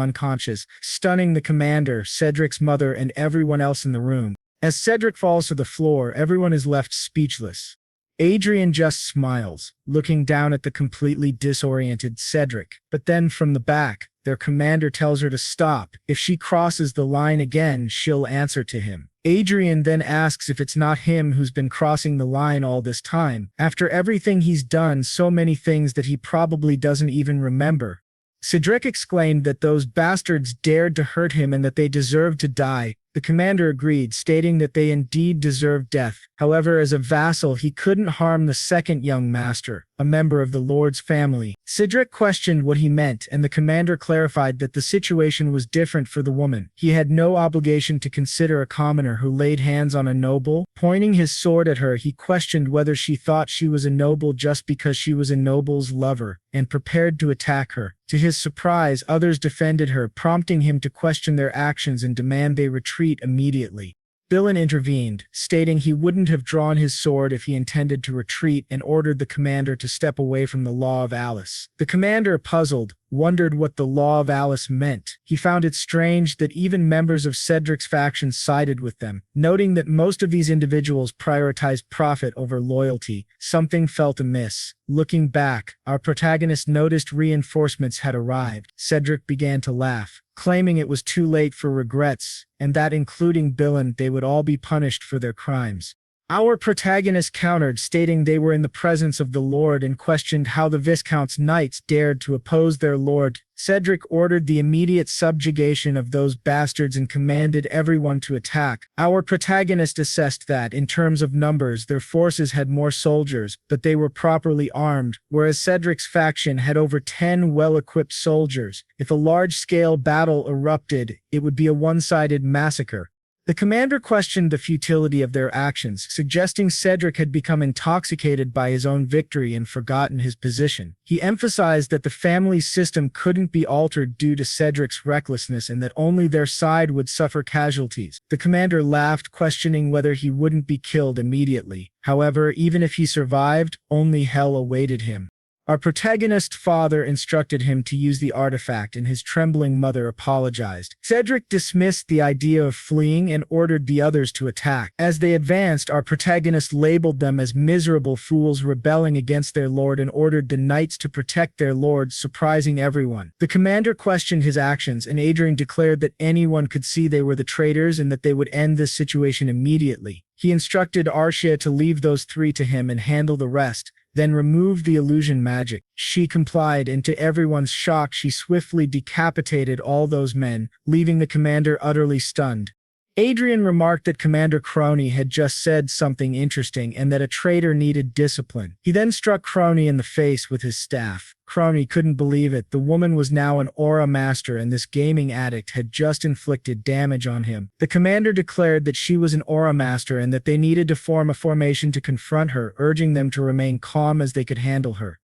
unconscious, stunning the commander, Cedric's mother, and everyone else in the room. As Cedric falls to the floor, everyone is left speechless. Adrian just smiles, looking down at the completely disoriented Cedric. But then from the back, their commander tells her to stop. If she crosses the line again, she'll answer to him. Adrian then asks if it's not him who's been crossing the line all this time. After everything he's done, so many things that he probably doesn't even remember. Cedric exclaimed that those bastards dared to hurt him and that they deserved to die. The commander agreed, stating that they indeed deserved death. However, as a vassal, he couldn't harm the second young master, a member of the Lord's family. Cedric questioned what he meant, and the commander clarified that the situation was different for the woman. He had no obligation to consider a commoner who laid hands on a noble. Pointing his sword at her, he questioned whether she thought she was a noble just because she was a noble's lover, and prepared to attack her. To his surprise, others defended her, prompting him to question their actions and demand they retreat immediately. Bolin intervened, stating he wouldn't have drawn his sword if he intended to retreat, and ordered the commander to step away from the Law of Alice. The commander, puzzled, wondered what the Law of Alice meant. He found it strange that even members of Cedric's faction sided with them. Noting that most of these individuals prioritized profit over loyalty, something felt amiss. Looking back, our protagonist noticed reinforcements had arrived. Cedric began to laugh, claiming it was too late for regrets, and that including Bolin, they would all be punished for their crimes. Our protagonist countered, stating they were in the presence of the Lord, and questioned how the Viscount's knights dared to oppose their lord. Cedric ordered the immediate subjugation of those bastards and commanded everyone to attack. Our protagonist assessed that, in terms of numbers, their forces had more soldiers, but they were properly armed, whereas Cedric's faction had over 10 well-equipped soldiers. If a large-scale battle erupted, it would be a one-sided massacre. The commander questioned the futility of their actions, suggesting Cedric had become intoxicated by his own victory and forgotten his position. He emphasized that the family system couldn't be altered due to Cedric's recklessness and that only their side would suffer casualties. The commander laughed, questioning whether he wouldn't be killed immediately. However, even if he survived, only hell awaited him. Our protagonist's father instructed him to use the artifact, and his trembling mother apologized. Cedric dismissed the idea of fleeing and ordered the others to attack. As they advanced, our protagonist labeled them as miserable fools rebelling against their lord and ordered the knights to protect their lord, surprising everyone. The commander questioned his actions, and Adrian declared that anyone could see they were the traitors and that they would end this situation immediately. He instructed Archaea to leave those three to him and handle the rest, then removed the illusion magic. She complied, and to everyone's shock, she swiftly decapitated all those men, leaving the commander utterly stunned. Adrian remarked that Commander Crony had just said something interesting and that a traitor needed discipline. He then struck Crony in the face with his staff. Crony couldn't believe it. The woman was now an aura master, and this gaming addict had just inflicted damage on him. The commander declared that she was an aura master and that they needed to form a formation to confront her, urging them to remain calm as they could handle her.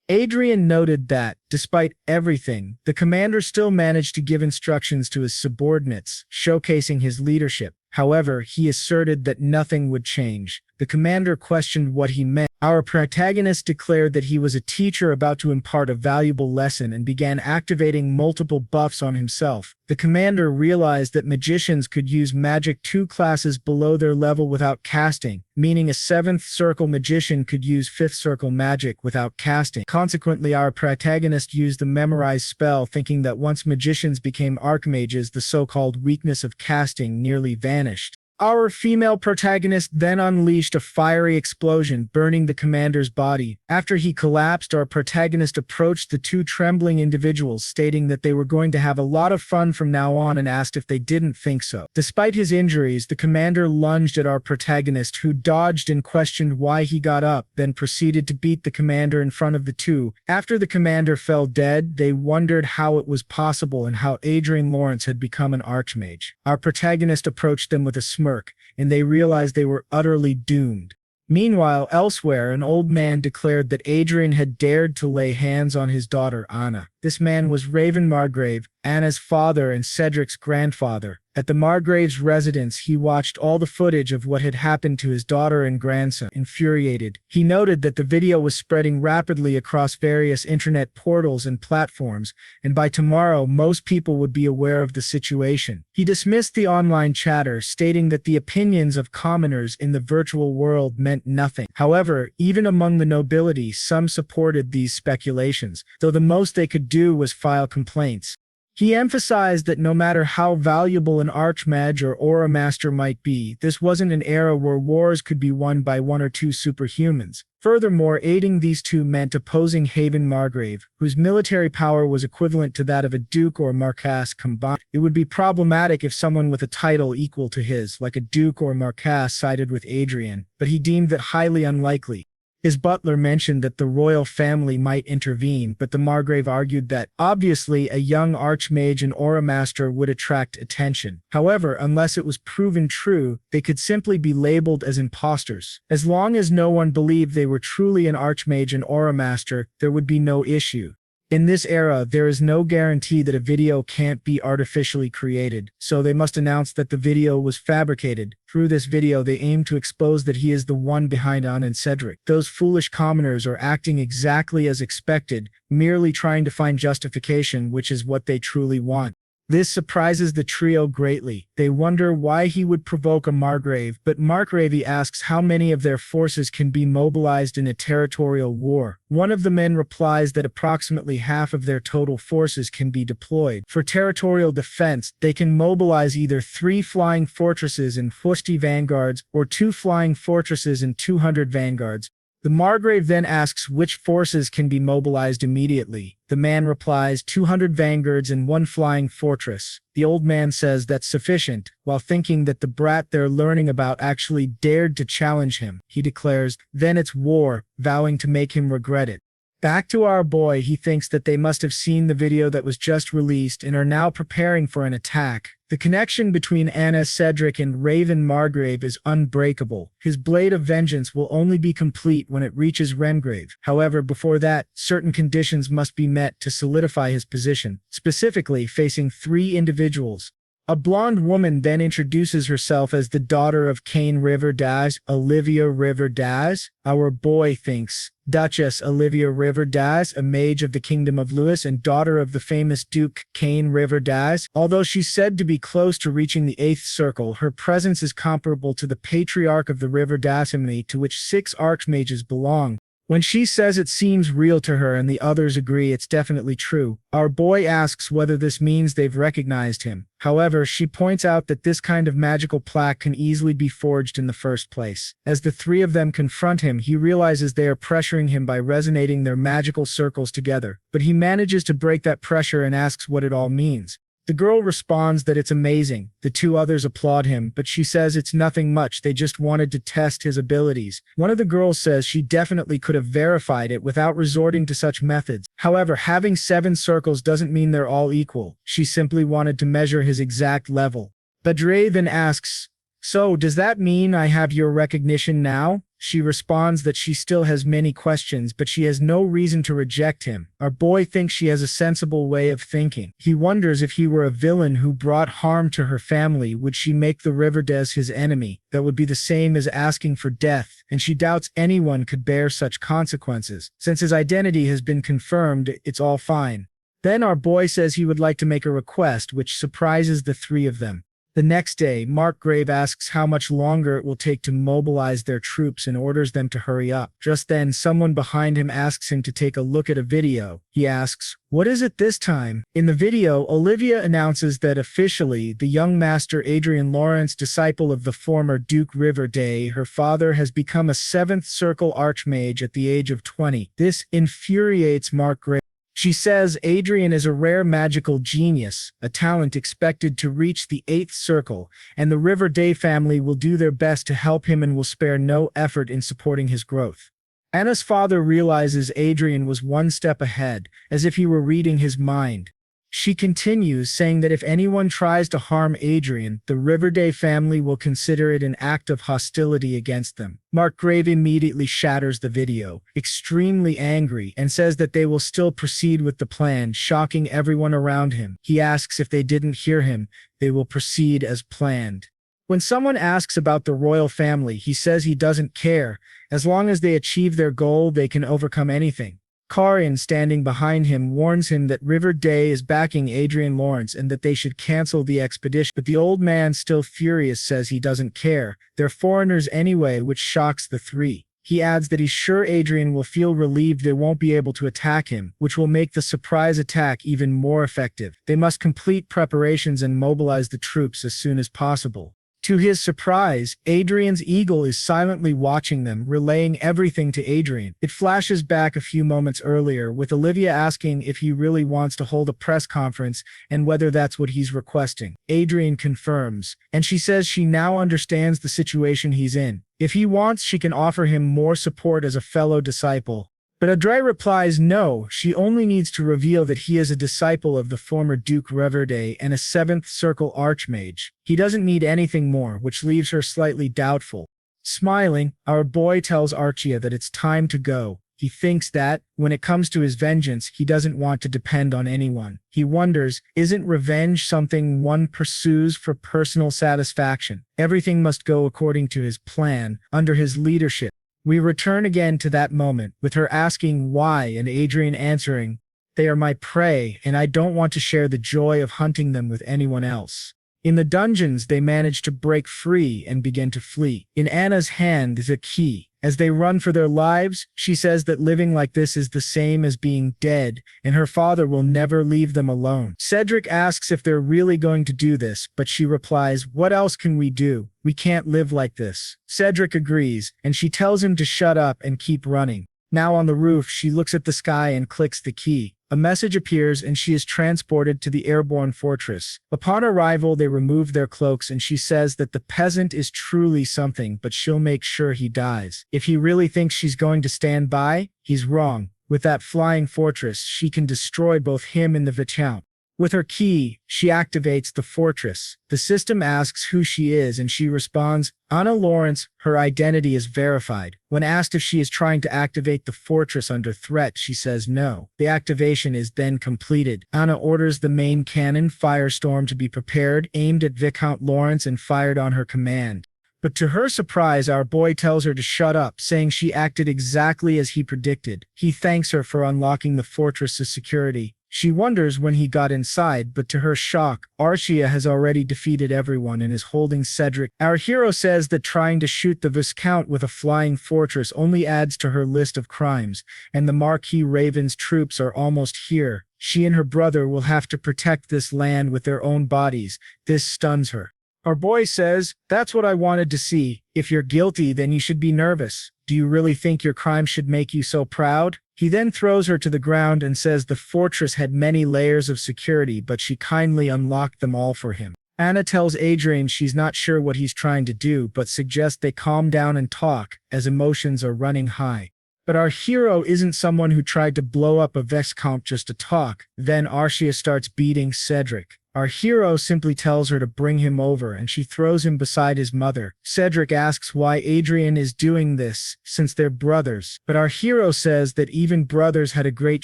Adrian noted that, despite everything, the commander still managed to give instructions to his subordinates, showcasing his leadership. However, he asserted that nothing would change. The commander questioned what he meant. Our protagonist declared that he was a teacher about to impart a valuable lesson and began activating multiple buffs on himself. The commander realized that magicians could use magic 2 classes below their level without casting, meaning a 7th circle magician could use 5th circle magic without casting. Consequently, our protagonist used the memorize spell, thinking that once magicians became archmages, the so-called weakness of casting nearly vanished. Our female protagonist then unleashed a fiery explosion, burning the commander's body. After he collapsed, our protagonist approached the 2 trembling individuals, stating that they were going to have a lot of fun from now on and asked if they didn't think so. Despite his injuries, the commander lunged at our protagonist, who dodged and questioned why he got up, then proceeded to beat the commander in front of the 2. After the commander fell dead, they wondered how it was possible and how Adrian Lawrence had become an archmage. Our protagonist approached them with a smirk, and they realized they were utterly doomed. Meanwhile, elsewhere, an old man declared that Adrian had dared to lay hands on his daughter, Anna. This man was Raven Margrave, Anna's father and Cedric's grandfather. At the Margrave's residence, he watched all the footage of what had happened to his daughter and grandson. Infuriated, he noted that the video was spreading rapidly across various internet portals and platforms, and by tomorrow, most people would be aware of the situation. He dismissed the online chatter, stating that the opinions of commoners in the virtual world meant nothing. However, even among the nobility, some supported these speculations, though the most they could do was file complaints. He emphasized that no matter how valuable an archmage or aura master might be, this wasn't an era where wars could be won by 1 or 2 superhumans. Furthermore, aiding these 2 meant opposing Haven Margrave, whose military power was equivalent to that of a duke or marquess combined. It would be problematic if someone with a title equal to his, like a duke or marquess, sided with Adrian, but he deemed that highly unlikely. His butler mentioned that the royal family might intervene, but the Margrave argued that, obviously, a young archmage and aura master would attract attention. However, unless it was proven true, they could simply be labeled as imposters. As long as no one believed they were truly an archmage and aura master, there would be no issue. In this era, there is no guarantee that a video can't be artificially created, so they must announce that the video was fabricated. Through this video, they aim to expose that he is the one behind Anna and Cedric. Those foolish commoners are acting exactly as expected, merely trying to find justification, which is what they truly want. This surprises the trio greatly. They wonder why he would provoke a Margrave, but Margrave asks how many of their forces can be mobilized in a territorial war. One of the men replies that approximately half of their total forces can be deployed. For territorial defense, they can mobilize either 3 flying fortresses and 50 vanguards, or 2 flying fortresses and 200 vanguards. The Margrave then asks which forces can be mobilized immediately. The man replies 200 vanguards and 1 flying fortress. The old man says that's sufficient, while thinking that the brat they're learning about actually dared to challenge him. He declares, "Then it's war," vowing to make him regret it. Back to our boy, he thinks that they must have seen the video that was just released and are now preparing for an attack. The connection between Anna, Cedric, and Raven Margrave is unbreakable. His blade of vengeance will only be complete when it reaches Rengrave. However, before that, certain conditions must be met to solidify his position, specifically facing 3 individuals. A blonde woman then introduces herself as the daughter of Cain Riverdaz, Olivia Riverdaz. Our boy thinks Duchess Olivia Riverdaz, a mage of the Kingdom of Lewis and daughter of the famous Duke Cain Riverdaz. Although she's said to be close to reaching the 8th circle, her presence is comparable to the patriarch of the Riverdazimni, to which 6 archmages belong. When she says it seems real to her and the others agree it's definitely true, our boy asks whether this means they've recognized him. However, she points out that this kind of magical plaque can easily be forged in the first place. As the 3 of them confront him, he realizes they are pressuring him by resonating their magical circles together, but he manages to break that pressure and asks what it all means. The girl responds that it's amazing. The 2 others applaud him, but she says it's nothing much, they just wanted to test his abilities. One of the girls says she definitely could have verified it without resorting to such methods. However, having 7 circles doesn't mean they're all equal. She simply wanted to measure his exact level. Badre then asks, "So, does that mean I have your recognition now?" She responds that she still has many questions, but she has no reason to reject him. Our boy thinks she has a sensible way of thinking. He wonders if he were a villain who brought harm to her family, would she make the Riverdales his enemy? That would be the same as asking for death, and she doubts anyone could bear such consequences. Since his identity has been confirmed, it's all fine. Then our boy says he would like to make a request, which surprises the three of them. The next day, Markgrave asks how much longer it will take to mobilize their troops and orders them to hurry up. Just then, someone behind him asks him to take a look at a video. He asks, "What is it this time?" In the video, Olivia announces that officially, the young master Adrian Lawrence, disciple of the former Duke Riverdale, her father, has become a 7th Circle Archmage at the age of 20. This infuriates Markgrave. She says Adrian is a rare magical genius, a talent expected to reach the 8th circle, and the Riverdale family will do their best to help him and will spare no effort in supporting his growth. Anna's father realizes Adrian was one step ahead, as if he were reading his mind. She continues, saying that if anyone tries to harm Adrian, the Riverdale family will consider it an act of hostility against them. Markgrave immediately shatters the video, extremely angry, and says that they will still proceed with the plan, shocking everyone around him. He asks if they didn't hear him, they will proceed as planned. When someone asks about the royal family, he says he doesn't care. As long as they achieve their goal, they can overcome anything. Karin, standing behind him, warns him that Riverdale is backing Adrian Lawrence and that they should cancel the expedition, but the old man, still furious, says he doesn't care. They're foreigners anyway, which shocks the three. He adds that he's sure Adrian will feel relieved they won't be able to attack him, which will make the surprise attack even more effective. They must complete preparations and mobilize the troops as soon as possible. To his surprise, Adrian's eagle is silently watching them, relaying everything to Adrian. It flashes back a few moments earlier, with Olivia asking if he really wants to hold a press conference and whether that's what he's requesting. Adrian confirms, and she says she now understands the situation he's in. If he wants, she can offer him more support as a fellow disciple. But Adrian replies no, she only needs to reveal that he is a disciple of the former Duke Riverdale and a 7th Circle Archmage. He doesn't need anything more, which leaves her slightly doubtful. Smiling, our boy tells Archia that it's time to go. He thinks that, when it comes to his vengeance, he doesn't want to depend on anyone. He wonders, isn't revenge something one pursues for personal satisfaction? Everything must go according to his plan, under his leadership. We return again to that moment, with her asking why and Adrian answering, "They are my prey, and I don't want to share the joy of hunting them with anyone else." In the dungeons, they manage to break free and begin to flee. In Anna's hand is a key. As they run for their lives, she says that living like this is the same as being dead, and her father will never leave them alone. Cedric asks if they're really going to do this, but she replies, "What else can we do? We can't live like this." Cedric agrees, and she tells him to shut up and keep running. Now on the roof, she looks at the sky and clicks the key. A message appears and she is transported to the airborne fortress. Upon arrival, they remove their cloaks and she says that the peasant is truly something, but she'll make sure he dies. If he really thinks she's going to stand by, he's wrong. With that flying fortress, she can destroy both him and the viscount. With her key, she activates the fortress. The system asks who she is and she responds, "Anna Lawrence, her identity is verified." When asked if she is trying to activate the fortress under threat, she says no. The activation is then completed. Anna orders the main cannon, Firestorm, to be prepared, aimed at Viscount Lawrence and fired on her command. But to her surprise, our boy tells her to shut up, saying she acted exactly as he predicted. He thanks her for unlocking the fortress's security. She wonders when he got inside, but to her shock, Archia has already defeated everyone and is holding Cedric. Our hero says that trying to shoot the Viscount with a flying fortress only adds to her list of crimes, and the Marquis Raven's troops are almost here. She and her brother will have to protect this land with their own bodies. This stuns her. Our boy says, "That's what I wanted to see. If you're guilty, then you should be nervous. Do you really think your crime should make you so proud?" He then throws her to the ground and says the fortress had many layers of security, but she kindly unlocked them all for him. Anna tells Adrian she's not sure what he's trying to do, but suggests they calm down and talk, as emotions are running high. But our hero isn't someone who tried to blow up a viscount just to talk. Then Archia starts beating Cedric. Our hero simply tells her to bring him over and she throws him beside his mother. Cedric asks why Adrian is doing this, since they're brothers, but our hero says that even brothers had a great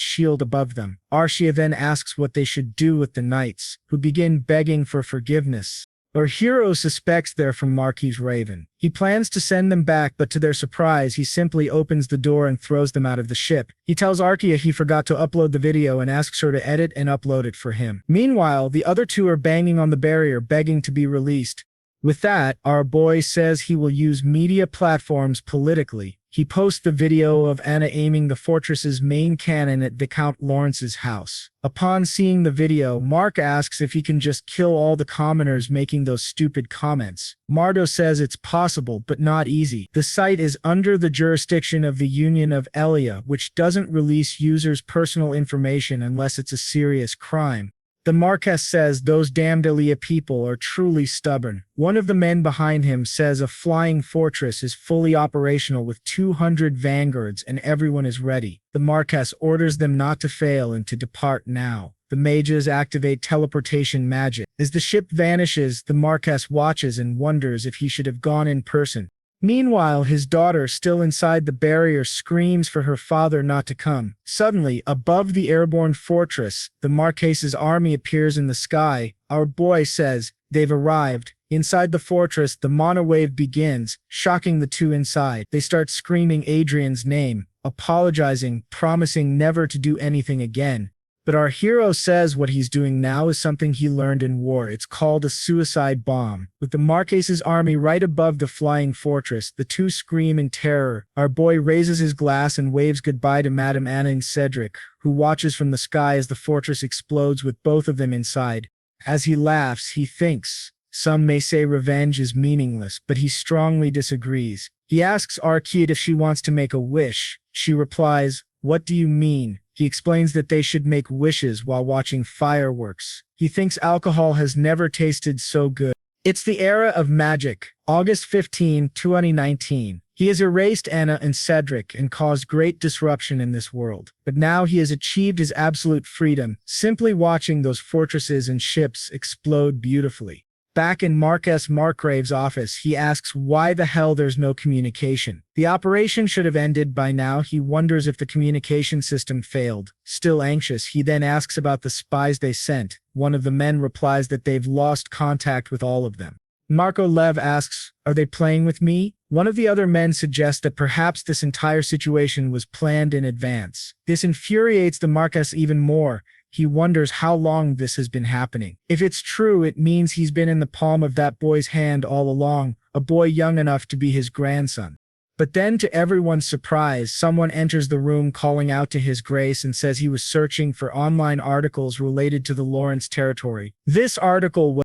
shield above them. Arshia then asks what they should do with the knights, who begin begging for forgiveness. Our hero suspects they're from Marquis Raven. He plans to send them back, but to their surprise, he simply opens the door and throws them out of the ship. He tells Arkia he forgot to upload the video and asks her to edit and upload it for him. Meanwhile, the other two are banging on the barrier, begging to be released. With that, our boy says he will use media platforms politically. He posts the video of Anna aiming the fortress's main cannon at Viscount Lawrence's house. Upon seeing the video, Mark asks if he can just kill all the commoners making those stupid comments. Mardo says it's possible, but not easy. The site is under the jurisdiction of the Union of Elia, which doesn't release users' personal information unless it's a serious crime. The Marquess says those damned Elia people are truly stubborn. One of the men behind him says a flying fortress is fully operational with 200 vanguards and everyone is ready. The Marquess orders them not to fail and to depart now. The mages activate teleportation magic. As the ship vanishes, the Marquess watches and wonders if he should have gone in person. Meanwhile, his daughter, still inside the barrier, screams for her father not to come. Suddenly, above the airborne fortress, the Marques's army appears in the sky. Our boy says, they've arrived. Inside the fortress, the monowave begins, shocking the two inside. They start screaming Adrian's name, apologizing, promising never to do anything again. But our hero says what he's doing now is something he learned in war. It's called a suicide bomb. With the Marques's army right above the flying fortress, the two scream in terror. Our boy raises his glass and waves goodbye to Madame Anna and Cedric, who watches from the sky as the fortress explodes with both of them inside. As he laughs, he thinks, some may say revenge is meaningless, but he strongly disagrees. He asks Arcade if she wants to make a wish. She replies, "What do you mean?" He explains that they should make wishes while watching fireworks. He thinks alcohol has never tasted so good. It's the era of magic. August 15, 2019. He has erased Anna and Cedric and caused great disruption in this world. But now he has achieved his absolute freedom, simply watching those fortresses and ships explode beautifully. Back in Marquess Margrave's office, he asks why the hell there's no communication. The operation should have ended by now. He wonders if the communication system failed. Still anxious, he then asks about the spies they sent. One of the men replies that they've lost contact with all of them. Marco Lev asks, "Are they playing with me?" One of the other men suggests that perhaps this entire situation was planned in advance. This infuriates the Marquess even more. He wonders how long this has been happening. If it's true, it means he's been in the palm of that boy's hand all along, a boy young enough to be his grandson. But then, to everyone's surprise, someone enters the room calling out to His Grace and says he was searching for online articles related to the Lawrence territory. This article was